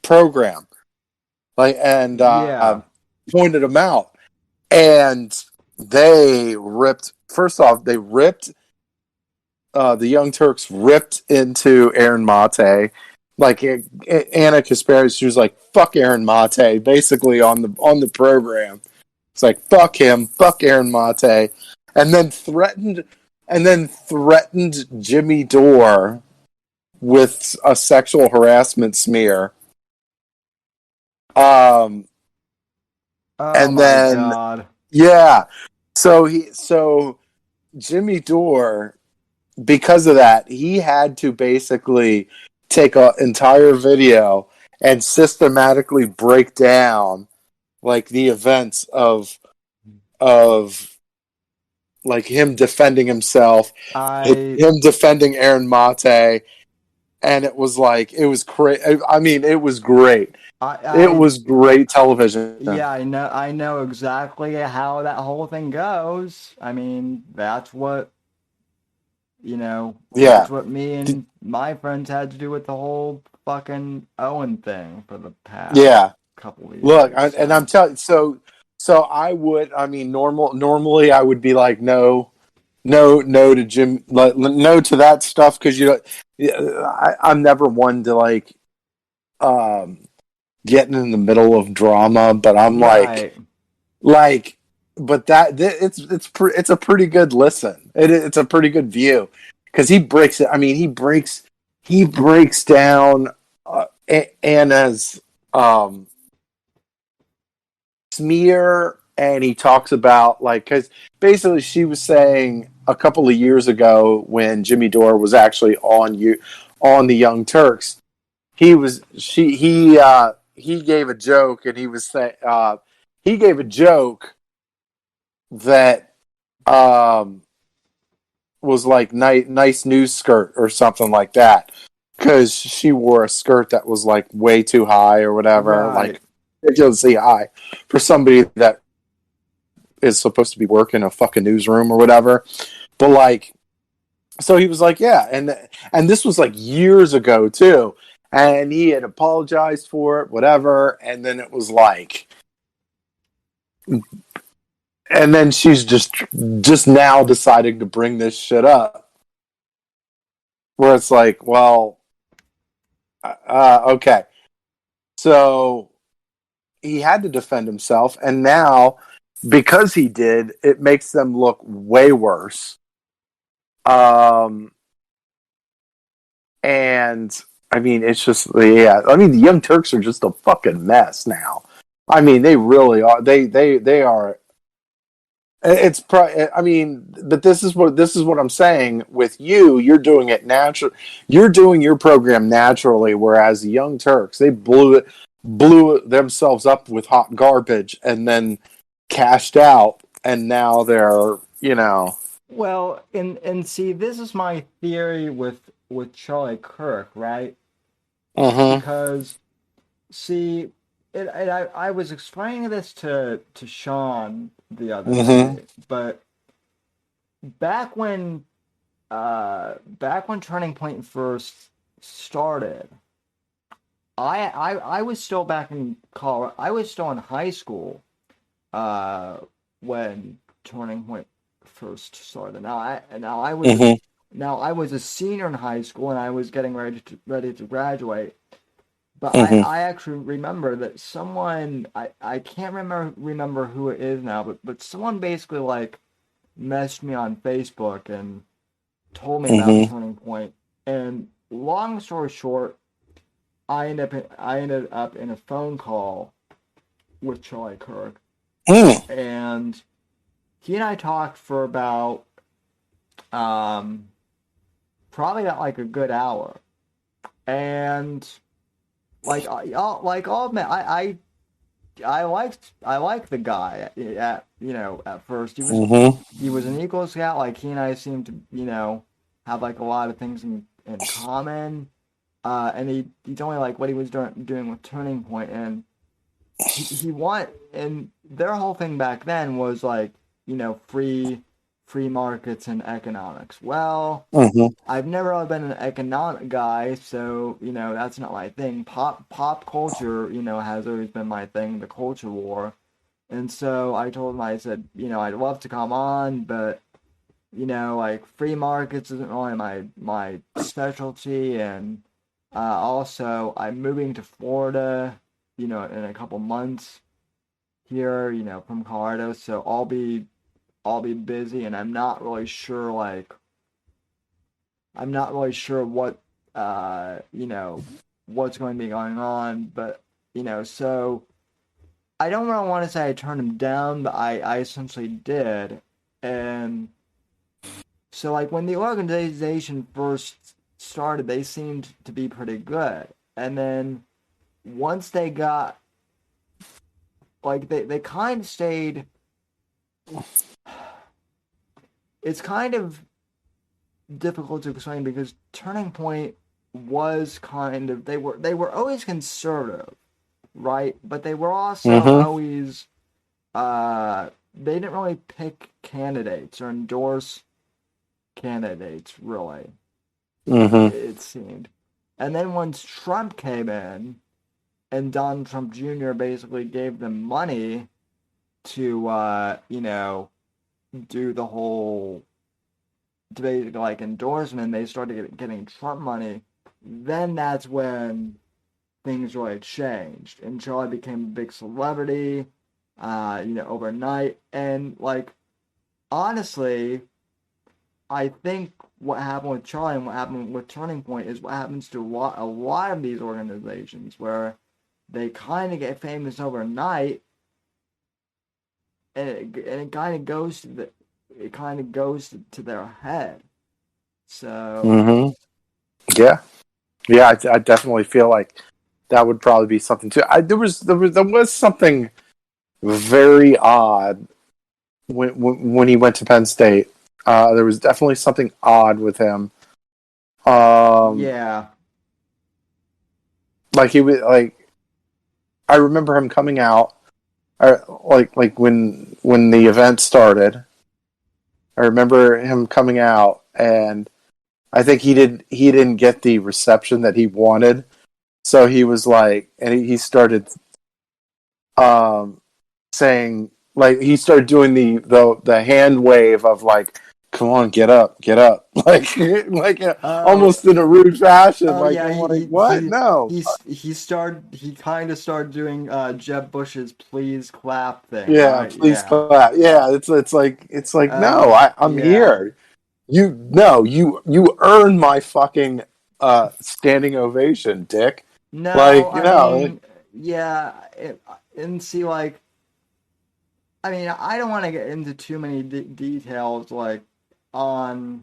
Speaker 4: program. Pointed them out, and they ripped. First off, they ripped. The Young Turks ripped into Aaron Mate. Like, Anna Kasperi, she was like, "Fuck Aaron Mate," basically on the program. It's like, fuck him, fuck Aaron Mate, and then threatened Jimmy Dore with a sexual harassment smear.
Speaker 1: Oh and my then God.
Speaker 4: Yeah. So Jimmy Dore, because of that, he had to basically take an entire video and systematically break down like the events of like him defending himself, him defending Aaron Mate, and it was crazy. I mean, it was great. It was great television.
Speaker 1: Yeah, I know exactly how that whole thing goes. I mean, that's what that's what me and my friends had to do with the whole fucking Owen thing for the past couple of years.
Speaker 4: Look, and I'm telling so I would. I mean, normally I would be like, no to Jim, no to that stuff, because I'm never one to like getting in the middle of drama, but I'm like, but it's a pretty good listen. It's a pretty good view, because he breaks it. I mean, he breaks down Anna's smear, and he talks about, like, because basically she was saying a couple of years ago when Jimmy Dore was actually on the Young Turks, he gave a joke, and he was saying he gave a joke that was like nice news skirt or something like that, because she wore a skirt that was like way too high or whatever, like ridiculously high for somebody that is supposed to be working a fucking newsroom or whatever. But like, so he was like, yeah, and this was like years ago too, and he had apologized for it, whatever, and then it was like, and then she's just now deciding to bring this shit up, where it's like, well, okay, so he had to defend himself, and now, because he did, it makes them look way worse. And I mean, it's just, yeah. I mean, the Young Turks are just a fucking mess now. I mean, they really are. They are. I mean, but this is what I'm saying. With you, you're doing it natural. You're doing your program naturally, whereas the Young Turks, they blew themselves up with hot garbage, and then cashed out, and now they're, you know.
Speaker 1: Well, and see, this is my theory with Charlie Kirk, right?
Speaker 4: Uh-huh.
Speaker 1: Because see, I was explaining this to Sean the other
Speaker 4: Mm-hmm.
Speaker 1: day, but back when back when Turning Point first started, I was still back in college. I was still in high school uh, when Turning Point first started.
Speaker 4: Mm-hmm.
Speaker 1: Now I was a senior in high school and I was getting ready to graduate. But
Speaker 4: Mm-hmm.
Speaker 1: I actually remember that someone I can't remember who it is now, but someone basically like messaged me on Facebook and told me about
Speaker 4: Mm-hmm.
Speaker 1: Turning Point. And long story short, I ended up in a phone call with Charlie Kirk,
Speaker 4: Mm.
Speaker 1: and he and I talked for about um probably about like a good hour. And I'll admit I liked the guy at first.
Speaker 4: Mm-hmm.
Speaker 1: He was an Eagle Scout. Like he and I seemed to have like a lot of things in common. And he told me like what he was doing with Turning Point, and and their whole thing back then was like free markets and economics. Well,
Speaker 4: Mm-hmm.
Speaker 1: I've never really been an economic guy, so that's not my thing. Pop culture, has always been my thing, the culture war. And so I told him, I said, I'd love to come on, but like free markets isn't really my specialty, and also I'm moving to Florida, in a couple months here, from Colorado, so I'll be busy, and I'm not really sure what what's going to be going on, but so I don't really want to say I turned him down, but I essentially did. And so like when the organization first started, they seemed to be pretty good. And then once they got like they kind of stayed, it's kind of difficult to explain because Turning Point was kind of they were always conservative, right? But they were also
Speaker 4: Mm-hmm.
Speaker 1: always they didn't really pick candidates or endorse candidates really.
Speaker 4: Mm-hmm.
Speaker 1: It seemed. And then once Trump came in and Donald Trump Jr. basically gave them money to do the whole to basically like endorsement, they started getting Trump money. Then that's when things really changed, and Charlie became a big celebrity, overnight. And like honestly, I think what happened with Charlie and what happened with Turning Point is what happens to a lot of these organizations where they kind of get famous overnight, and it kind of goes to their head. So
Speaker 4: Mm-hmm. Yeah. Yeah, I definitely feel like that would probably be something too. There was something very odd when he went to Penn State. There was definitely something odd with him.
Speaker 1: yeah,
Speaker 4: Like he was like, I remember him coming out, like when the event started. I remember him coming out, and I think he didn't get the reception that he wanted. So he was like, and he started um, saying, like, he started doing the hand wave of like, come on, get up, like
Speaker 1: oh,
Speaker 4: almost in a rude fashion.
Speaker 1: oh
Speaker 4: Like
Speaker 1: yeah,
Speaker 4: I'm like, what? No,
Speaker 1: he kind of started doing Jeb Bush's "Please Clap" thing,
Speaker 4: yeah,
Speaker 1: right?
Speaker 4: please
Speaker 1: Yeah.
Speaker 4: clap. Yeah, it's like no,
Speaker 1: Oh
Speaker 4: I'm
Speaker 1: yeah.
Speaker 4: here. You no, you earn my fucking standing ovation, Dick.
Speaker 1: No,
Speaker 4: Like, you
Speaker 1: I
Speaker 4: know,
Speaker 1: mean, yeah, and see, like, I mean, I don't want to get into too many details, like, on,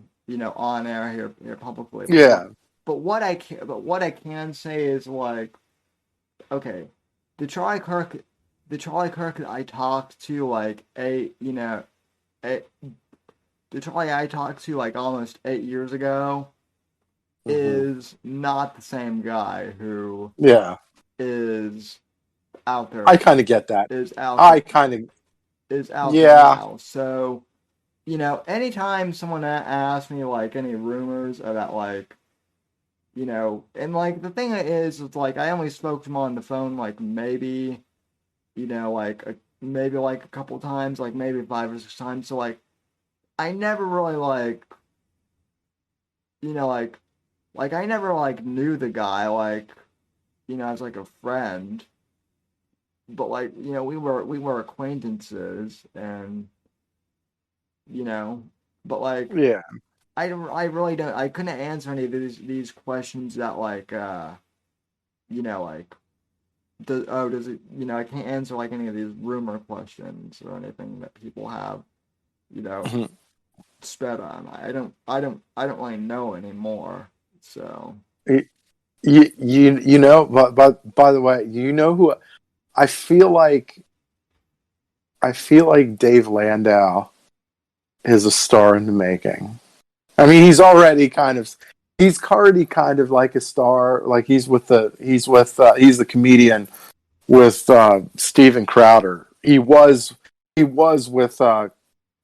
Speaker 1: on air here publicly,
Speaker 4: yeah.
Speaker 1: but what I can say is, like, okay, the Charlie Kirk, the Charlie Kirk that I talked to, like, a, the Charlie I talked to, like, almost 8 years ago,
Speaker 4: Hmm.
Speaker 1: is not the same guy who
Speaker 4: Yeah.
Speaker 1: is out there
Speaker 4: I kind of get that.
Speaker 1: is out there
Speaker 4: I kind of,
Speaker 1: is out there
Speaker 4: yeah.
Speaker 1: now. So, anytime someone asks me like any rumors about like, and like the thing is, it's like I only spoke to him on the phone like maybe, maybe like a couple times, like maybe 5 or 6 times. So like I never really you know, like I never like knew the guy like, as like a friend. But like, we were acquaintances and you know, but like
Speaker 4: Yeah.
Speaker 1: I really don't. I couldn't answer any of these questions that like like does it I can't answer like any of these rumor questions or anything that people have you know
Speaker 4: Mhm.
Speaker 1: sped on. I don't really know anymore. So
Speaker 4: But by the way, you know who I feel like? I feel like Dave Landau is a star in the making. I mean, he's already kind of like a star. Like he's the comedian with Steven Crowder. He was with Compound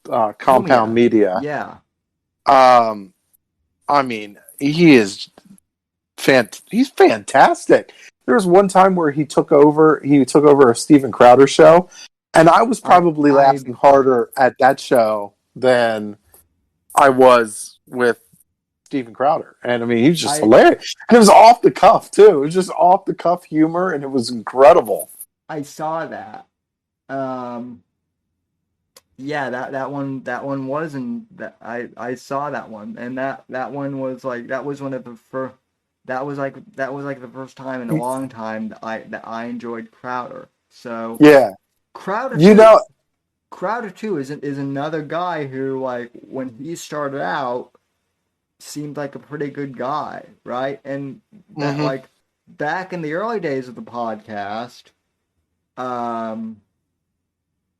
Speaker 1: Lumia,
Speaker 4: Media.
Speaker 1: yeah,
Speaker 4: Um, I mean, he's fantastic. There was one time where he took over a Steven Crowder show, and I was
Speaker 1: I
Speaker 4: probably
Speaker 1: I
Speaker 4: laughing harder at that show than I was with Steven Crowder. And I mean, he was just
Speaker 1: I
Speaker 4: hilarious. And it was off the cuff too. It was just off the cuff humor, and it was incredible.
Speaker 1: I saw that. Um, Yeah, that one wasn't that I saw that one, and that one was like that was one of the first that was like the first time in a long time that I enjoyed Crowder. So
Speaker 4: Yeah,
Speaker 1: Crowder
Speaker 4: you
Speaker 1: too
Speaker 4: know.
Speaker 1: Crowder too is another guy who like when he started out seemed like a pretty good guy, right? And that
Speaker 4: Hmm.
Speaker 1: like back in the early days of the podcast, um,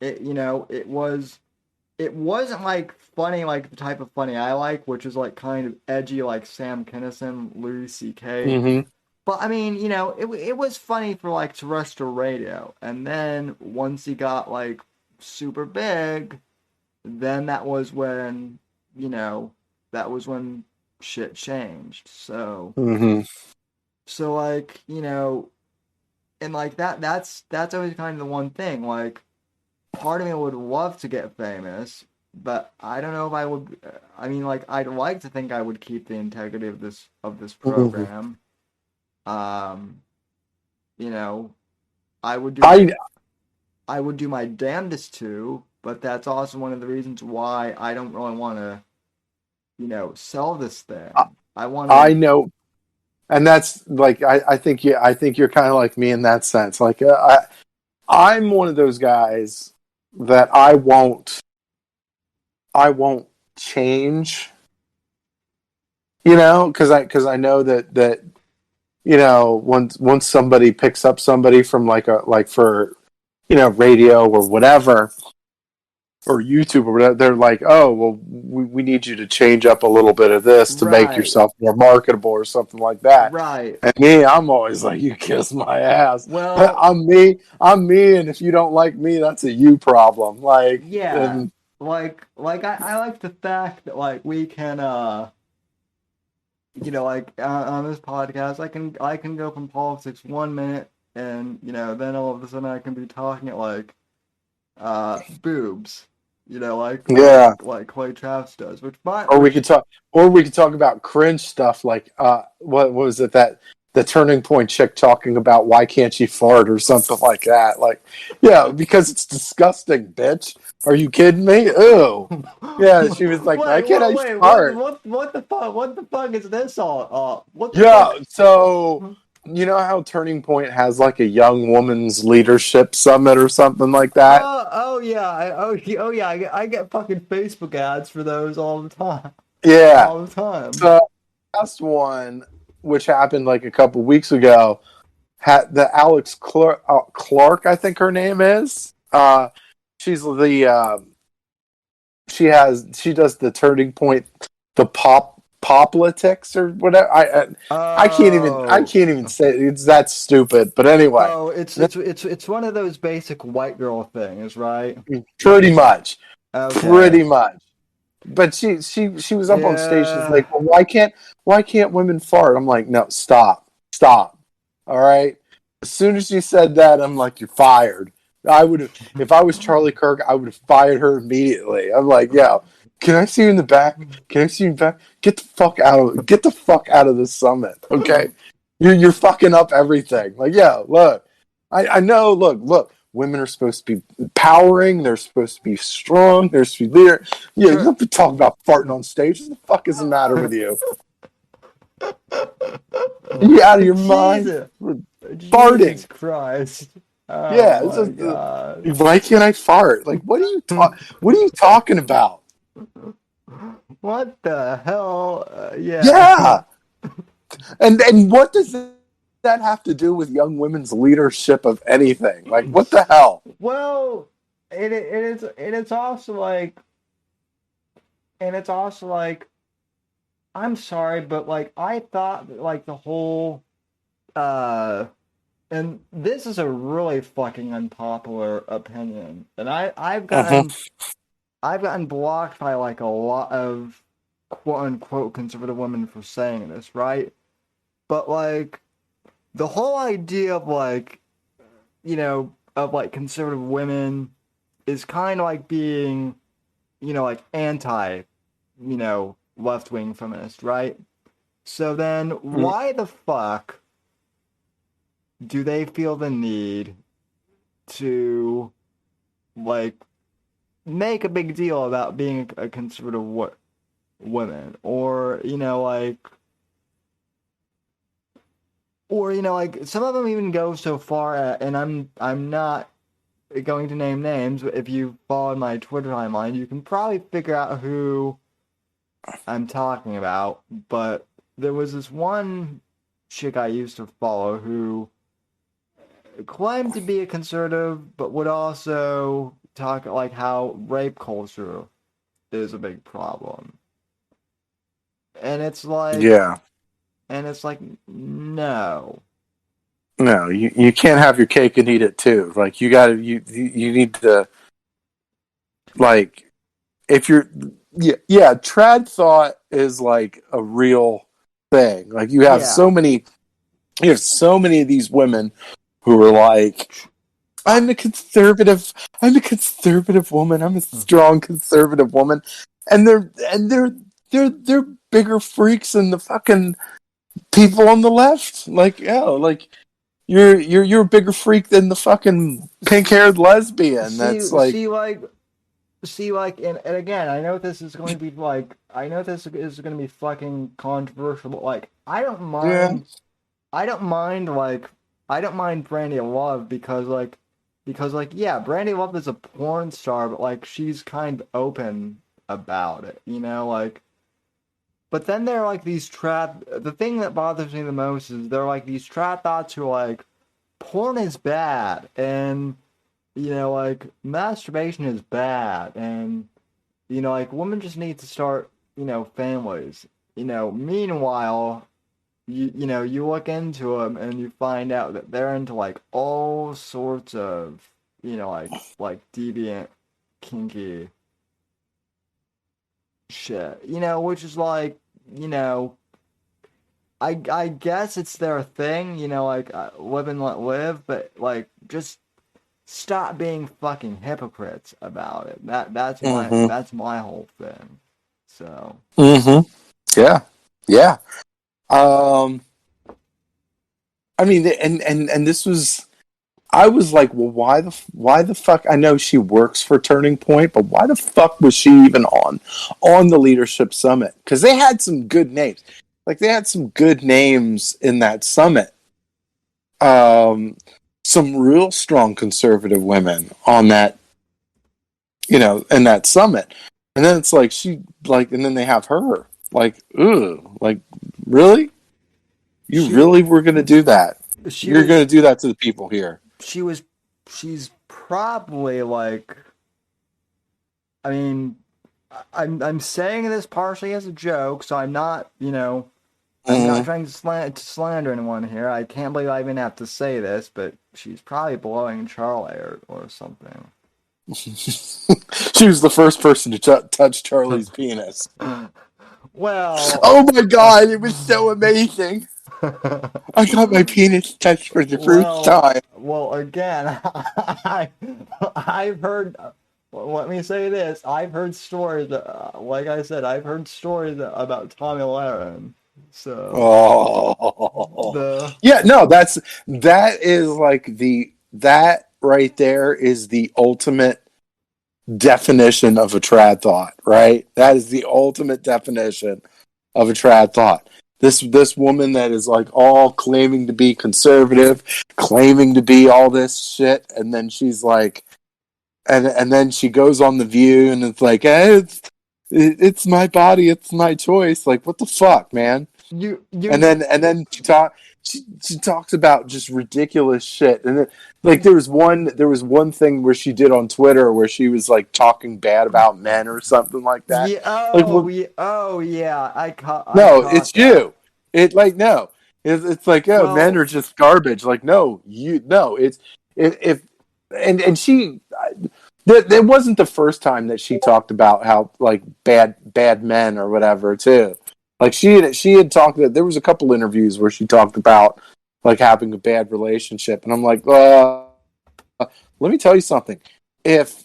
Speaker 1: it wasn't like funny like the type of funny I like, which is like kind of edgy like Sam Kinison, Louis C.K.
Speaker 4: Hmm.
Speaker 1: But I mean, it was funny for like terrestrial radio. And then once he got like super big, then that was when shit changed. So
Speaker 4: Hmm.
Speaker 1: so like, and like that's always kind of the one thing. Like part of me would love to get famous, but I don't know if I would. I mean, like, I'd like to think I would keep the integrity of this
Speaker 4: Hmm.
Speaker 1: program. Um, you know, I would do my
Speaker 4: I
Speaker 1: I would do my damnedest to, but that's also one of the reasons why I don't really want to, sell this thing. I want
Speaker 4: I
Speaker 1: to.
Speaker 4: know, and that's like I think you're kind of like me in that sense. Like I'm one of those guys that I won't change, because I know that once somebody picks up somebody from like for radio or whatever, or YouTube or whatever, they're like, oh well, we need you to change up a little bit of this to make
Speaker 1: Right,
Speaker 4: yourself more marketable or something like that.
Speaker 1: right.
Speaker 4: And me, I'm always like, you kiss my ass.
Speaker 1: Well,
Speaker 4: I'm me, and if you don't like me, that's a you problem. Like,
Speaker 1: yeah.
Speaker 4: and
Speaker 1: I like the fact that like we can like on this podcast, I can go from politics 1 minute, and then all of a sudden I can be talking at like boobs,
Speaker 4: yeah.
Speaker 1: like Clay Travis does, which by
Speaker 4: Or we
Speaker 1: which
Speaker 4: could talk, or we could talk about cringe stuff like what was it, the Turning Point chick talking about why can't she fart or something like that. Like, yeah, because it's disgusting, bitch. Are you kidding me? Ew. Yeah, she was like, why can't I fart?
Speaker 1: What the fuck? What the fuck is this all? What the
Speaker 4: Yeah,
Speaker 1: fuck?
Speaker 4: so you know how Turning Point has like a young woman's leadership summit or something like that?
Speaker 1: Oh yeah, yeah. I get fucking Facebook ads for those all the time.
Speaker 4: Yeah.
Speaker 1: All the time.
Speaker 4: So last one, which happened like a couple weeks ago, had the Alex Clark, I think her name is. She's the she does the Turning Point, the politics or whatever. I
Speaker 1: Oh.
Speaker 4: can't even say it's that stupid. But anyway,
Speaker 1: Oh, it's one of those basic white girl things, right?
Speaker 4: pretty much,
Speaker 1: Okay.
Speaker 4: pretty much. But she was up on stage. She's
Speaker 1: Yeah.
Speaker 4: like, well, why can't women fart? I'm like, no, stop. All right. As soon as she said that, I'm like, you're fired. I would have, if I was Charlie Kirk, I would have fired her immediately. I'm like, yeah, can I see you in the back? Can I see you in the back? Get the fuck out of this summit. Okay. You're fucking up everything. Like, yeah, look. I know, look, women are supposed to be empowering, they're supposed to be strong, they're supposed to be there. Yeah, you don't be talking about farting on stage. What the fuck is the matter with you? Are you out of your mind?
Speaker 1: Jesus.
Speaker 4: Farting.
Speaker 1: Jesus Christ. Oh
Speaker 4: Yeah,
Speaker 1: my God.
Speaker 4: why can't I fart? Like, what are you talking about?
Speaker 1: What the hell? Yeah.
Speaker 4: Yeah, and what does that have to do with young women's leadership of anything? Like, what the hell?
Speaker 1: Well, it's also like, I'm sorry, but like I thought that, like the whole uh and this is a really fucking unpopular opinion. And
Speaker 4: Uh-huh.
Speaker 1: I've gotten blocked by like a lot of quote unquote conservative women for saying this, right? But like the whole idea of like, of like conservative women is kind of like being, like anti, left wing feminist, right? So then why the fuck do they feel the need to like make a big deal about being a conservative woman, or like some of them even go so far and I'm not going to name names, but if you follow my Twitter timeline, you can probably figure out who I'm talking about. But there was this one chick I used to follow who claimed to be a conservative, but would also talk like how rape culture is a big problem. And it's like,
Speaker 4: Yeah.
Speaker 1: no.
Speaker 4: No, you can't have your cake and eat it too. Like, you need to, like, if you're, yeah, trad thought is like a real thing. Like,
Speaker 1: Yeah.
Speaker 4: you have so many of these women who are like, I'm a conservative woman, I'm a strong conservative woman, and they're bigger freaks than the fucking people on the left. Like, like, you're a bigger freak than the fucking pink-haired lesbian. That's
Speaker 1: See,
Speaker 4: like,
Speaker 1: see, like, and again, I know this is going to be like, I know this is going to be fucking controversial, but like,
Speaker 4: yeah,
Speaker 1: I don't mind, like, I don't mind Brandy Love because yeah, Brandy Love is a porn star, but like, she's kind of open about it, like. But then there are like these trap. The thing that bothers me the most is there are like these trap thoughts who are like, porn is bad, and like masturbation is bad, and like women just need to start, families. Meanwhile, you look into them and you find out that they're into like all sorts of, like deviant, kinky shit. Which is like, I guess it's their thing. Like live and let live, but like just stop being fucking hypocrites about it.
Speaker 4: mm-hmm,
Speaker 1: That's my whole thing. So
Speaker 4: mm-hmm, yeah, yeah. Um, I mean, and this was. I was like, well, why the fuck? I know she works for Turning Point, but why the fuck was she even on the leadership summit? Because they had some good names, like they had some good names in that summit. Some real strong conservative women on that, in that summit, and then it's like and then they have her, like, ooh, like, really, you really were gonna do that? You're gonna do that to the people here?
Speaker 1: She's probably like, I mean, I'm saying this partially as a joke, so I'm not, I'm not trying to slander anyone here. I can't believe I even have to say this, but she's probably blowing Charlie or something.
Speaker 4: She was the first person to touch Charlie's penis.
Speaker 1: Well,
Speaker 4: oh my god, it was so amazing. I got my penis touched for the first time.
Speaker 1: Well, again, I've heard. Let me say this: I've heard stories. Like I said, I've heard stories about Tommy Lahren. So,
Speaker 4: yeah, no, that is like that right there is the ultimate definition of a trad thought, right? That is the ultimate definition of a trad thought. This woman that is like all claiming to be conservative, claiming to be all this shit, and then she's like, and then she goes on The View, and it's like, it's my body, it's my choice. Like, what the fuck, man? And then she talks about just ridiculous shit, and then, like, there was one thing where she did on Twitter where she was like talking bad about men or something like that.
Speaker 1: Yeah, yeah, I caught
Speaker 4: it's
Speaker 1: that.
Speaker 4: you. It's like, men are just garbage. Like, no, it's if and she. That wasn't the first time that she talked about how, like, bad men or whatever too. Like, she had talked that there was a couple interviews where she talked about, like, having a bad relationship, and I'm like, let me tell you something. If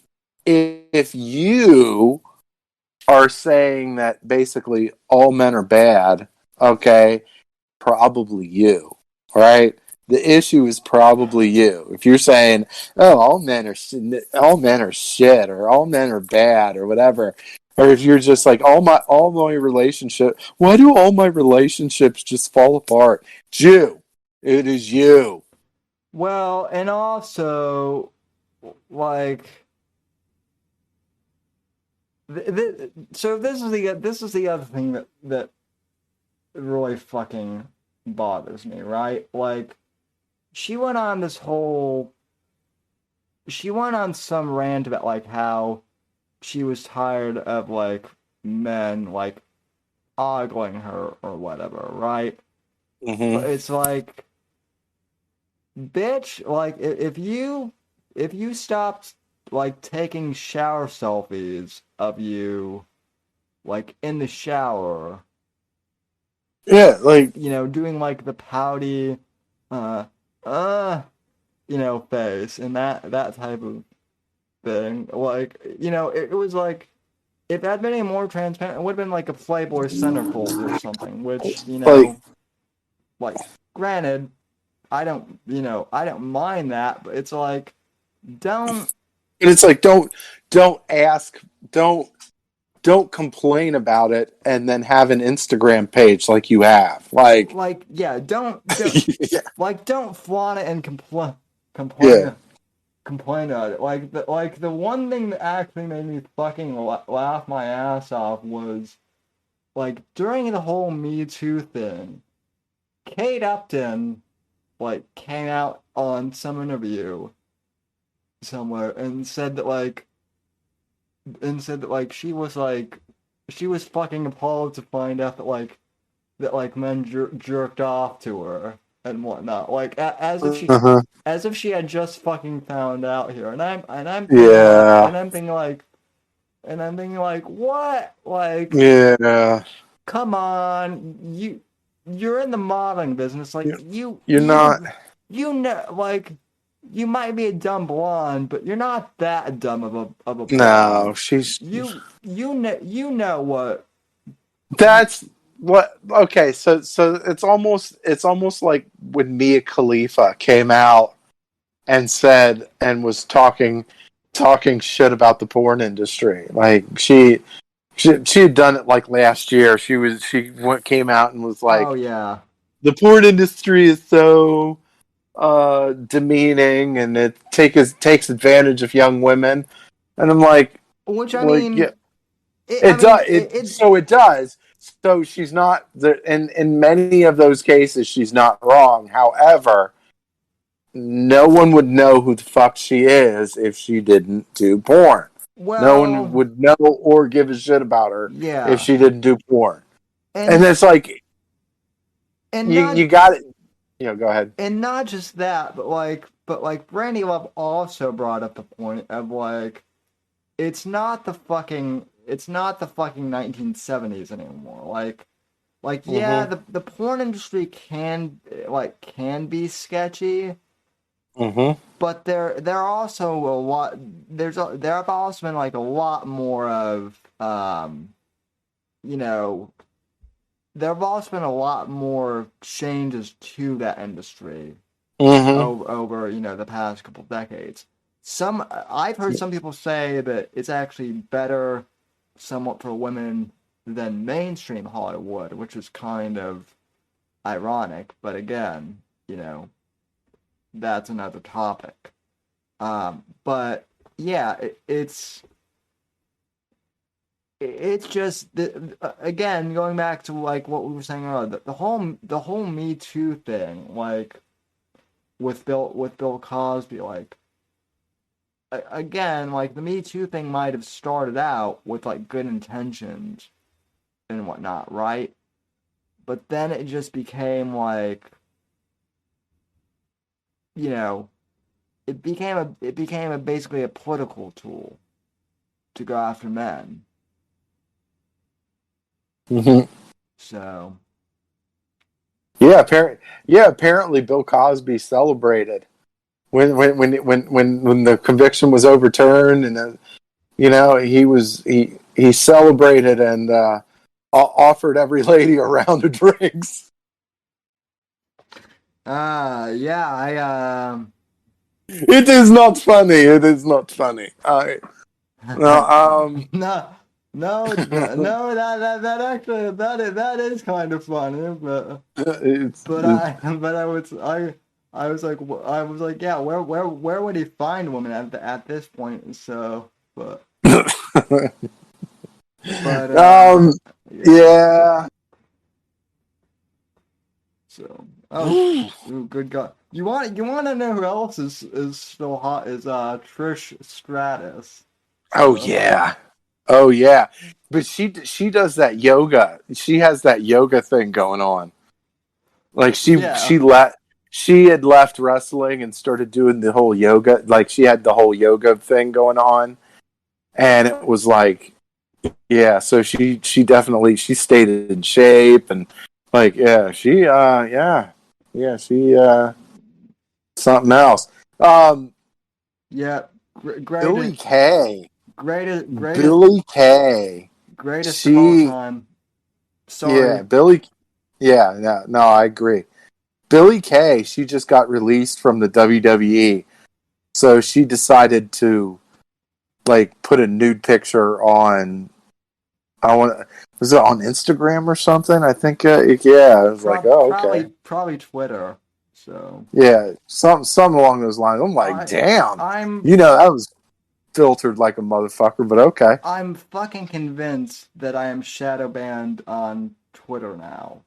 Speaker 4: you are saying that basically all men are bad, okay, probably you, right? The issue is probably you. If you're saying, "Oh, all men are shit," or "all men are bad," or whatever, or if you're just like, all my relationship, why do all my relationships just fall apart? It's you. It is you.
Speaker 1: Well, and also, like, so this is the other thing that really fucking bothers me, right? Like, she went on some rant about, like, how she was tired of, like, men, like, ogling her or whatever, right?
Speaker 4: Mm-hmm.
Speaker 1: But it's like, bitch, like, if you stopped, like, taking shower selfies of you, like, in the shower,
Speaker 4: Yeah, like,
Speaker 1: doing, like, the pouty, face and that type of thing, like, it was like, if that had been any more transparent, it would have been like a Playboy centerfold or something, which, like, granted, I don't mind that, but it's like, don't.
Speaker 4: And it's like, don't complain about it and then have an Instagram page like you have. Like,
Speaker 1: yeah, don't
Speaker 4: yeah.
Speaker 1: like, don't flaunt it and complain
Speaker 4: Yeah.
Speaker 1: about it. Like the one thing that actually made me fucking laugh my ass off was, like, during the whole Me Too thing, Kate Upton, like, came out on some interview somewhere and said that, like, she was fucking appalled to find out that men jerked off to her and whatnot, like, as if she had just fucking found out here, and I'm thinking like, what, like,
Speaker 4: Yeah.
Speaker 1: come on, you're in the modeling business, like,
Speaker 4: you're not,
Speaker 1: like, you might be a dumb blonde, but you're not that dumb of a blonde.
Speaker 4: no, she's,
Speaker 1: you know what
Speaker 4: that's what? Okay, so it's almost like when Mia Khalifa came out and said and was talking shit about the porn industry. Like she had done it like last year. Came out and was
Speaker 1: Oh
Speaker 4: like,
Speaker 1: yeah.
Speaker 4: the porn industry is so demeaning and it takes advantage of young women. And I'm
Speaker 1: Which I
Speaker 4: like, yeah,
Speaker 1: mean, I
Speaker 4: it
Speaker 1: mean,
Speaker 4: does. It does. So she's not in many of those cases. She's not wrong. However, no one would know who the fuck she is if she didn't do porn. No one
Speaker 1: well,
Speaker 4: would know or give a shit about her if
Speaker 1: yeah,
Speaker 4: she didn't do porn. And
Speaker 1: and
Speaker 4: it's like
Speaker 1: and
Speaker 4: you
Speaker 1: not
Speaker 4: got it. Go ahead.
Speaker 1: and not just that, but Brandy Love also brought up the point of like it's not the fucking 1970s anymore. Like yeah,
Speaker 4: Mm-hmm.
Speaker 1: the porn industry can be sketchy,
Speaker 4: Mm-hmm.
Speaker 1: but there are also a lot there have also been like a lot more of you know there have also been a lot more changes to that industry
Speaker 4: Mm-hmm.
Speaker 1: over the past couple decades. I've heard some people say that it's actually better somewhat for women than mainstream Hollywood, which is kind of ironic, but again, that's another topic. But yeah, it's just again going back to like what we were saying earlier, the whole Me Too thing, like with Bill Cosby, like again, like the Me Too thing might have started out with like good intentions and whatnot, right? But then it just became like, you know, it became basically a political tool to go after men.
Speaker 4: Mm-hmm.
Speaker 1: So
Speaker 4: Apparently Bill Cosby celebrated when the conviction was overturned, and he celebrated and offered every lady a round of drinks.
Speaker 1: yeah, I
Speaker 4: It is not funny. It is not funny. No,
Speaker 1: no, no, no, that actually that is kind of funny, but
Speaker 4: it's,
Speaker 1: but
Speaker 4: it's
Speaker 1: I was like, yeah, where would he find a woman at this point? So, but
Speaker 4: um,
Speaker 1: yeah,
Speaker 4: yeah.
Speaker 1: so ooh, good God, you want to know who else is still hot is Trish Stratus.
Speaker 4: Oh
Speaker 1: So
Speaker 4: yeah. Oh yeah. But she does that yoga. She has that yoga thing going on. Like
Speaker 1: yeah,
Speaker 4: she had left wrestling and started doing the whole yoga. Like she had the whole yoga thing going on, and it was like, yeah. So she definitely she stayed in shape and like she something else. Um,
Speaker 1: yeah,
Speaker 4: Billy
Speaker 1: greatest
Speaker 4: Kay,
Speaker 1: greatest greatest
Speaker 4: Billy Kay.
Speaker 1: greatest of all
Speaker 4: She
Speaker 1: time.
Speaker 4: yeah
Speaker 1: Sorry.
Speaker 4: Billy yeah no I agree. Billy Kay, she just got released from the WWE. So she decided to like put a nude picture on. I want. Was it on Instagram or something? I think. Yeah, I was like, oh, okay.
Speaker 1: Probably Twitter. So
Speaker 4: Yeah, some along those lines. I'm like,
Speaker 1: I
Speaker 4: damn.
Speaker 1: I'm
Speaker 4: That was filtered like a motherfucker, but okay.
Speaker 1: I'm fucking convinced that I am shadow banned on Twitter now,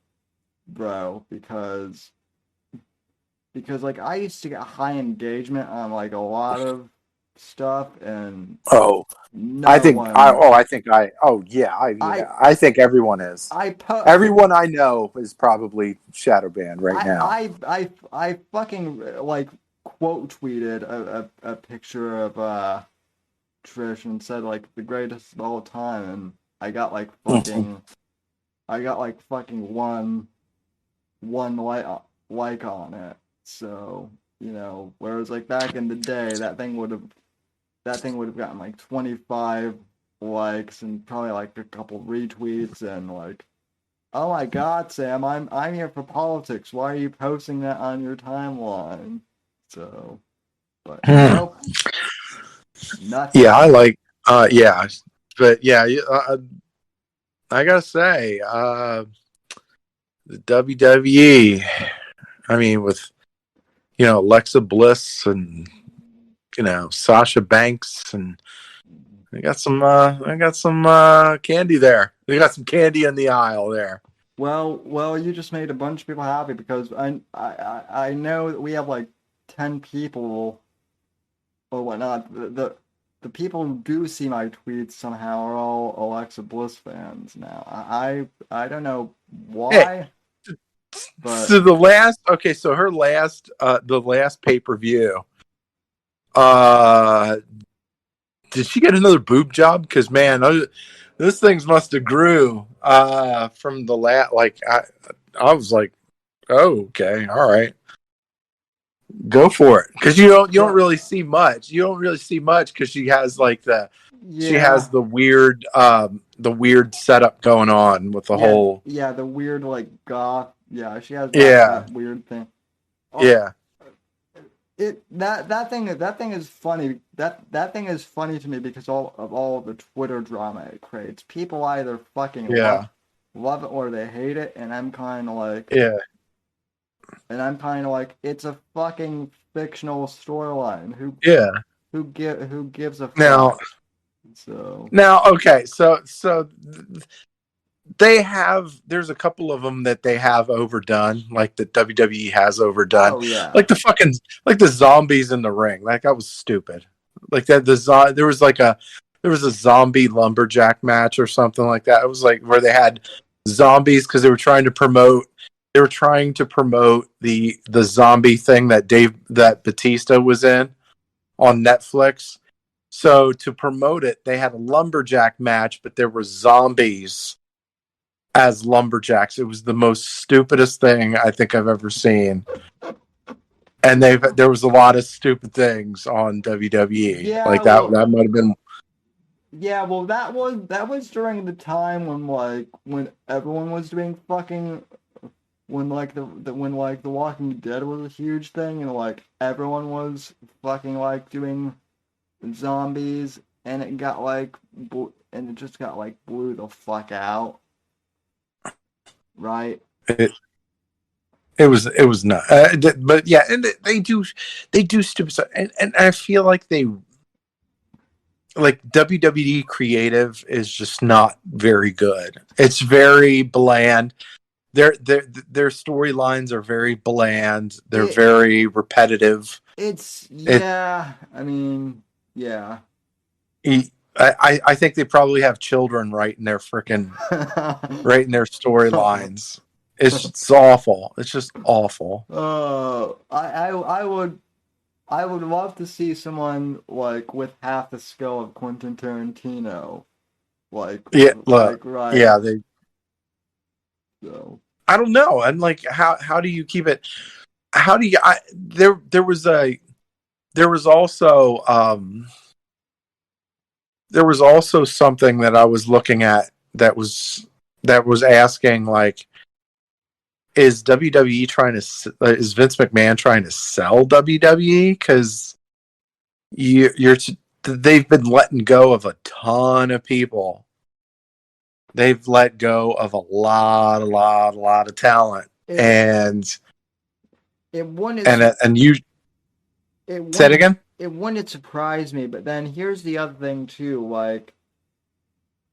Speaker 1: bro, because like I used to get high engagement on like a lot of stuff and
Speaker 4: Oh, I
Speaker 1: no
Speaker 4: think I.
Speaker 1: one
Speaker 4: Oh, I think I. Oh, yeah.
Speaker 1: I
Speaker 4: I think everyone is.
Speaker 1: I po-
Speaker 4: Everyone I know is probably shadow banned right now.
Speaker 1: I fucking like quote tweeted a picture of Trish and said like the greatest of all time, and I got like fucking one like on it. So whereas like back in the day, that thing would have gotten like 25 likes and probably like a couple retweets and like Oh my God, Sam, I'm here for politics. Why are you posting that on your timeline? So, but nope,
Speaker 4: Yeah, I
Speaker 1: nothing.
Speaker 4: like. Yeah, but yeah, I gotta say, the WWE. I mean, with Alexa Bliss and Sasha Banks, and I got some candy there. They got some candy in the aisle there.
Speaker 1: Well, you just made a bunch of people happy because I know that we have like 10 people or whatnot. The people who do see my tweets somehow are all Alexa Bliss fans now. I don't know
Speaker 4: Hey,
Speaker 1: why, but
Speaker 4: so so her the last pay-per-view, uh did she get another boob job? Because man, those things must have grew from the like I was like, oh, okay, all right, go for it, because you don't
Speaker 1: but
Speaker 4: really see much. You don't really see much because she
Speaker 1: yeah.
Speaker 4: has the weird setup going on with the
Speaker 1: Yeah,
Speaker 4: whole.
Speaker 1: yeah, the weird like goth. Yeah, she has
Speaker 4: Yeah,
Speaker 1: that weird thing. Oh,
Speaker 4: yeah,
Speaker 1: that thing is funny. That thing is funny to me because all of the Twitter drama it creates. People either fucking
Speaker 4: yeah,
Speaker 1: love it or they hate it, and
Speaker 4: yeah.
Speaker 1: I'm kind of like it's a fucking fictional storyline.
Speaker 4: Yeah.
Speaker 1: Who gives a
Speaker 4: Now,
Speaker 1: fuck? So
Speaker 4: okay. So there's a couple of them that they have overdone, like the WWE has overdone,
Speaker 1: oh yeah,
Speaker 4: like the zombies in the ring. Like, that was stupid. Like that there was a zombie lumberjack match or something like that. It was like where they had zombies because they were trying to promote the zombie thing that Batista was in on Netflix. So to promote it, they had a lumberjack match, but there were zombies as lumberjacks. It was the most stupidest thing I think I've ever seen. And there was a lot of stupid things on WWE.
Speaker 1: yeah.
Speaker 4: Like that might have been.
Speaker 1: Yeah, well, that was during the time when when everyone was doing fucking when when like The Walking Dead was a huge thing and like everyone was fucking like doing zombies and it got and it just got like blew the fuck out, right?
Speaker 4: It, it was not, but yeah, and they do stupid stuff, and I feel like they like WWE creative is just not very good. It's very bland. Their storylines are very bland. They're
Speaker 1: It
Speaker 4: very repetitive.
Speaker 1: it's
Speaker 4: It
Speaker 1: yeah, I mean, yeah.
Speaker 4: I think they probably have children writing their storylines. It's awful. It's just awful.
Speaker 1: I would love to see someone like with half the skill of Quentin Tarantino,
Speaker 4: Yeah, look, yeah,
Speaker 1: writing.
Speaker 4: they.
Speaker 1: So
Speaker 4: I don't know. And like, how do you keep it? How do you? There was also there was also something that I was looking at that was asking, like, is WWE trying to is Vince McMahon trying to sell WWE? Because they've been letting go of a ton of people. They've let go of a lot of talent,
Speaker 1: it
Speaker 4: and
Speaker 1: it wouldn't
Speaker 4: you
Speaker 1: it
Speaker 4: said
Speaker 1: wouldn't
Speaker 4: again.
Speaker 1: it wouldn't surprise me. But then here's the other thing too. Like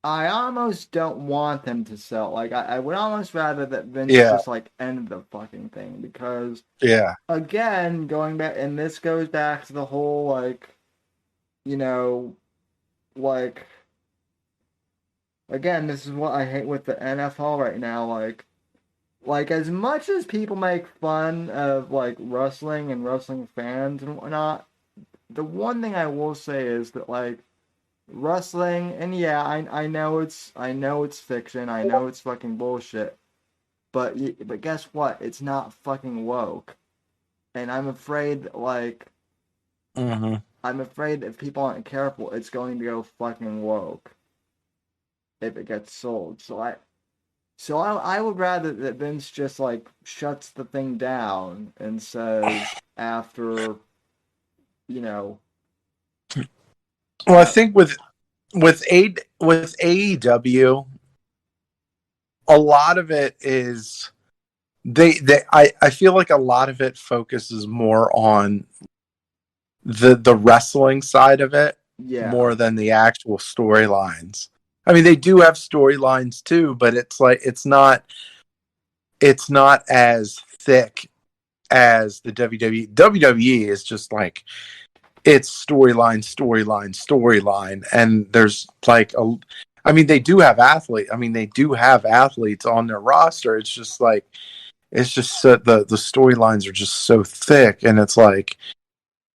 Speaker 1: I almost don't want them to sell. Like I would almost rather that Vince
Speaker 4: Yeah,
Speaker 1: just like end the fucking thing because
Speaker 4: yeah,
Speaker 1: again going back and this goes back to the whole you know like again this is what I hate with the NFL right now like as much as people make fun of like wrestling and wrestling fans and whatnot, the one thing I will say is that like wrestling and yeah, I know it's fiction, I know it's fucking bullshit, but guess what? It's not fucking woke, and I'm afraid that
Speaker 4: hmm
Speaker 1: I'm afraid that if people aren't careful, it's going to go fucking woke if it gets sold. So I would rather that Vince just like shuts the thing down and says after, you know,
Speaker 4: Well, I
Speaker 1: uh,
Speaker 4: think with AEW, a lot of it is I feel like a lot of it focuses more on the wrestling side of it
Speaker 1: yeah,
Speaker 4: more than the actual storylines. I mean, they do have storylines too, but it's like it's not as thick as the WWE. WWE is just like it's storyline, and there's like a. I mean, they do have athletes. I mean, they do have athletes on their roster. It's just like it's just so, the storylines are just so thick, and it's like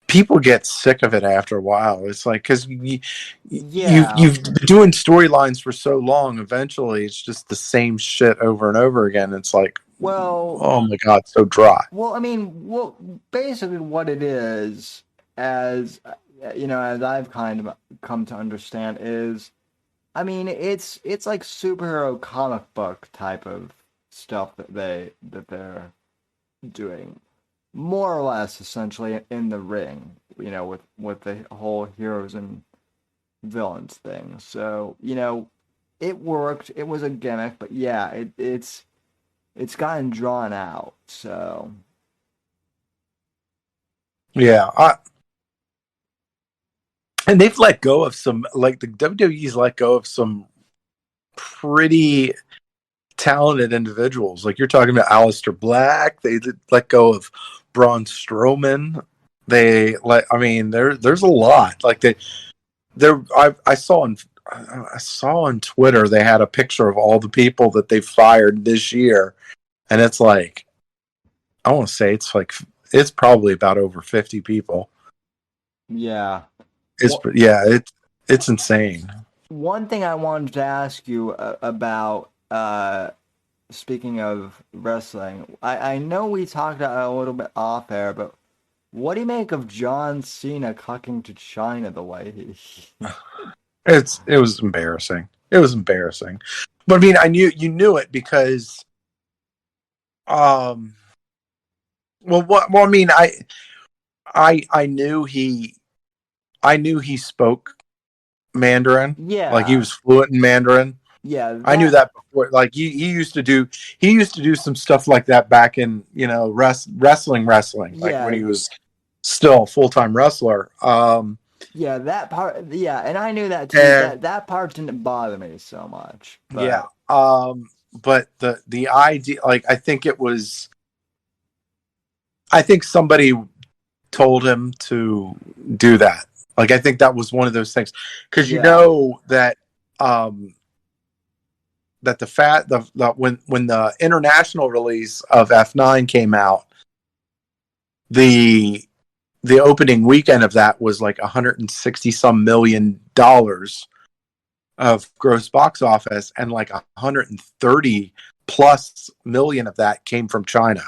Speaker 4: people get sick of it after a while. It's like because
Speaker 1: yeah.
Speaker 4: you've been doing storylines for so long. Eventually, it's just the same shit over and over again. It's like,
Speaker 1: Well,
Speaker 4: oh my god, so dry.
Speaker 1: well, I mean, well, basically what it is, as as I've kind of come to understand, is, I mean, it's like superhero comic book type of stuff that they're doing, more or less, essentially in the ring. With the whole heroes and villains thing. So it worked. It was a gimmick, but yeah, it's gotten drawn out. So
Speaker 4: Yeah, and they've let go of some like the WWE's let go of some pretty talented individuals. Like you're talking about Aleister Black. They let go of Braun Strowman. I mean, there's a lot. Like I saw on Twitter they had a picture of all the people that they fired this year, and it's like I want to say it's probably about over 50 people.
Speaker 1: yeah.
Speaker 4: It's yeah, it's insane.
Speaker 1: One thing I wanted to ask you about, speaking of wrestling, I know we talked a little bit off air, but what do you make of John Cena cucking to China the way he?
Speaker 4: It was embarrassing. It was embarrassing. But I mean, you knew it because um I mean, I knew he spoke Mandarin. Like he
Speaker 1: Yeah,
Speaker 4: was fluent in Mandarin.
Speaker 1: yeah,
Speaker 4: I knew that before. Like he used to do some stuff like that back in, wrestling like when
Speaker 1: yeah,
Speaker 4: he was still a full-time wrestler.
Speaker 1: yeah, that part, yeah, and I knew that too.
Speaker 4: And
Speaker 1: That part didn't bother me so much,
Speaker 4: yeah.
Speaker 1: but
Speaker 4: But the idea, like I think somebody told him to do that. Like I think that was one of those things because
Speaker 1: yeah,
Speaker 4: that that when the international release of F9 came out, the the opening weekend of that was like 160 some $1 million of gross box office, and like 130 plus million of that came from China.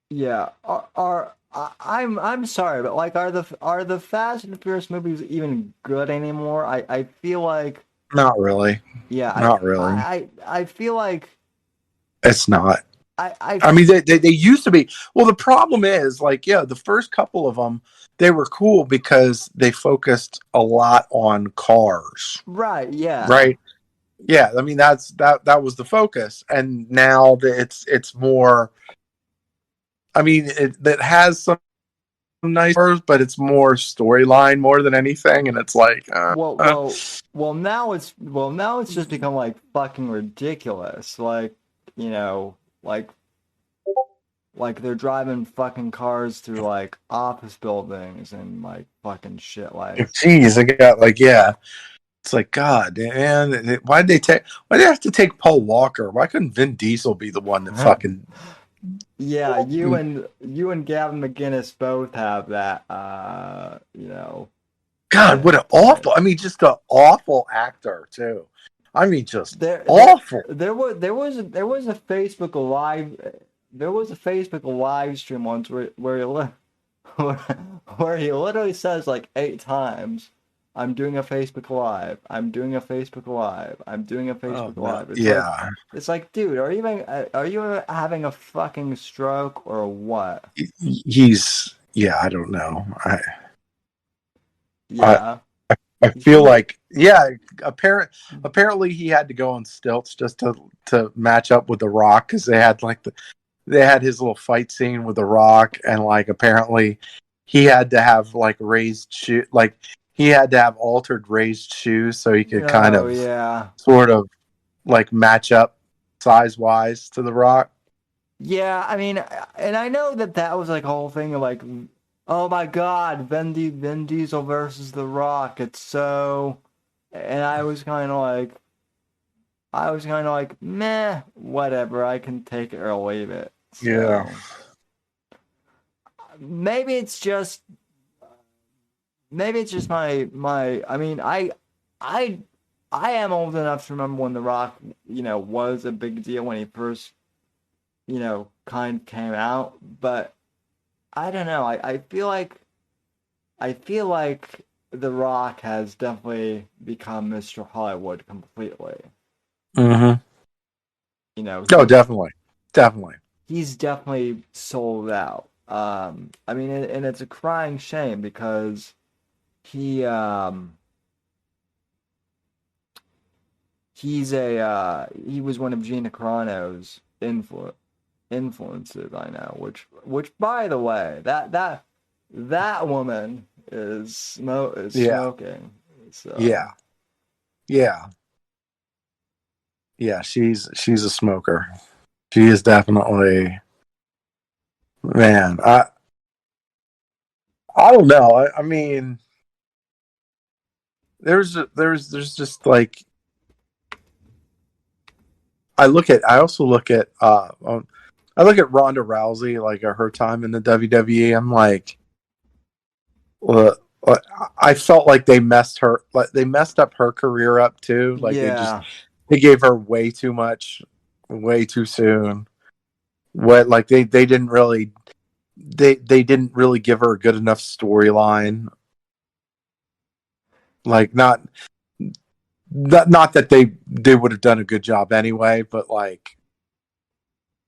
Speaker 1: yeah. I'm sorry, but like, are the Fast and Furious movies even good anymore? I feel like,
Speaker 4: Not really.
Speaker 1: yeah,
Speaker 4: Not really.
Speaker 1: I feel like
Speaker 4: It's not.
Speaker 1: I
Speaker 4: I mean, they used to be. Well, the problem is, like, yeah, the first couple of them, they were cool because they focused a lot on cars,
Speaker 1: right, yeah.
Speaker 4: right? Yeah, I mean that was the focus, and now it's more. I mean, it has some nice cars, but it's more storyline more than anything, and it's like,
Speaker 1: Well, well, well, now it's just become like fucking ridiculous. Like, you know, like like they're driving fucking cars through like office buildings and like fucking shit. Like,
Speaker 4: geez, I got like, yeah. It's like, God, man, why'd they have to take Paul Walker? Why couldn't Vin Diesel be the one that fucking
Speaker 1: yeah, you and Gavin McGinnis both have that.
Speaker 4: God, what an
Speaker 1: That
Speaker 4: awful, I mean, just an awful actor too. I mean, just
Speaker 1: there there
Speaker 4: awful.
Speaker 1: there was a Facebook live stream once where he literally says like 8 times, I'm doing a Facebook Live. I'm doing a Facebook Live. I'm doing a
Speaker 4: Oh
Speaker 1: Facebook
Speaker 4: no.
Speaker 1: Live.
Speaker 4: Yeah.
Speaker 1: It's like, dude, are you having a fucking stroke or what?
Speaker 4: He's yeah. I don't know. I
Speaker 1: Yeah.
Speaker 4: I feel
Speaker 1: He
Speaker 4: like yeah. Apparently he had to go on stilts just to match up with The Rock because they had his little fight scene with The Rock, and like apparently he had to have like raised shoe, like he had to have altered raised shoes so he could kind
Speaker 1: Oh
Speaker 4: of
Speaker 1: yeah.
Speaker 4: sort of like match up size wise to The Rock.
Speaker 1: Yeah, I mean, and I know that that was like a whole thing of like, oh my God, Vin Diesel versus The Rock. It's so, and I was kind of like, meh, whatever. I can take it or leave it.
Speaker 4: Yeah.
Speaker 1: So maybe it's just, maybe it's just my. I mean, I, I am old enough to remember when The Rock, was a big deal when he first, kind of came out, but. I don't know. I feel like The Rock has definitely become Mr. Hollywood completely.
Speaker 4: Mm-hmm.
Speaker 1: You know,
Speaker 4: Oh, definitely, definitely.
Speaker 1: he's definitely sold out. I mean, and it's a crying shame because he he was one of Gina Carano's influences. I know, which by the way, that woman is
Speaker 4: Yeah,
Speaker 1: smoking.
Speaker 4: yeah,
Speaker 1: So
Speaker 4: yeah, yeah. She's a smoker. She is definitely man. I don't know. I mean, there's just like I also look at I look at Ronda Rousey like her time in the WWE. I'm like, uh, I felt like they messed up her career up too. Like
Speaker 1: yeah.
Speaker 4: they gave her way too much, way too soon. What like they didn't really they didn't really give her a good enough storyline. Like not that they would have done a good job anyway, but like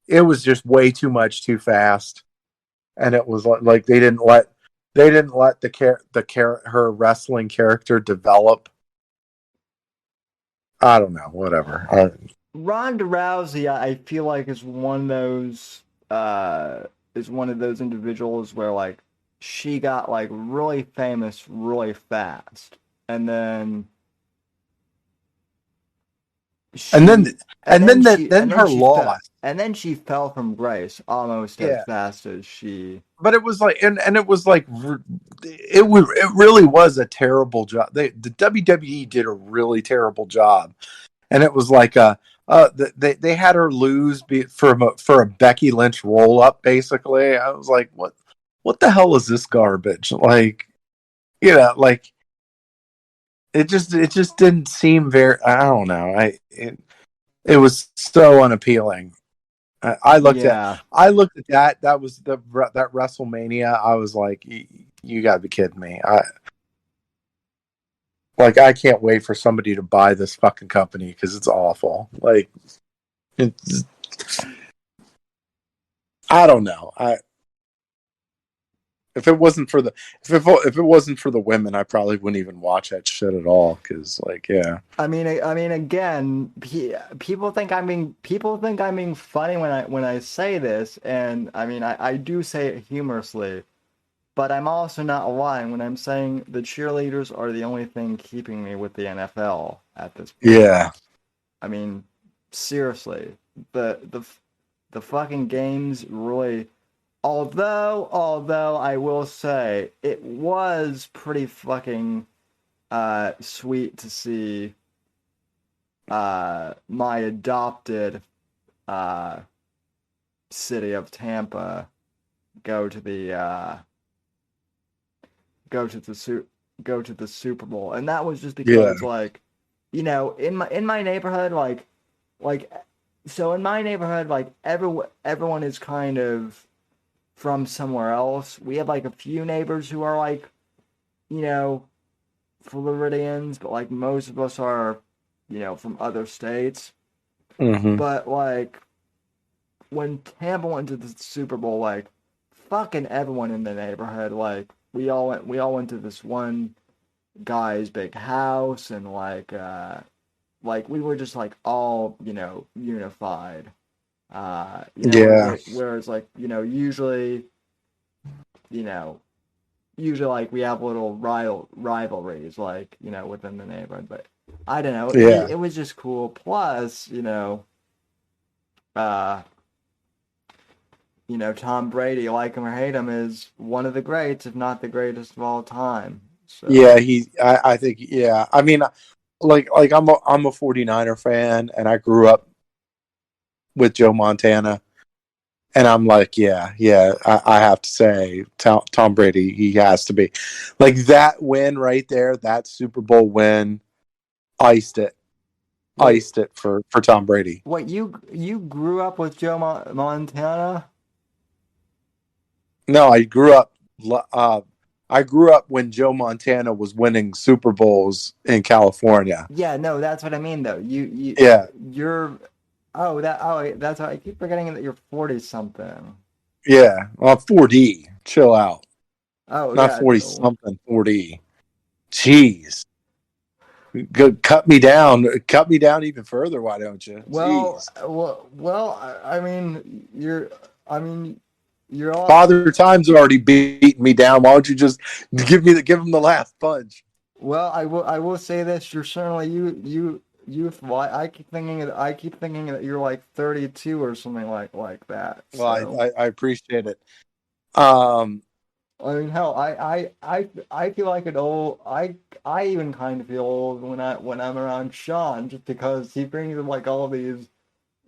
Speaker 4: it was just way too much too fast, and it was like they didn't let her wrestling character develop. I don't know, whatever.
Speaker 1: Ronda Rousey, I feel like is one of those individuals where like she got like really famous really fast, and then
Speaker 4: And then
Speaker 1: she and then she
Speaker 4: then her loss.
Speaker 1: and then she fell from grace almost as
Speaker 4: Yeah,
Speaker 1: fast as she.
Speaker 4: but it was like and it was like it really was a terrible job. The WWE did a really terrible job, and it was like they had her lose for a Becky Lynch roll up. Basically, I was like, what the hell is this garbage? Like, like it just didn't seem very. I don't know. It was so unappealing.
Speaker 1: Yeah.
Speaker 4: I looked at that. That was that WrestleMania. I was like, you gotta be kidding me. I can't wait for somebody to buy this fucking company because it's awful. Like, it's, I don't know. If it wasn't for the if it wasn't for the women, I probably wouldn't even watch that shit at all. Because like, yeah,
Speaker 1: I mean, again, people think I'm being funny when I say this, and I mean, I do say it humorously, but I'm also not lying when I'm saying the cheerleaders are the only thing keeping me with the NFL at this point.
Speaker 4: yeah,
Speaker 1: I mean, seriously, the the the fucking games really. Although I will say it was pretty fucking sweet to see my adopted uh, city of Tampa go to the go to the go to the Super Bowl, and that was just
Speaker 4: yeah,
Speaker 1: because like in my neighborhood like so in my neighborhood like everyone is kind of from somewhere else. We have like a few neighbors who are like you know Floridians, but like most of us are, from other states.
Speaker 4: Mm-hmm.
Speaker 1: But like when Tampa went to the Super Bowl, like fucking everyone in the neighborhood, like we all went to this one guy's big house, and like we were just like all unified.
Speaker 4: Yeah.
Speaker 1: Whereas like you know usually like we have little rivalries like within the neighborhood, but I don't know,
Speaker 4: Yeah.
Speaker 1: it was just cool. Plus uh Tom Brady, like him or hate him, is one of the greats, if not the greatest of all time.
Speaker 4: Yeah.
Speaker 1: So
Speaker 4: I think, yeah. I mean, like I'm a 49er fan, and I grew up with Joe Montana. And I'm like, yeah, I have to say, Tom Brady, he has to be. Like that win right there, that Super Bowl win, iced it.
Speaker 1: wait,
Speaker 4: Iced it for Tom Brady.
Speaker 1: you grew up with Joe Montana?
Speaker 4: No, uh, I grew up when Joe Montana was winning Super Bowls in California.
Speaker 1: Yeah, no, that's what I mean though.
Speaker 4: Yeah,
Speaker 1: You're that's why I keep forgetting that you're 40 something.
Speaker 4: yeah. 4D. Chill out.
Speaker 1: Oh
Speaker 4: Not
Speaker 1: yeah,
Speaker 4: 40 something, 4D. Jeez. Cut me down. Cut me down even further, why don't you?
Speaker 1: well,
Speaker 4: Jeez.
Speaker 1: I mean, I mean, you're all.
Speaker 4: Father Time's already beating me down. Why don't you just give him the last punch?
Speaker 1: Well, I will say this: you're certainly youthful. I keep thinking that you're like 32 or something like that.
Speaker 4: Well,
Speaker 1: So
Speaker 4: I appreciate it. Um,
Speaker 1: I mean, hell, I feel like an old. I even kind of feel old when I'm around Sean, just because he brings in like all these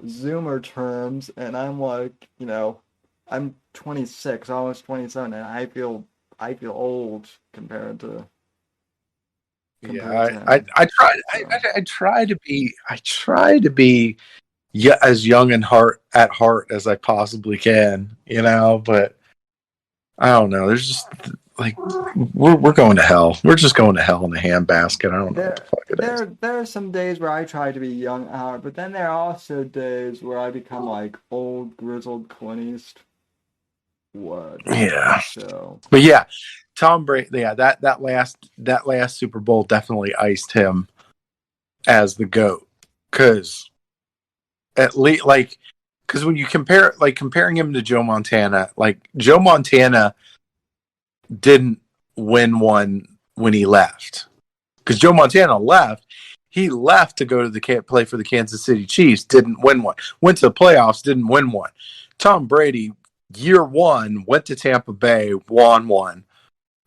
Speaker 1: Zoomer terms, and I'm like, I'm 26, almost 27, and I feel old compared
Speaker 4: yeah,
Speaker 1: to him.
Speaker 4: I try to be yeah, as young and at heart as I possibly can, but I don't know. There's just like we're going to hell. We're just going to hell in a handbasket. I don't know what the
Speaker 1: There,
Speaker 4: fuck it is.
Speaker 1: there are some days where I try to be young at heart, but then there are also days where I become like old, grizzled Clint Eastwood.
Speaker 4: Yeah.
Speaker 1: So,
Speaker 4: But yeah, Tom Brady, yeah, that last Super Bowl definitely iced him as the GOAT. Cause at least because when you comparing him to Joe Montana, like Joe Montana didn't win one when he left. Because Joe Montana left. He left to go to play for the Kansas City Chiefs. Didn't win one. Went to the playoffs. Didn't win one. Tom Brady, year one, went to Tampa Bay, won one.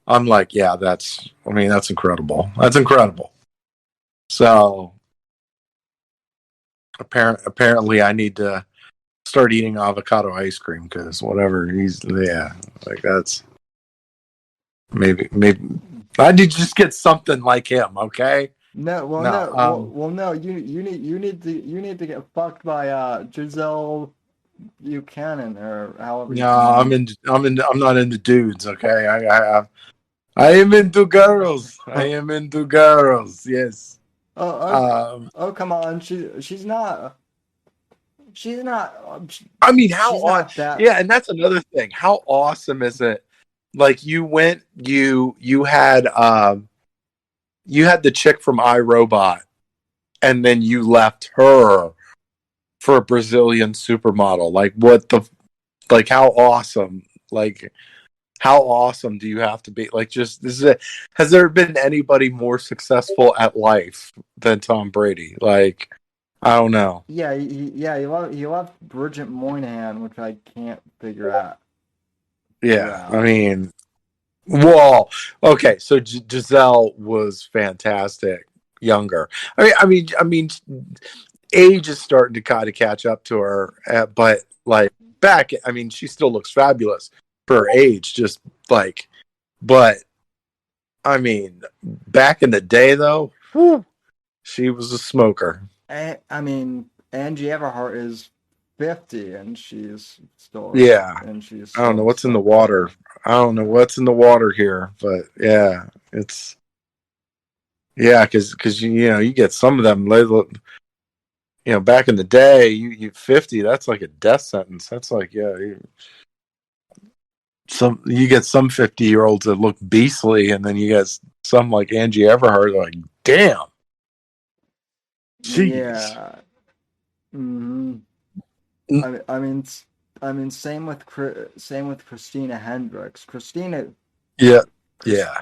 Speaker 4: I'm like, yeah, that's incredible. That's incredible. So apparently, I need to start eating avocado ice cream because whatever like that's maybe I need to just get something like him. Okay.
Speaker 1: no, well,
Speaker 4: No.
Speaker 1: no, well, no. You need to get fucked by Giselle Buchanan or however you
Speaker 4: No,
Speaker 1: pronounce.
Speaker 4: I'm not into dudes. Okay. I am into girls. I am into girls. Yes.
Speaker 1: Oh, oh, come on.
Speaker 4: I mean,
Speaker 1: She's not that.
Speaker 4: yeah, and that's another thing. How awesome is it? Like you had the chick from iRobot, and then you left her for a Brazilian supermodel. Like how awesome? Like how awesome do you have to be? Like just has there been anybody more successful at life than Tom Brady? Like I don't know.
Speaker 1: Yeah, he loved Bridget Moynihan, which I can't figure
Speaker 4: Yeah, I
Speaker 1: out.
Speaker 4: mean, well, okay, so Giselle was fantastic younger. I mean, age is starting to kind of catch up to her, but like back, I mean, she still looks fabulous for her age. Just like, but I mean, back in the day though, whew, she was a smoker.
Speaker 1: I mean, Angie Everhart is 50,
Speaker 4: Yeah,
Speaker 1: and she's
Speaker 4: I don't know
Speaker 1: still
Speaker 4: what's in the
Speaker 1: smoking.
Speaker 4: water. I don't know what's in the water here, but yeah, it's Yeah, because you get some of them. Back in the day, you 50. That's like a death sentence. That's like you get some 50-year-olds that look beastly, and then you get some like Angie Everhart. Like, damn, jeez.
Speaker 1: Yeah. Hmm. I mean, same with Christina Hendricks.
Speaker 4: Yeah,
Speaker 1: Chris,
Speaker 4: yeah,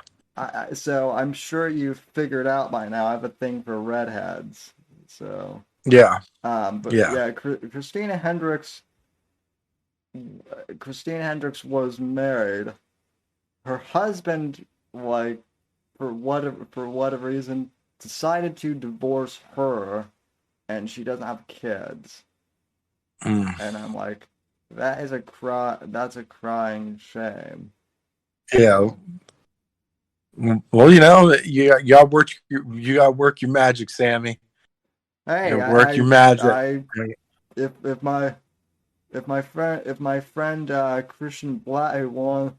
Speaker 1: so I'm sure you've figured out by now. I have a thing for redheads. So,
Speaker 4: yeah,
Speaker 1: but
Speaker 4: yeah.
Speaker 1: yeah, Christina Hendricks was married. Her husband, like, for whatever reason, decided to divorce her, and she doesn't have kids.
Speaker 4: Mm.
Speaker 1: And I'm like, that's a crying shame.
Speaker 4: Yeah. Well, you got to work your magic, Sammy. You got
Speaker 1: Hey,
Speaker 4: to work your magic.
Speaker 1: if if my if my friend Christian Blatt who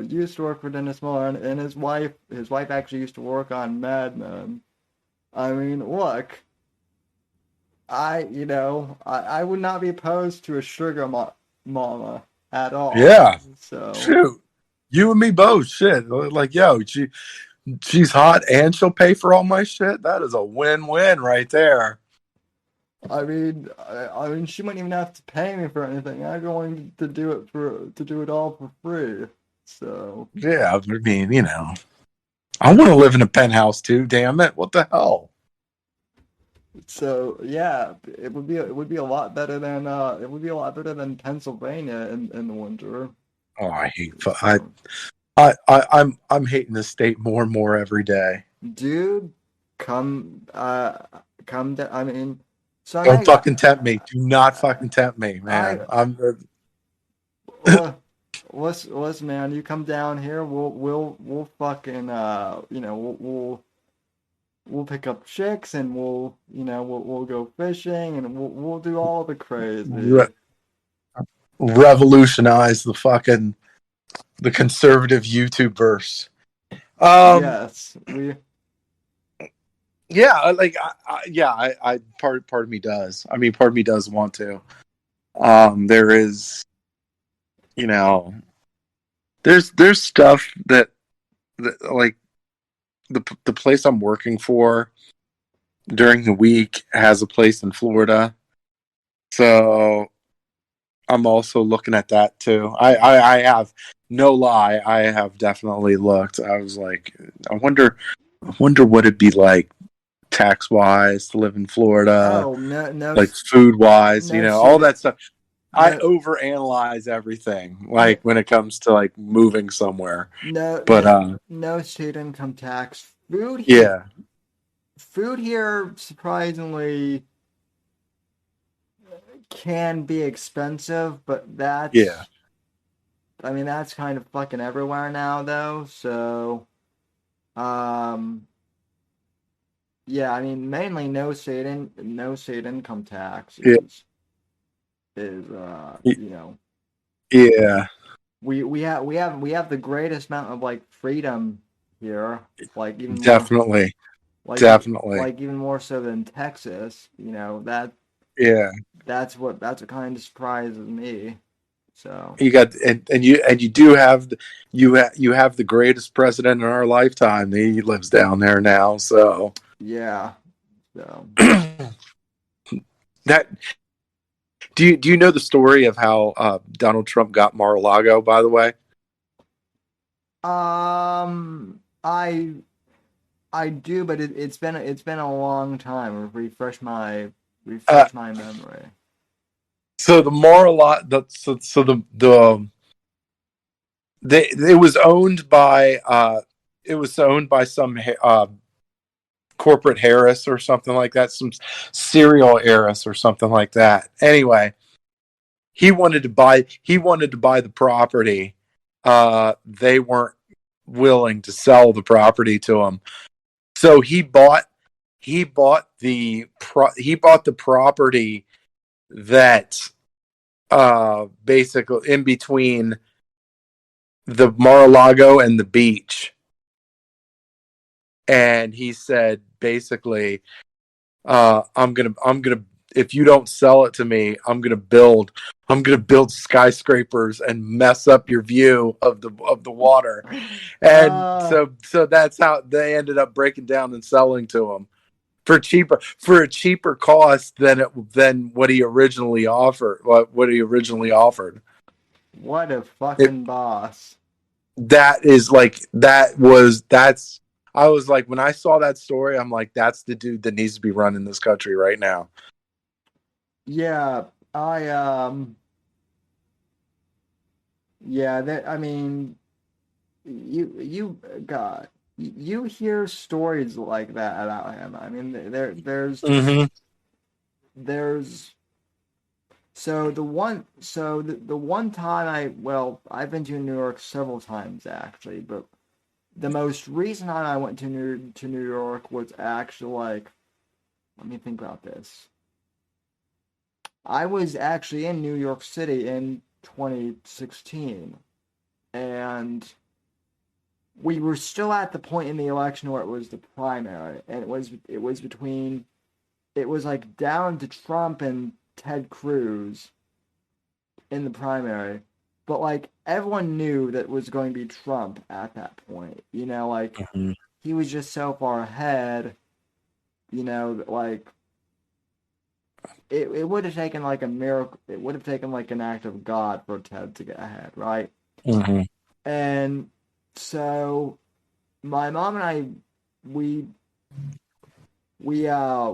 Speaker 1: used to work for Dennis Miller, and his wife actually used to work on Mad Men. I mean, look, I would not be opposed to a mama at all.
Speaker 4: Yeah.
Speaker 1: So,
Speaker 4: Shoot. You and me both. Shit. Like, she's hot and she'll pay for all my shit. That is a win-win right there.
Speaker 1: I mean, she wouldn't even have to pay me for anything. I'm going to do it all for free. So,
Speaker 4: Yeah. I mean, I want to live in a penthouse too. Damn it. What the hell?
Speaker 1: yeah, it would be a lot better than Pennsylvania in the winter.
Speaker 4: Oh, I hate.
Speaker 1: So,
Speaker 4: I'm hating this state more and more every day.
Speaker 1: dude, come come down. I mean, so
Speaker 4: Don't
Speaker 1: Meg,
Speaker 4: fucking tempt me. Do not fucking tempt me, man.
Speaker 1: I
Speaker 4: I'm.
Speaker 1: listen, man. You come down here, we'll fucking we'll pick up chicks and we'll go fishing and we'll do all the
Speaker 4: Re-
Speaker 1: crazy.
Speaker 4: revolutionize the conservative YouTube verse.
Speaker 1: Yes, we.
Speaker 4: Yeah, part of me does. I mean, part of me does want to. There is, you know, there's stuff that like the place I'm working for during the week has a place in Florida, so I'm also looking at that too. I have no lie, I have definitely looked. I was like, I wonder what it'd be like tax wise to live in Florida,
Speaker 1: Oh, no, no,
Speaker 4: like food wise,
Speaker 1: no
Speaker 4: all
Speaker 1: student,
Speaker 4: that stuff. I
Speaker 1: no,
Speaker 4: overanalyze everything,
Speaker 1: no,
Speaker 4: like when it comes to like moving somewhere.
Speaker 1: no,
Speaker 4: But
Speaker 1: no, no state income tax.
Speaker 4: yeah,
Speaker 1: Food here surprisingly can be expensive, but
Speaker 4: yeah,
Speaker 1: I mean, that's kind of fucking everywhere now, though. So, um, yeah, I mean, mainly no state income tax
Speaker 4: yeah,
Speaker 1: is
Speaker 4: yeah,
Speaker 1: we have the greatest amount of like freedom here, like even more
Speaker 4: definitely,
Speaker 1: like
Speaker 4: definitely,
Speaker 1: even more so than Texas.
Speaker 4: yeah.
Speaker 1: That's what kind of surprises me. So,
Speaker 4: You got and you do have you have the greatest president in our lifetime. He lives down there now, so
Speaker 1: yeah. So,
Speaker 4: that do you know the story of how Donald Trump got Mar-a-Lago? By the way,
Speaker 1: I do, but it's been a long time.
Speaker 4: uh,
Speaker 1: Refresh my memory.
Speaker 4: so the Mar-a-Lago, so it was owned by some corporate heiress or something like that, some serial heiress or something like that. Anyway, he wanted to buy the property. They weren't willing to sell the property to him, so he bought the property that basically in between the Mar-a-Lago and the beach. and he said basically, I'm gonna if you don't sell it to me, I'm gonna build skyscrapers and mess up your view of the water. And so that's how they ended up breaking down and selling to him for a cheaper cost than what he originally offered. What he originally offered.
Speaker 1: What a fucking boss.
Speaker 4: That's I was like, when I saw that story, I'm like, that's the dude that needs to be running this country right now.
Speaker 1: Yeah, yeah, that I mean, God, you hear stories like that about him. I mean, there's just
Speaker 4: Mm-hmm.
Speaker 1: there's the one time I've been to New York several times actually, but the most recent time I went to New York was actually like, let me think about this. I was actually in New York City in 2016, and we were still at the point in the election where it was the primary, and it was like down to Trump and Ted Cruz in the primary, but like everyone knew that it was going to be Trump at that point. You know, like
Speaker 4: Mm-hmm.
Speaker 1: he was just so far ahead. You know, that like it would have taken like a miracle. It would have taken like an act of God for Ted to get ahead, right?
Speaker 4: Mm-hmm.
Speaker 1: And so my mom and I, we we were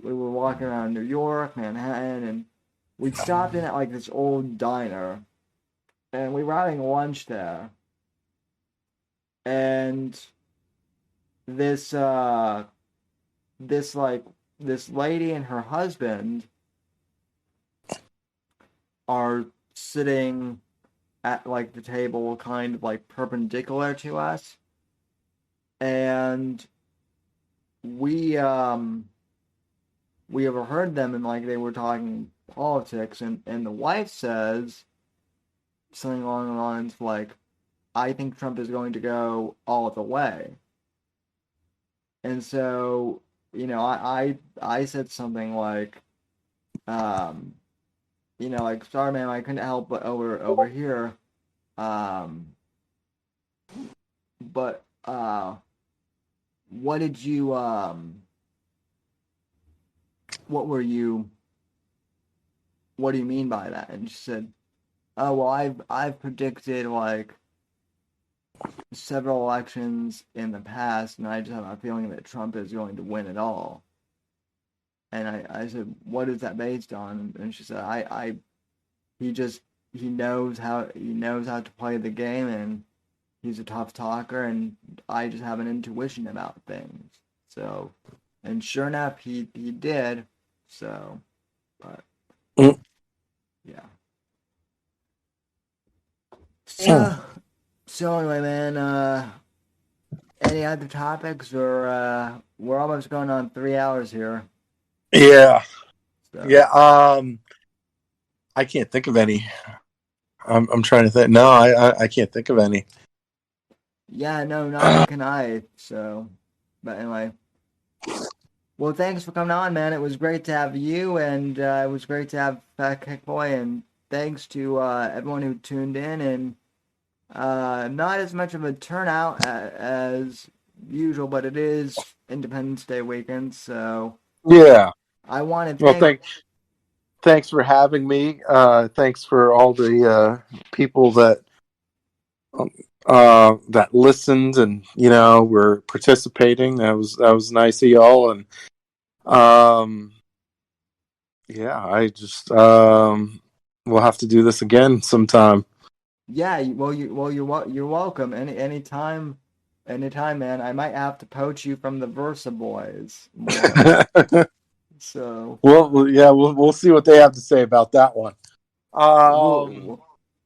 Speaker 1: walking around New York, Manhattan, and we stopped in at like this old diner, and we were having lunch there, and this this like this lady and her husband are sitting at like the table kind of like perpendicular to us, and we we overheard them, and like they were talking politics, and the wife says something along the lines of like, I think Trump is going to go all the way. And so, you know, I said something like, um, you know, like, sorry, ma'am, I couldn't help but over here. Um, but what did you what were you what do you mean by that? And she said, oh well, I've predicted like several elections in the past, and I just have a feeling that Trump is going to win it all. And I said, what is that based on? And she said, he just he knows how to play the game, and he's a tough talker, and I just have an intuition about things. So, and sure enough, he did. So, but yeah. So so anyway, man. Any other topics, or we're almost going on 3 hours here.
Speaker 4: Yeah.
Speaker 1: So.
Speaker 4: Yeah. I can't think of any. I'm trying to think. No, I can't think of any.
Speaker 1: Yeah, no, neither can I. So, but anyway. Well, thanks for coming on, man. It was great to have you, and it was great to have FatKekBoy, and thanks to everyone who tuned in, and not as much of a turnout as usual, but it is Independence Day weekend, so
Speaker 4: Yeah.
Speaker 1: I want to
Speaker 4: Well,
Speaker 1: thank.
Speaker 4: thanks for having me. Thanks for all the people that listened and were participating. That was nice of y'all. And yeah, I just we'll have to do this again sometime.
Speaker 1: Yeah, you're welcome. Anytime, man. I might have to poach you from the Versa Boys more. So
Speaker 4: Yeah, we'll see what they have to say about that one.
Speaker 1: we'll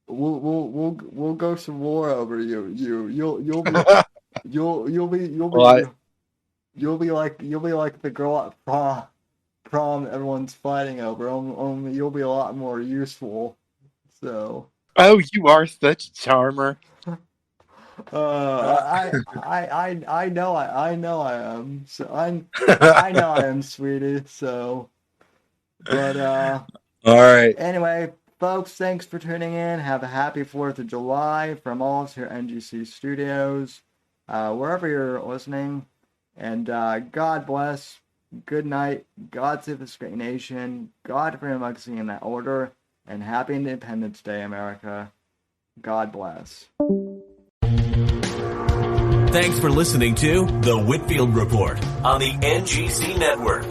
Speaker 1: we'll go some war over you. You'll be
Speaker 4: Well,
Speaker 1: you'll be like the girl at prom everyone's fighting over. Only you'll be a lot more useful. So.
Speaker 4: oh, you are such a charmer.
Speaker 1: I know I am. So I know I am, sweetie. So, but
Speaker 4: All right.
Speaker 1: anyway, folks, thanks for tuning in. Have a happy 4th of July from all us here at NGC Studios, wherever you're listening. And God bless. Good night. God save this great nation. God freedom, democracy in that order. And happy Independence Day, America. God bless.
Speaker 2: Thanks for listening to The Whitfield Report on the NGC Network.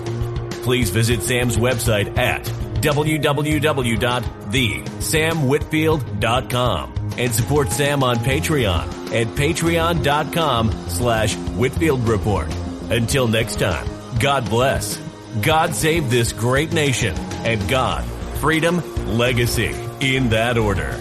Speaker 2: Please visit Sam's website at www.thesamwhitfield.com and support Sam on Patreon at patreon.com/Whitfield Report. Until next time, God bless, God save this great nation, and God, freedom, legacy, in that order.